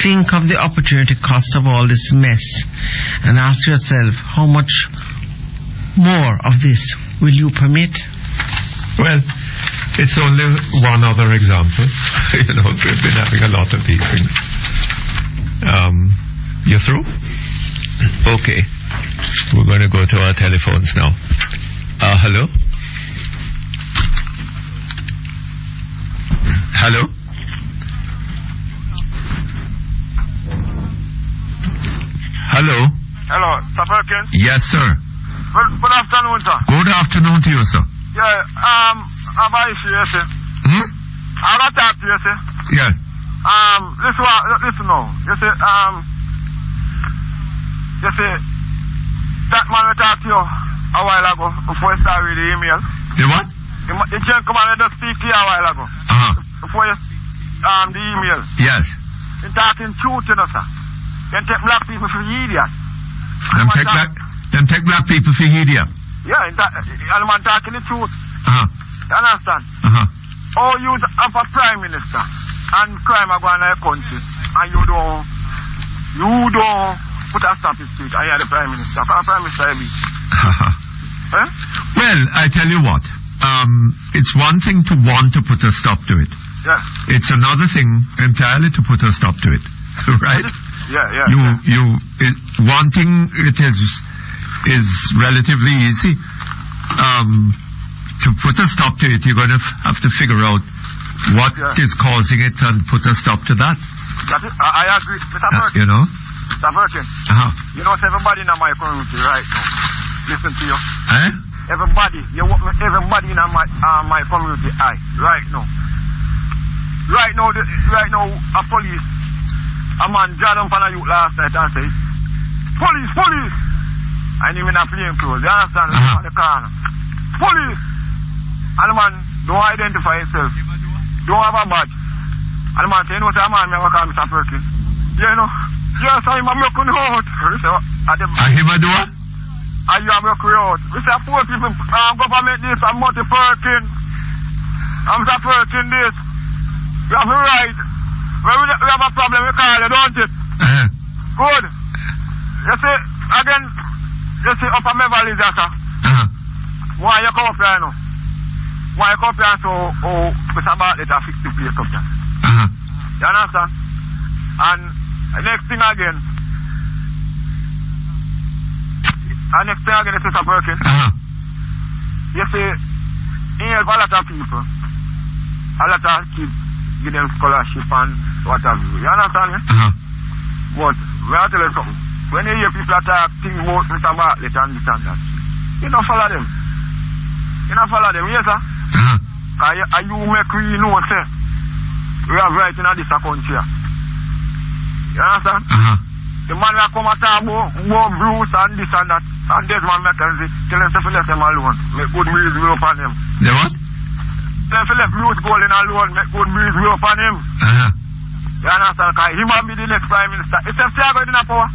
think of the opportunity cost of all this mess and ask yourself, how much more of this will you permit? Well, it's only one other example. We've been having a lot of these things. You're through? Okay. We're going to go to our telephones now. Hello? Hello? Hello? Hello, Sir Perkins? Yes, sir. Good afternoon, sir. Good afternoon to you, sir. Yeah, I'm issue, you see. I got to talk to you, see. Yes. Listen now. You see, that man we talked to you a while ago before you started with the email. The what? The gentleman that just speak to you a while ago. Before you, the email. Yes. He's talking truth, you know, sir. Then take black people for idiots. Them take black people for idiot. Yeah, the man talking the truth. You understand? Oh, you have a prime minister and crime are going to your country, and you don't put a stop to it, and you're the prime minister. How can a prime minister be? Eh? Well, I tell you what. It's one thing to want to put a stop to it. Yeah. It's another thing entirely to put a stop to it. Right? Yeah. Wanting it is relatively easy. To put a stop to it, you're going to have to figure out what is causing it and put a stop to that. I agree. Mr. Perkins. You know? Mr. Perkins. You know, everybody in my community right now listen to you. Everybody in my community, right now. Right now, a police, a man jailed on a youth last night and said, police! And him in a plain clothes, you understand? On the corner. Police! And the man don't identify himself. Don't have a badge. And the man say, you know, a man may call Mr. Perkins. You know? Yes, I'm making out. Him a do what? And you are making out. We say, poor people, government this, and Mutty Perkins. And Mr. Perkins this. We have a right. When we have a problem, we call it, don't it? Good. You see, again, Upper Beverly, sir. Why you come up here now? Why you come up here so, Mr. Bartlett a fix the place up there? You understand? And next thing again, is Mr. Perkins. You see, he help a lot of people. A lot of kids give them scholarship and what have you. You understand me? But, we have to tell you something. When you hear people talk things about Mr. Bartlett and this and that, you don't follow them. Yes, sir? And you make we know, sir, we have right in this country. You understand? The man will come and talk about Bruce and this and that, and this man McKenzie, tell them to let them alone, make good breeze blow upon him. The what? Tell them to let Bruce Golden alone, make good breeze blow upon him. You understand? Because he might be the next prime minister. If they say going in a power,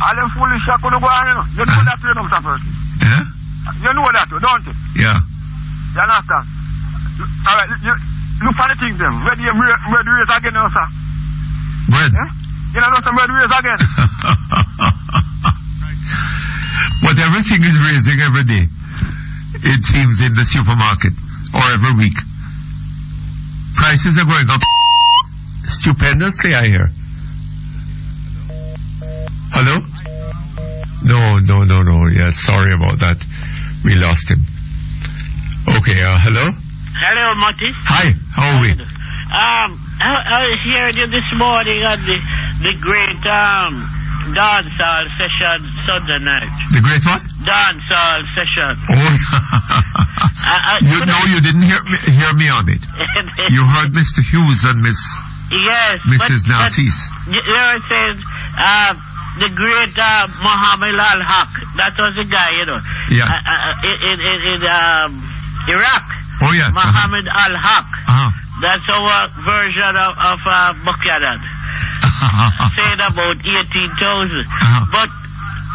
all them foolish shit couldn't go on, you know. You know that, you know, Mr. Perkins. You know that, don't you? Yeah. You understand? All right, look for the things, them. Where do you raise again, you know, sir? When? You know, some red raise again. But everything is raising every day, it seems, in the supermarket, or every week. Prices are going up stupendously, I hear. Hello? No. Yes, sorry about that. We lost him. Okay, hello? Hello, Mutty. Hi, how are we? I heard you this morning on the great dancehall session Sunday night. The great what? Dancehall session. Oh, you didn't hear me on it. You heard Mr. Hughes and Mrs. Narcisse. You know, it says, the great Muhammad al-Haq. That was the guy, you know. Yeah. In Iraq. Oh, yes. Muhammad al-Haq. Uh-huh. That's our version of Buchanan. Saying about 18,000. But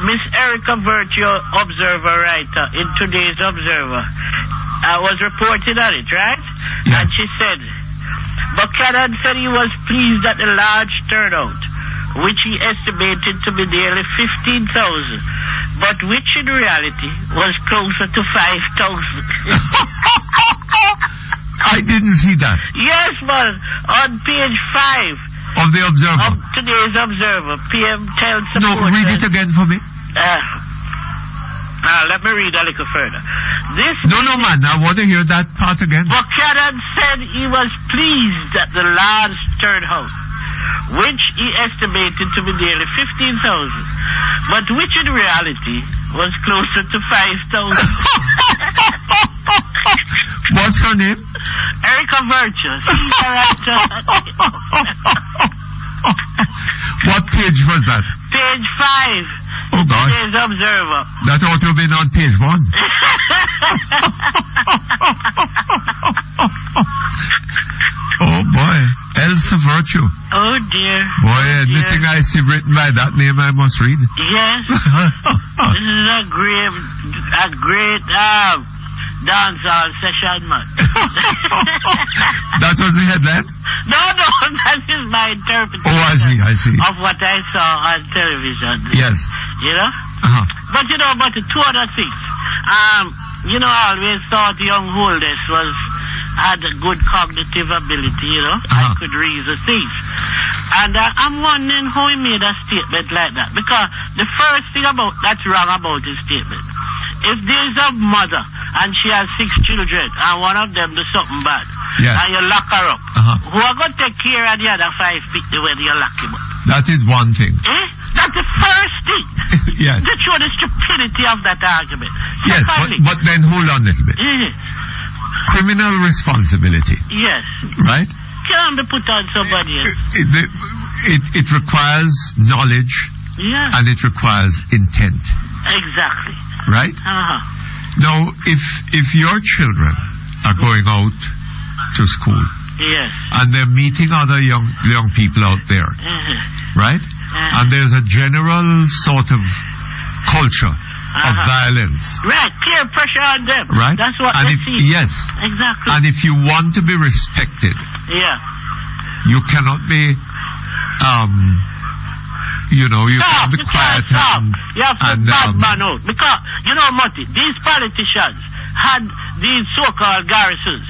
Miss Erica Virtue, observer writer, in today's Observer, was reporting on it, right? Yes. And she said, Buchanan said he was pleased at the large turnout, which he estimated to be nearly 15,000, but which in reality was closer to 5,000. I didn't see that. Yes, man. On page 5 of the Observer. Of today's Observer, PM tells supporters... No, read it again for me. Let me read a little further. No, man. I want to hear that part again. Buchanan said he was pleased at the large turnout, which he estimated to be nearly 15,000, but which in reality was closer to 5,000. What's her name? Erica Virtue. What page was that? Page 5. Oh, God. Today's Observer. That ought to have been on page 1. Oh, boy. Elsa Virtue. Oh, dear. Boy, anything I see written by that name, I must read. Yes. This is a great dancehall session, man. That was the headline? No, that is my interpretation. Oh, I see. Of what I saw on television. Yes. You know? Uh-huh. But two other things. I always thought young Holdess had a good cognitive ability, you know? I could reason things. And I'm wondering how he made a statement like that. Because the first thing that's wrong about his statement, if there's a mother and she has 6 children and one of them does something bad, and you lock her up, who are going to take care of the other 5 people when you lock him up? That is one thing. That's the first thing. Yes. To show the stupidity of that argument. Yes, but then hold on a little bit. Criminal responsibility. Yes. Right? Can be put on somebody else. It requires knowledge. Yeah. And it requires intent. Exactly. Right? Now, if your children are going out to school, yes, and they're meeting other young people out there, right? And there's a general sort of culture of violence. Right, peer pressure on them. Right? That's what they see. Yes. Exactly. And if you want to be respected, you cannot be you can't be quiet you have to bad man out. Because, Mutty, these politicians had these so-called garrisons.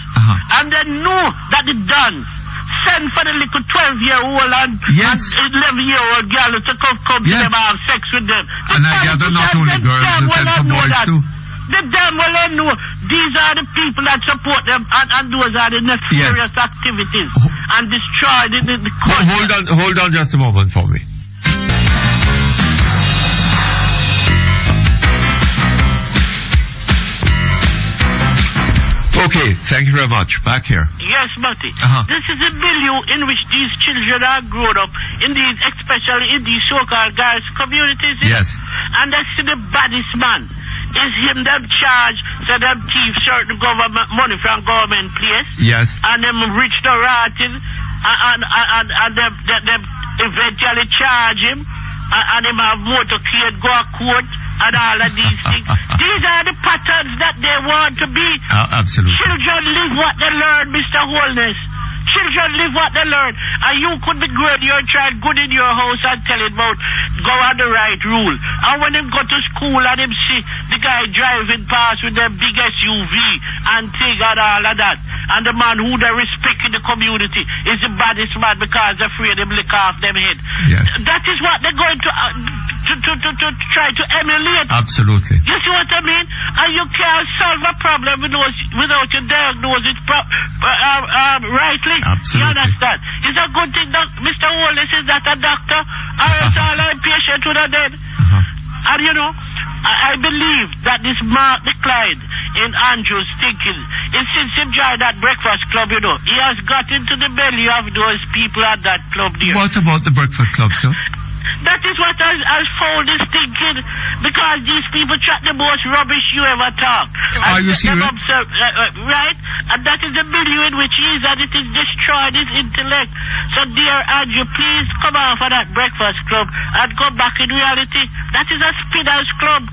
And they knew that the Dons send for the little 12-year-old and 11-year-old girl to come to them and have sex with them. And I gather not only girls, they send for boys too. The damn well they know these are the people that support them and those are the nefarious activities and destroy the culture. Hold on just a moment for me. Okay, thank you very much. Back here. Yes, Mutty. This is a milieu in which these children are grown up, especially in these so-called guys communities. Yes. And that's the baddest man. Is him them charge, so them thief certain government money from government place. Yes. And them rich the rotten, and them eventually charge him, and him have motorcade, go to court, and all of these things. These are the patterns that they want to be. Absolutely. Children live what they learn, Mr. Holness. Children live what they learn. And you could be growing your child good in your house and tell him about go on the right rule. And when him go to school and him see the guy driving past with the big SUV and thing and all of that, and the man who they respect in the community is the baddest man because they're afraid him lick off them head. Yes. That is what they're going to try to emulate. Absolutely. You see what I mean? And you can't solve a problem without you diagnose it rightly. Absolutely. You understand? It's a good thing that Mr. Wallace is not a doctor, or else all our patients would have dead. And you know, I believe that this marked decline in Andrew's thinking. And since he joined that breakfast club, you know, he has got into the belly of those people at that club there. What about the breakfast club, sir? That is what I found is thinking, because these people chat the most rubbish you ever talk. Are you serious? Right? And that is the milieu in which he is, and it is destroyed his intellect. So dear Andrew, please come off of that breakfast club and go back in reality. That is a spinners club.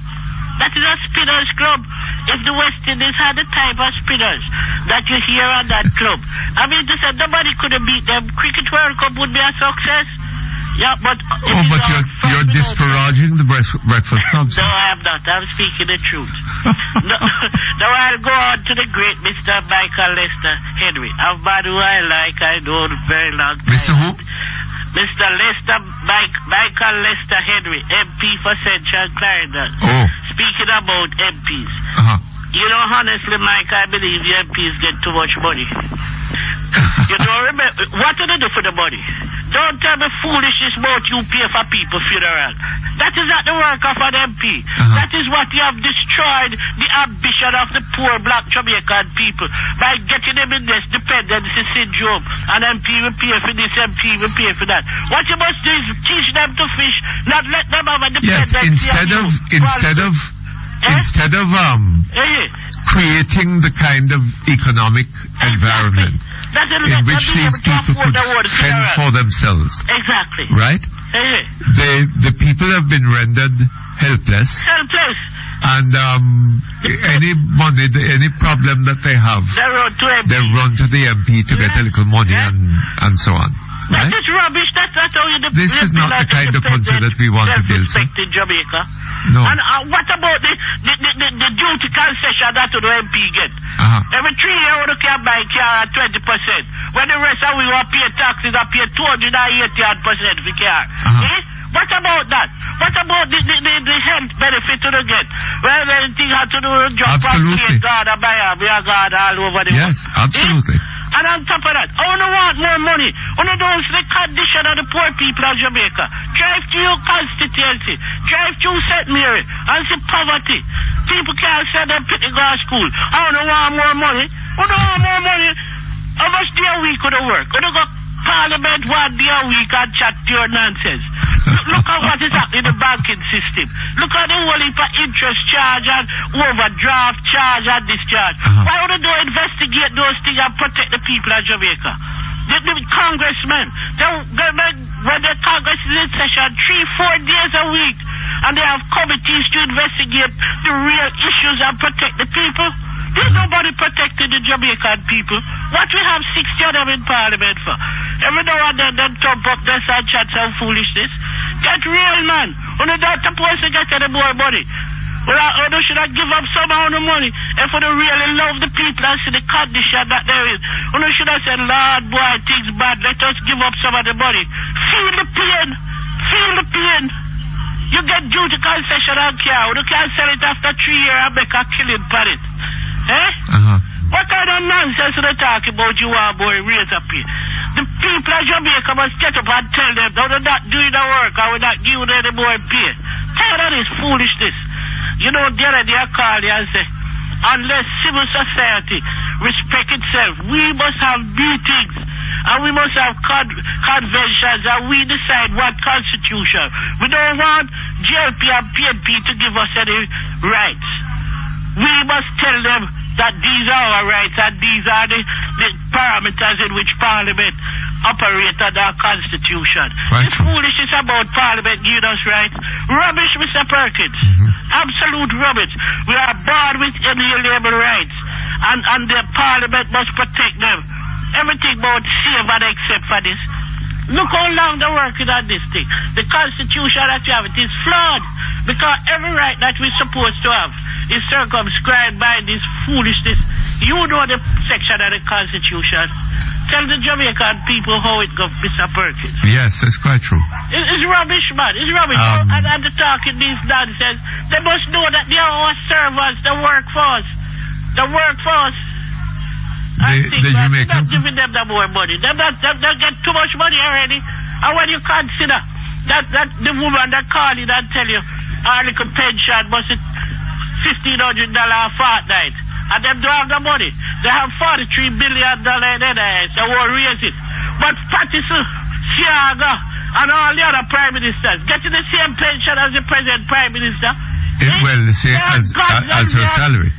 That is a spinners club. If the West Indies had the type of spinners that you hear at that club, I mean to say nobody could have beat them. Cricket World Cup would be a success. Yeah, but you're disparaging the breakfast club. No, I am not. I'm speaking the truth. Now I'll go on to the great Mr. Michael Lester Henry, a man who I like. I know very long time. Mr. who? Mr. Lester Michael Lester Henry, MP for Central Clarendon. Oh. Speaking about MPs. You know, honestly, Mike, I believe the MPs get too much money. You don't remember, what do they do for the money? Don't tell me foolishness about you pay for people's funeral. That is not the work of an MP. That is what you have destroyed the ambition of the poor black Jamaican people by getting them in this dependency syndrome. An MP will pay for this, MP will pay for that. What you must do is teach them to fish, not let them have a dependency. Yes, instead of creating the kind of economic environment in which these people could fend for themselves. Exactly. Right? The people have been rendered helpless. And any money, any problem that they have, they run to the MP to get a little money and so on. Right? That is rubbish. That's how you This is not the kind of country that we want to build. In Jamaica. No. And what about the duty concession that the MP get? Every 3 years we can buy car at 20%. When the rest of we will pay taxes and pay 280% for car. What about that? What about the health benefit to the get? Well, anything had to do with job and God and buy a God all over the world. Yes, absolutely. And on top of that, I don't want more money. I don't see the condition of the poor people of Jamaica. Drive to your constituency. Drive to St. Mary and see poverty. People can't send them to go to school. I don't want more money. I don't want more money. How much day a week could I work? I don't go Parliament 1 day a week and chat your nonsense. Look at what is happening in the banking system. Look at the whole heap of interest charge and overdraft charge and discharge. Why would they investigate those things and protect the people of Jamaica? The congressmen, when the Congress is in session 3-4 days a week, and they have committees to investigate the real issues and protect the people. There's nobody protecting the Jamaican people. What we have 60 of them in Parliament for? Every now and then they thump up this and chat some foolishness. Get real, man. When they're not supposed to get any more money. Well, they should have give up some amount of money if they really love the people and see the condition that they're in. They should have said, Lord, boy, things bad. Let us give up some of the money. Feel the pain. Feel the pain. You get duty concession on car. You can't sell it after 3 years and make a killing for it. What kind of nonsense are they talking about? You are boy, raise up here. The people of Jamaica must get up and tell them that we're not doing the work and we're not giving any more pay. Tired of this foolishness. You know, the other day I call you and say, unless civil society respect itself, we must have meetings and we must have conventions and we decide what constitution. We don't want JLP and PNP to give us any rights. We must tell them that these are our rights and these are the parameters in which Parliament operates under our Constitution. Right. This foolishness about Parliament giving us rights. Rubbish, Mr. Perkins. Absolute rubbish. We are born with inalienable rights and the Parliament must protect them. Everything about save and except for this. Look how long they're working on this thing. The Constitution that you have, it is flawed because every right that we're supposed to have is circumscribed by this foolishness. You know the section of the Constitution. Tell the Jamaican people how it goes, Mr. Perkins. Yes, that's quite true. It's rubbish, man. It's rubbish. And they're talking this nonsense. They must know that they are our servants. They work for us. They work for us. They're not giving them the more money. They get too much money already. And when you consider that the woman that call you and tell you our little pension must $1,500 a fortnight, and them don't have the money. They have $43 billion in NIS. They won't raise it. But Patterson, Siaga, and all the other prime ministers getting the same pension as the present prime minister. Well, the same as her salary.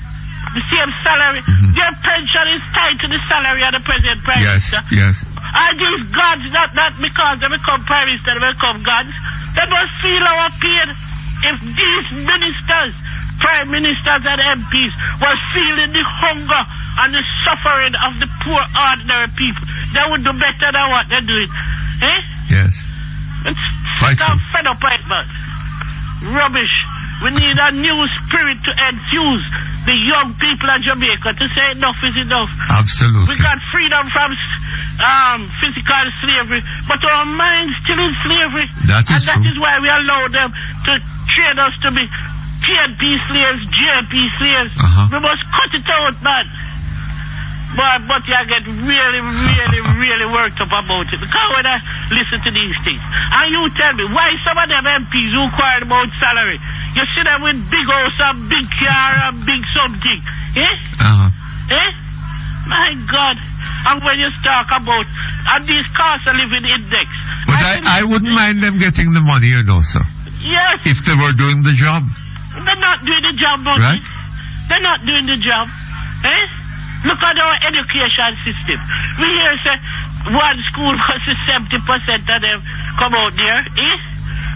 The same salary. Mm-hmm. Their pension is tied to the salary of the present prime minister. Yes. Are these gods not because they become prime minister, they become gods? They must feel our pain. If these ministers, prime ministers and MPs were feeling the hunger and the suffering of the poor ordinary people, they would do better than what they're doing. Eh? Yes. Stop fed up right, man. Rubbish. We need a new spirit to enthuse the young people of Jamaica to say enough is enough. Absolutely. We got freedom from physical slavery, but our minds still in slavery. That is That is why we allow them to train us to be PNP slaves, JP slaves. We must cut it out, man. But I get really worked up about it. Because when I listen to these things, and you tell me why some of them MPs who inquire about salary, you see them with big house and big car and big something. Eh? My God. And when you talk about these cost of living index. But I wouldn't mind them getting the money, you know, sir. Yes. If they were doing the job. They're not doing the job, buddy. Right? They're not doing the job. Eh? Look at our education system. We hear say one school was 70% of them come out there. Eh?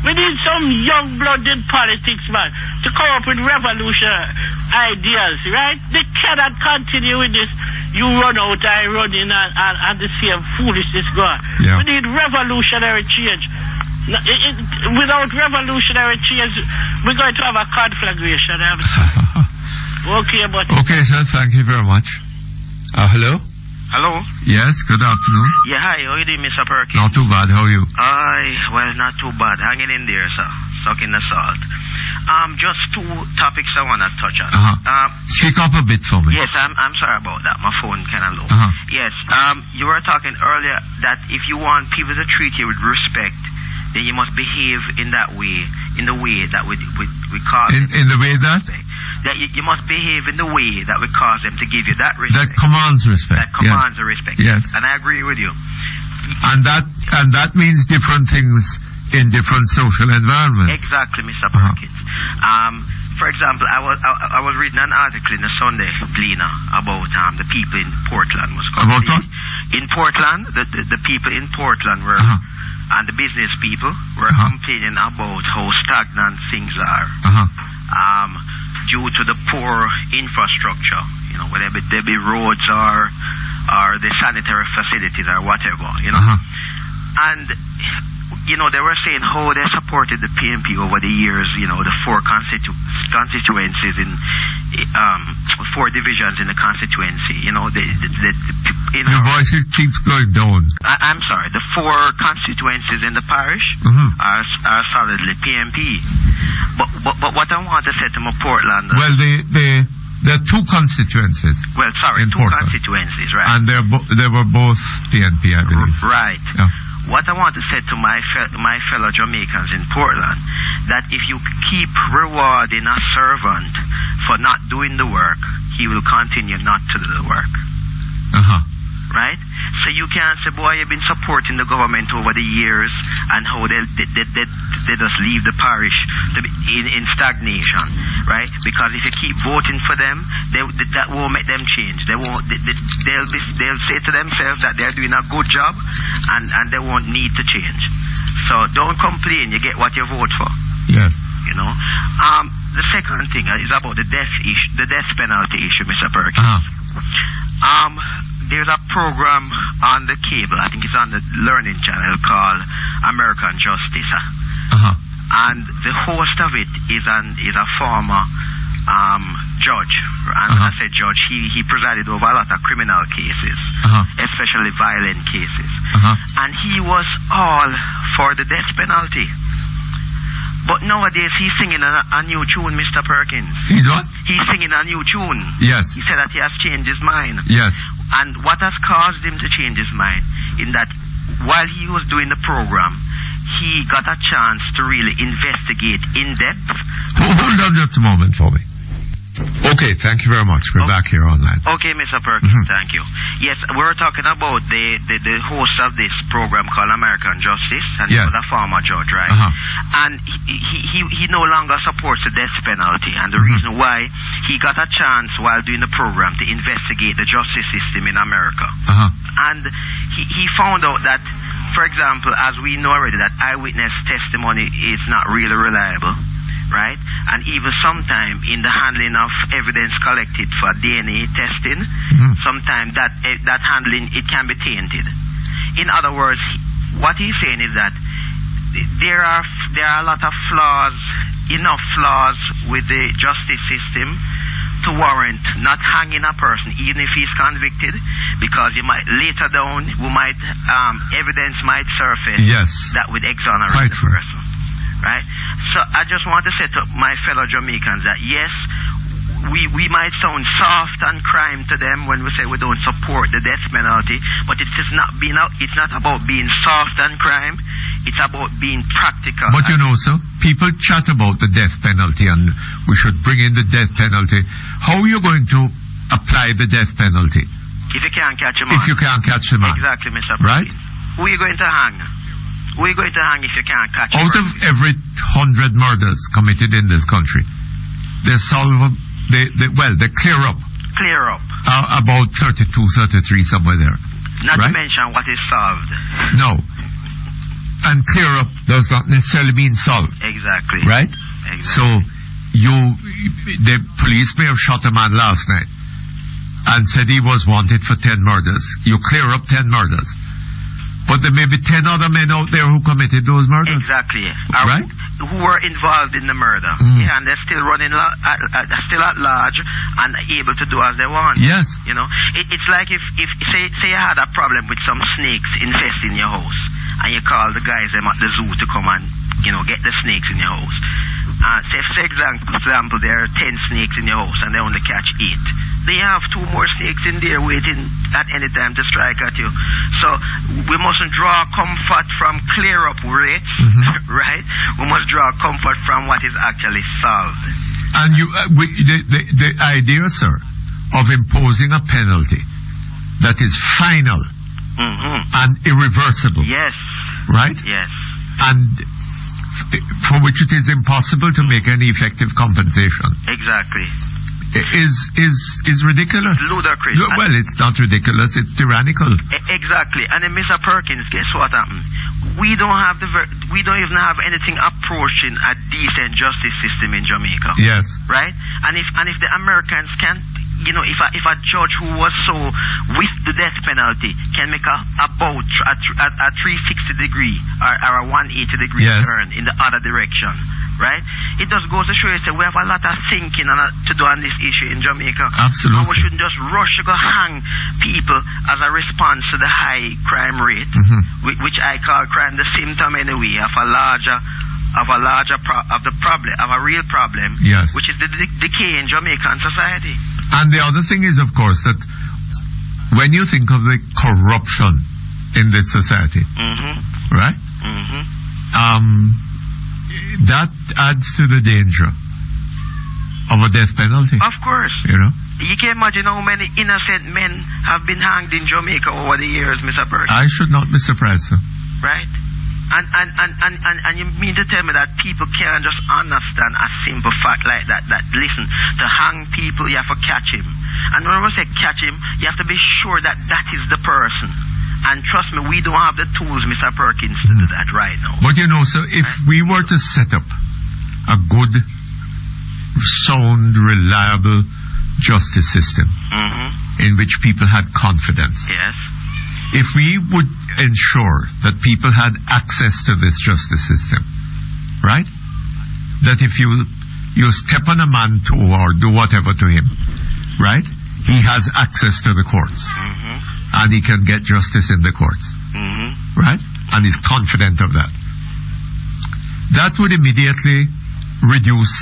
We need some young blood in politics, man, to come up with revolutionary ideas, right? They cannot continue with this. You run out, I run in, and the same foolishness go on. Yeah. We need revolutionary change. Without revolutionary change, we're going to have a conflagration. Okay, but... Okay, sir, thank you very much. Hello? Hello? Yes, good afternoon. Yeah, hi, how you doing, Mr. Perkins? Not too bad, how are you? Well, not too bad. Hanging in there, sir. Sucking the salt. Just two topics I want to touch on. Speak up a bit for me. Yes, I'm sorry about that. My phone kind of low. Yes, you were talking earlier that if you want people to treat you with respect, then you must behave in that way, in the way that we call in the way that? That you must behave in the way that would cause them to give you that respect. That commands respect. That commands the respect. Yes. And I agree with you. And that means different things in different social environments. Exactly, Mr. Perkins. For example, I was reading an article in the Sunday Gleaner about the people in Portland was about what? In Portland, the people in Portland were and the business people were complaining about how stagnant things are. Due to the poor infrastructure, you know, whether they be roads or the sanitary facilities or whatever, you know. And, you know, they were saying how they supported the PNP over the years, you know, the four constituencies in 4 divisions in the constituency, you know. Your voice keeps going down. I'm sorry, the 4 constituencies in the parish are solidly PNP. But what I want to say to my Portland... Well, there are 2 constituencies. Well, sorry, 2 Portland. Constituencies, right. And they were both PNP, I believe. Right. Yeah. What I want to say to my fellow Jamaicans in Portland, that if you keep rewarding a servant for not doing the work, he will continue not to do the work. Right? So you can't say, boy, you've been supporting the government over the years and how they just leave the parish to be in stagnation, right? Because if you keep voting for them, that won't make them change. They'll say to themselves that they're doing a good job and they won't need to change. So don't complain, you get what you vote for. Yes. You know? The second thing is about the death penalty issue, Mr. Perkins. There's a program on the cable, I think it's on the Learning Channel, called American Justice. And the host of it is a former judge. And when I say judge, he presided over a lot of criminal cases, especially violent cases. And he was all for the death penalty. But nowadays he's singing a new tune, Mr. Perkins. He's what? He's singing a new tune. Yes. He said that he has changed his mind. Yes. And what has caused him to change his mind? In that while he was doing the program, he got a chance to really investigate in depth. Hold on just a moment for me. Okay, thank you very much. We're back here online. Okay, Mr. Perkins, thank you. Yes, we're talking about the host of this program called American Justice, and he was a former judge, right? And he no longer supports the death penalty, and the reason why he got a chance while doing the program to investigate the justice system in America. And he found out that, for example, as we know already, that eyewitness testimony is not really reliable. Right? And even sometime in the handling of evidence collected for DNA testing, sometimes that handling, it can be tainted. In other words, what he's saying is that there are a lot of flaws, enough flaws with the justice system to warrant not hanging a person even if he's convicted, because you might later down evidence might surface that would exonerate the person. Right? So I just want to say to my fellow Jamaicans that yes, we might sound soft on crime to them when we say we don't support the death penalty, but it's not about being soft on crime, it's about being practical. But you know, sir, people chat about the death penalty and we should bring in the death penalty. How are you going to apply the death penalty? If you can't catch a man. If you can't catch a man. Exactly, Mr. Perkins. Right? Who are you going to hang? Who are you going to hang if you can't catch Out of every 100 murders committed in this country, they clear up. Clear up. About 32, 33, somewhere there. Not to mention what is solved. No. And clear up does not necessarily mean solved. Exactly. Right? Exactly. So, the police may have shot a man last night and said he was wanted for 10 murders. You clear up 10 murders. But there may be 10 other men out there who committed those murders. Exactly. Right? Who were involved in the murder. Yeah, and they're still running, still at large and able to do as they want. Yes. You know, it's like if say you had a problem with some snakes infesting your house, and you call the guys them at the zoo to come and, get the snakes in your house. Say, for example, there are 10 snakes in your house and they only catch 8. They have 2 more snakes in there waiting at any time to strike at you. So we mustn't draw comfort from clear up rates, right? We must draw comfort from what is actually solved. And the idea, sir, of imposing a penalty that is final and irreversible. Yes. Right? Yes. And for which it is impossible to make any effective compensation. Exactly. Is ridiculous. Ludicrous. Well, it's not ridiculous, it's tyrannical. Exactly. And then Mr. Perkins, guess what happened? We don't even have anything approaching a decent justice system in Jamaica. Yes. Right? And if the Americans can't, if a judge who was so with the death penalty can make a 360 degree or a 180 degree turn in the other direction, right? It just goes to show you that we have a lot of thinking to do on this issue in Jamaica. Absolutely. And we shouldn't just rush to go hang people as a response to the high crime rate, which I call crime the symptom anyway of a real problem, which is the decay in Jamaican society. And the other thing is, of course, that when you think of the corruption in this society, right? That adds to the danger of a death penalty. Of course. You can imagine how many innocent men have been hanged in Jamaica over the years, Mr. Perkins. I should not be surprised, sir. Right? And you mean to tell me that people can't just understand a simple fact like that, listen, to hang people, you have to catch him. And when we say catch him, you have to be sure that that is the person. And trust me, we don't have the tools, Mr. Perkins, to do that right now. But sir, if we were to set up a good, sound, reliable justice system in which people had confidence, if we would ensure that people had access to this justice system, right? That if you step on a man toe or do whatever to him, right? He has access to the courts. And he can get justice in the courts. Right? And he's confident of that. that would immediately reduce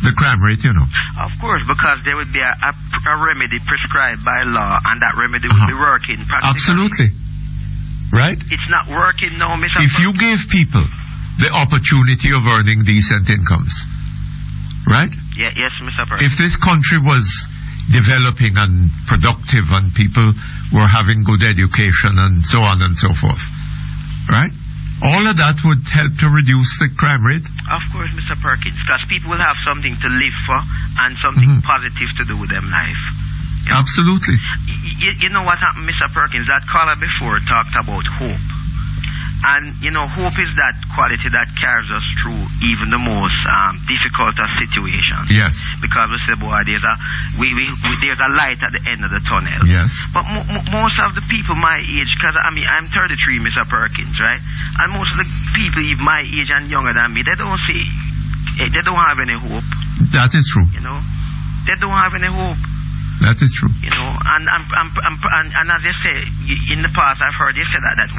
the crime rate, you know. Of course, because there would be a remedy prescribed by law, and that remedy would be working practically. Absolutely. Right? It's not working now, Mr. If you gave people the opportunity of earning decent incomes, right? Yeah, yes, Mr. Perkins. If this country was developing and productive and people were having good education and so on and so forth, right? All of that would help to reduce the crime rate. Of course, Mr. Perkins, because people will have something to live for and something positive to do with their life. You know? Absolutely. You know what happened, Mr. Perkins? That caller before talked about hope. And, you know, hope is that quality that carries us through even the most difficult of situations. Yes. Because we say, boy, there's a light at the end of the tunnel. Yes. But most of the people my age, because I mean, I'm 33, Mr. Perkins, right? And most of the people even my age and younger than me, they don't have any hope. That is true. You know, they don't have any hope. That is true. You know, and as you say, in the past I've heard you say that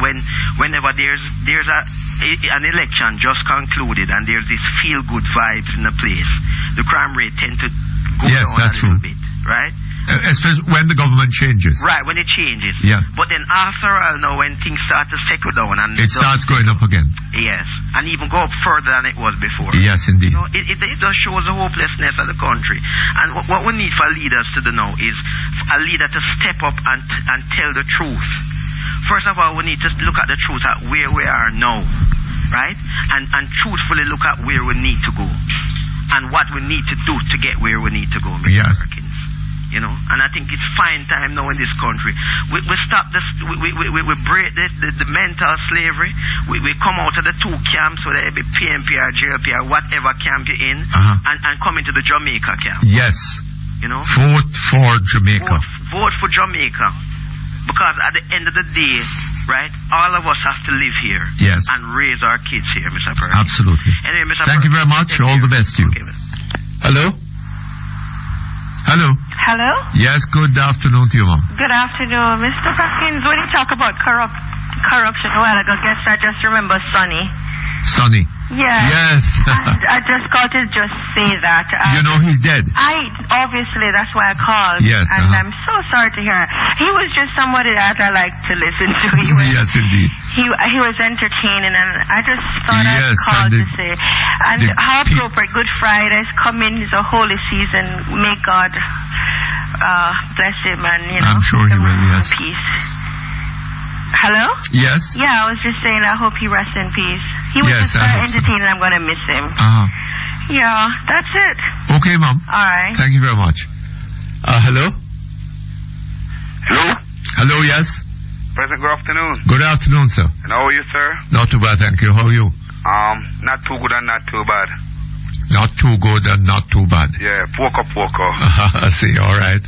whenever there's an election just concluded and there's this feel good vibes in the place, the crime rate tend to go down a little bit, right? Especially when the government changes. Right, when it changes. Yeah. But then after all, now when things start to settle down and it starts going up again. Yes, and even go up further than it was before. Yes, indeed. You know, it just shows the hopelessness of the country. And what we need for leaders to do now is a leader to step up and tell the truth. First of all, we need to look at the truth at where we are now, right? And truthfully look at where we need to go and what we need to do to get where we need to go, Mr. Yes. Perkins. You know, and I think it's fine time now in this country. We stop this. We break the mental slavery. We come out of the two camps, whether it be PMP or JLP or whatever camp you're in, and come into the Jamaica camp. Yes. You know. Vote for Jamaica. Vote for Jamaica, because at the end of the day, right, all of us have to live here. Yes. And raise our kids here, Mr. Perkins. Absolutely. Anyway, Mr. Thank you very much. All the best to you. Okay, Hello. Hello. Hello? Yes, good afternoon to you, Mom. Good afternoon. Mr. Perkins, when you talk about corruption a while ago, I just remember Sonny. Sonny. Yeah. Yes. I just called to just say that. You know he's dead. Obviously, that's why I called. Yes. And I'm so sorry to hear. He was just somebody that I like to listen to. Yes, indeed. He was entertaining, and I just thought I'd call to say. And how appropriate. Good Friday is coming. It's a holy season. May God bless him, and, you know. I'm sure he will, yes. Peace. Hello? Yes? Yeah, I was just saying I hope he rests in peace. He was just very entertaining. I'm going to miss him. Yeah, that's it. Okay, Mom. All right. Thank you very much. Hello? Hello? Hello, yes? President, good afternoon. Good afternoon, sir. And how are you, sir? Not too bad, thank you. How are you? Not too good and not too bad. Not too good and not too bad. Yeah, poker. I see, all right.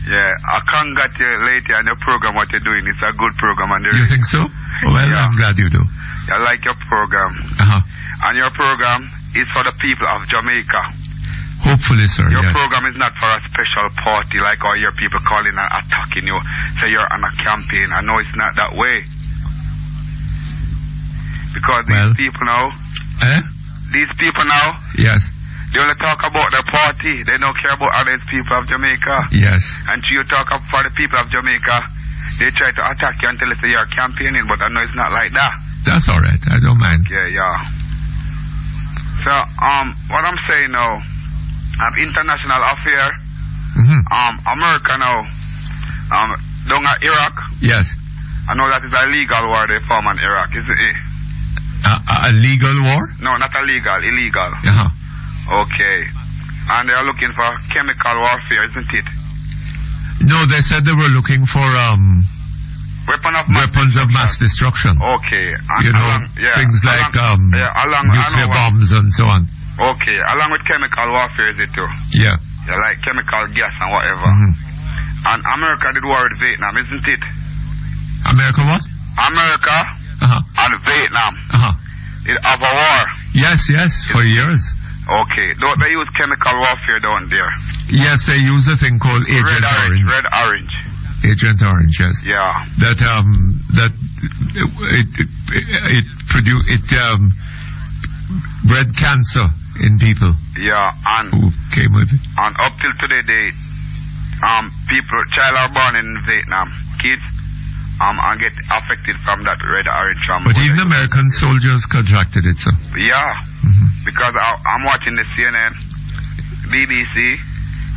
Yeah, I congratulate you on your program, what you're doing. It's a good program. And you think so? Well, yeah. I'm glad you do. I like your program. And your program is for the people of Jamaica. Hopefully, sir. Your program is not for a special party like all your people calling and attacking you. Say you're on a campaign. I know it's not that way. Because these people now... These people now... Yes. They only talk about the party. They don't care about other people of Jamaica. Yes. And you talk up for the people of Jamaica, they try to attack you until they say you're campaigning, but I know it's not like that. That's all right. I don't mind. Yeah. So, what I'm saying now, international affair, America now, down at Iraq. Yes. I know that is a legal war they form in Iraq, isn't it? A legal war? No, not illegal. Okay. And they are looking for chemical warfare, isn't it? No, they said they were looking for weapons of mass destruction. Okay. And things like nuclear bombs and so on. Okay. Along with chemical warfare, is it too? Yeah. Like chemical gas and whatever. And America did war with Vietnam, isn't it? America what? America and Vietnam. It have a war. Yes, for years. Okay. Don't they use chemical warfare down there? Yes, they use a thing called Agent Orange. Red Orange. Agent Orange, yes. Yeah. That bred cancer in people. Yeah, and who came with it. And up till today, child are born in Vietnam, kids, and get affected from that red orange from. But even American soldiers contracted it, sir. Yeah, because I'm watching the CNN, BBC,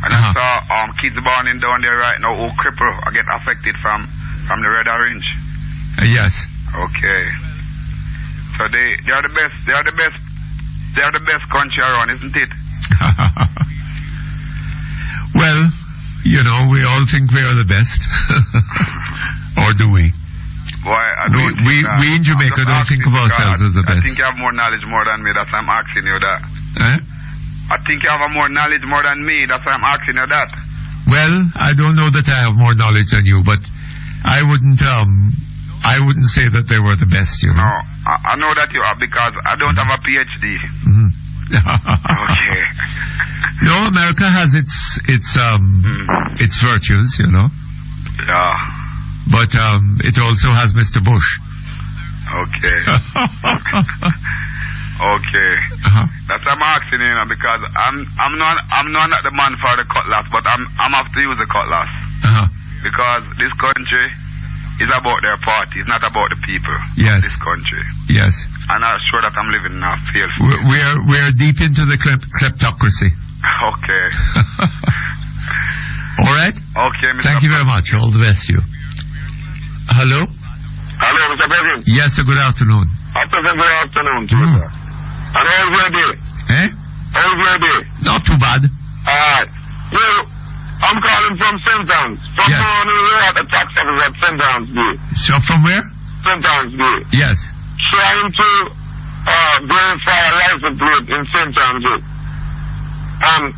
and I saw kids born in down there right now who cripple or get affected from the red orange. Yes. Okay. So they are the best. They are the best. They are the best country around, isn't it? Well, you know, we all think we are the best. Or do we? Boy, I don't we in Jamaica don't think of ourselves as the best. I think you have more knowledge more than me, that's why I'm asking you that. I think you have more knowledge more than me, that's why I'm asking you that. Well, I don't know that I have more knowledge than you, but I wouldn't say that they were the best, you know. No, I know that you are, because I don't have a PhD. Okay. No, America has its virtues, you know. Yeah. But it also has Mr. Bush. Okay. Okay. That's why I'm asking you, know, because I'm not the man for the cutlass, but I'm have to use the cutlass. Because this country is about their party, it's not about the people. Yes. Of this country. Yes. And I'm sure that I'm living in a field. We're deep into the kleptocracy. Okay. All right? Okay, Mr. Thank you very much. All the best to you. Hello? Hello, Mr. President. Yes, sir, good afternoon. Good afternoon to you, sir. And how's your day? How's your day? Not too bad. Alright. I'm calling from St. Anne's. From morning we're at the tax office at St. Anne's Bay. So from where? St. Anne's Bay. Yes. Trying to verify a license plate in St. Anne's Bay. And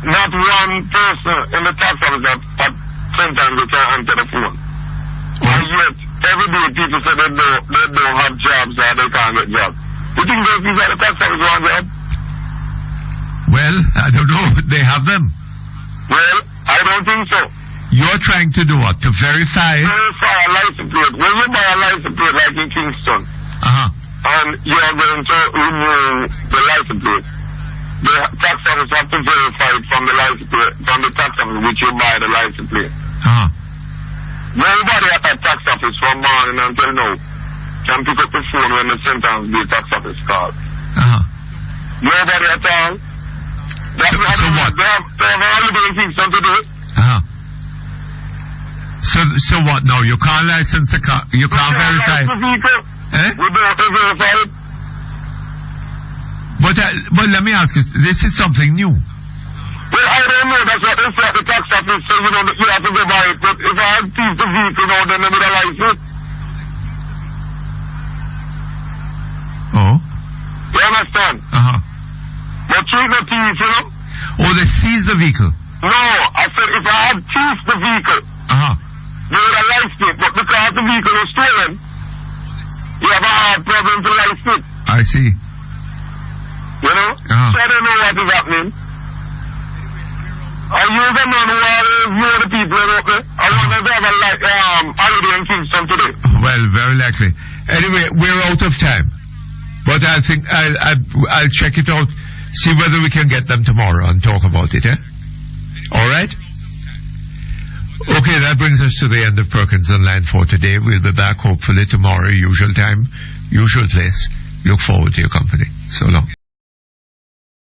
not one person in the tax office at St. Anne's Bay can answer the phone. And yet, every day people say they don't have jobs or they can't get jobs. You think those people at the tax office want a job? Well, I don't know. They have them. Well, I don't think so. You're trying to do what? To verify? Verify a license plate. When you buy a license plate like in Kingston, and you're going to renew the license plate, the tax office have to verify it from the license plate, from the tax office which you buy the license plate. Nobody at that tax office from morning until now can pick up the phone when the St. Anne's Bay tax office calls. Nobody at all. So what? They have a holiday in Kingston today. So what now? You can't license the car? You can't verify? We don't verify it. But let me ask you, this is something new. Well, I don't know. That's what they say at the tax office. So, you know, you have to go buy it. But if I had thief the vehicle now, then they would have license. Oh? You understand? But treat the thief, you know? Oh, they seized the vehicle? No, I said if I had thief the vehicle, they would have licensed it. But because the vehicle was stolen, you have a hard problem to license it. I see. You know? So I don't know what is happening. Are you the man who are the people out there? I want to have a holiday in Kingston today. Well, very likely. Anyway, we're out of time. But I think I'll check it out, see whether we can get them tomorrow and talk about it, All right? Okay, that brings us to the end of Perkins on Line 4 today. We'll be back hopefully tomorrow, usual time, usual place. Look forward to your company. So long.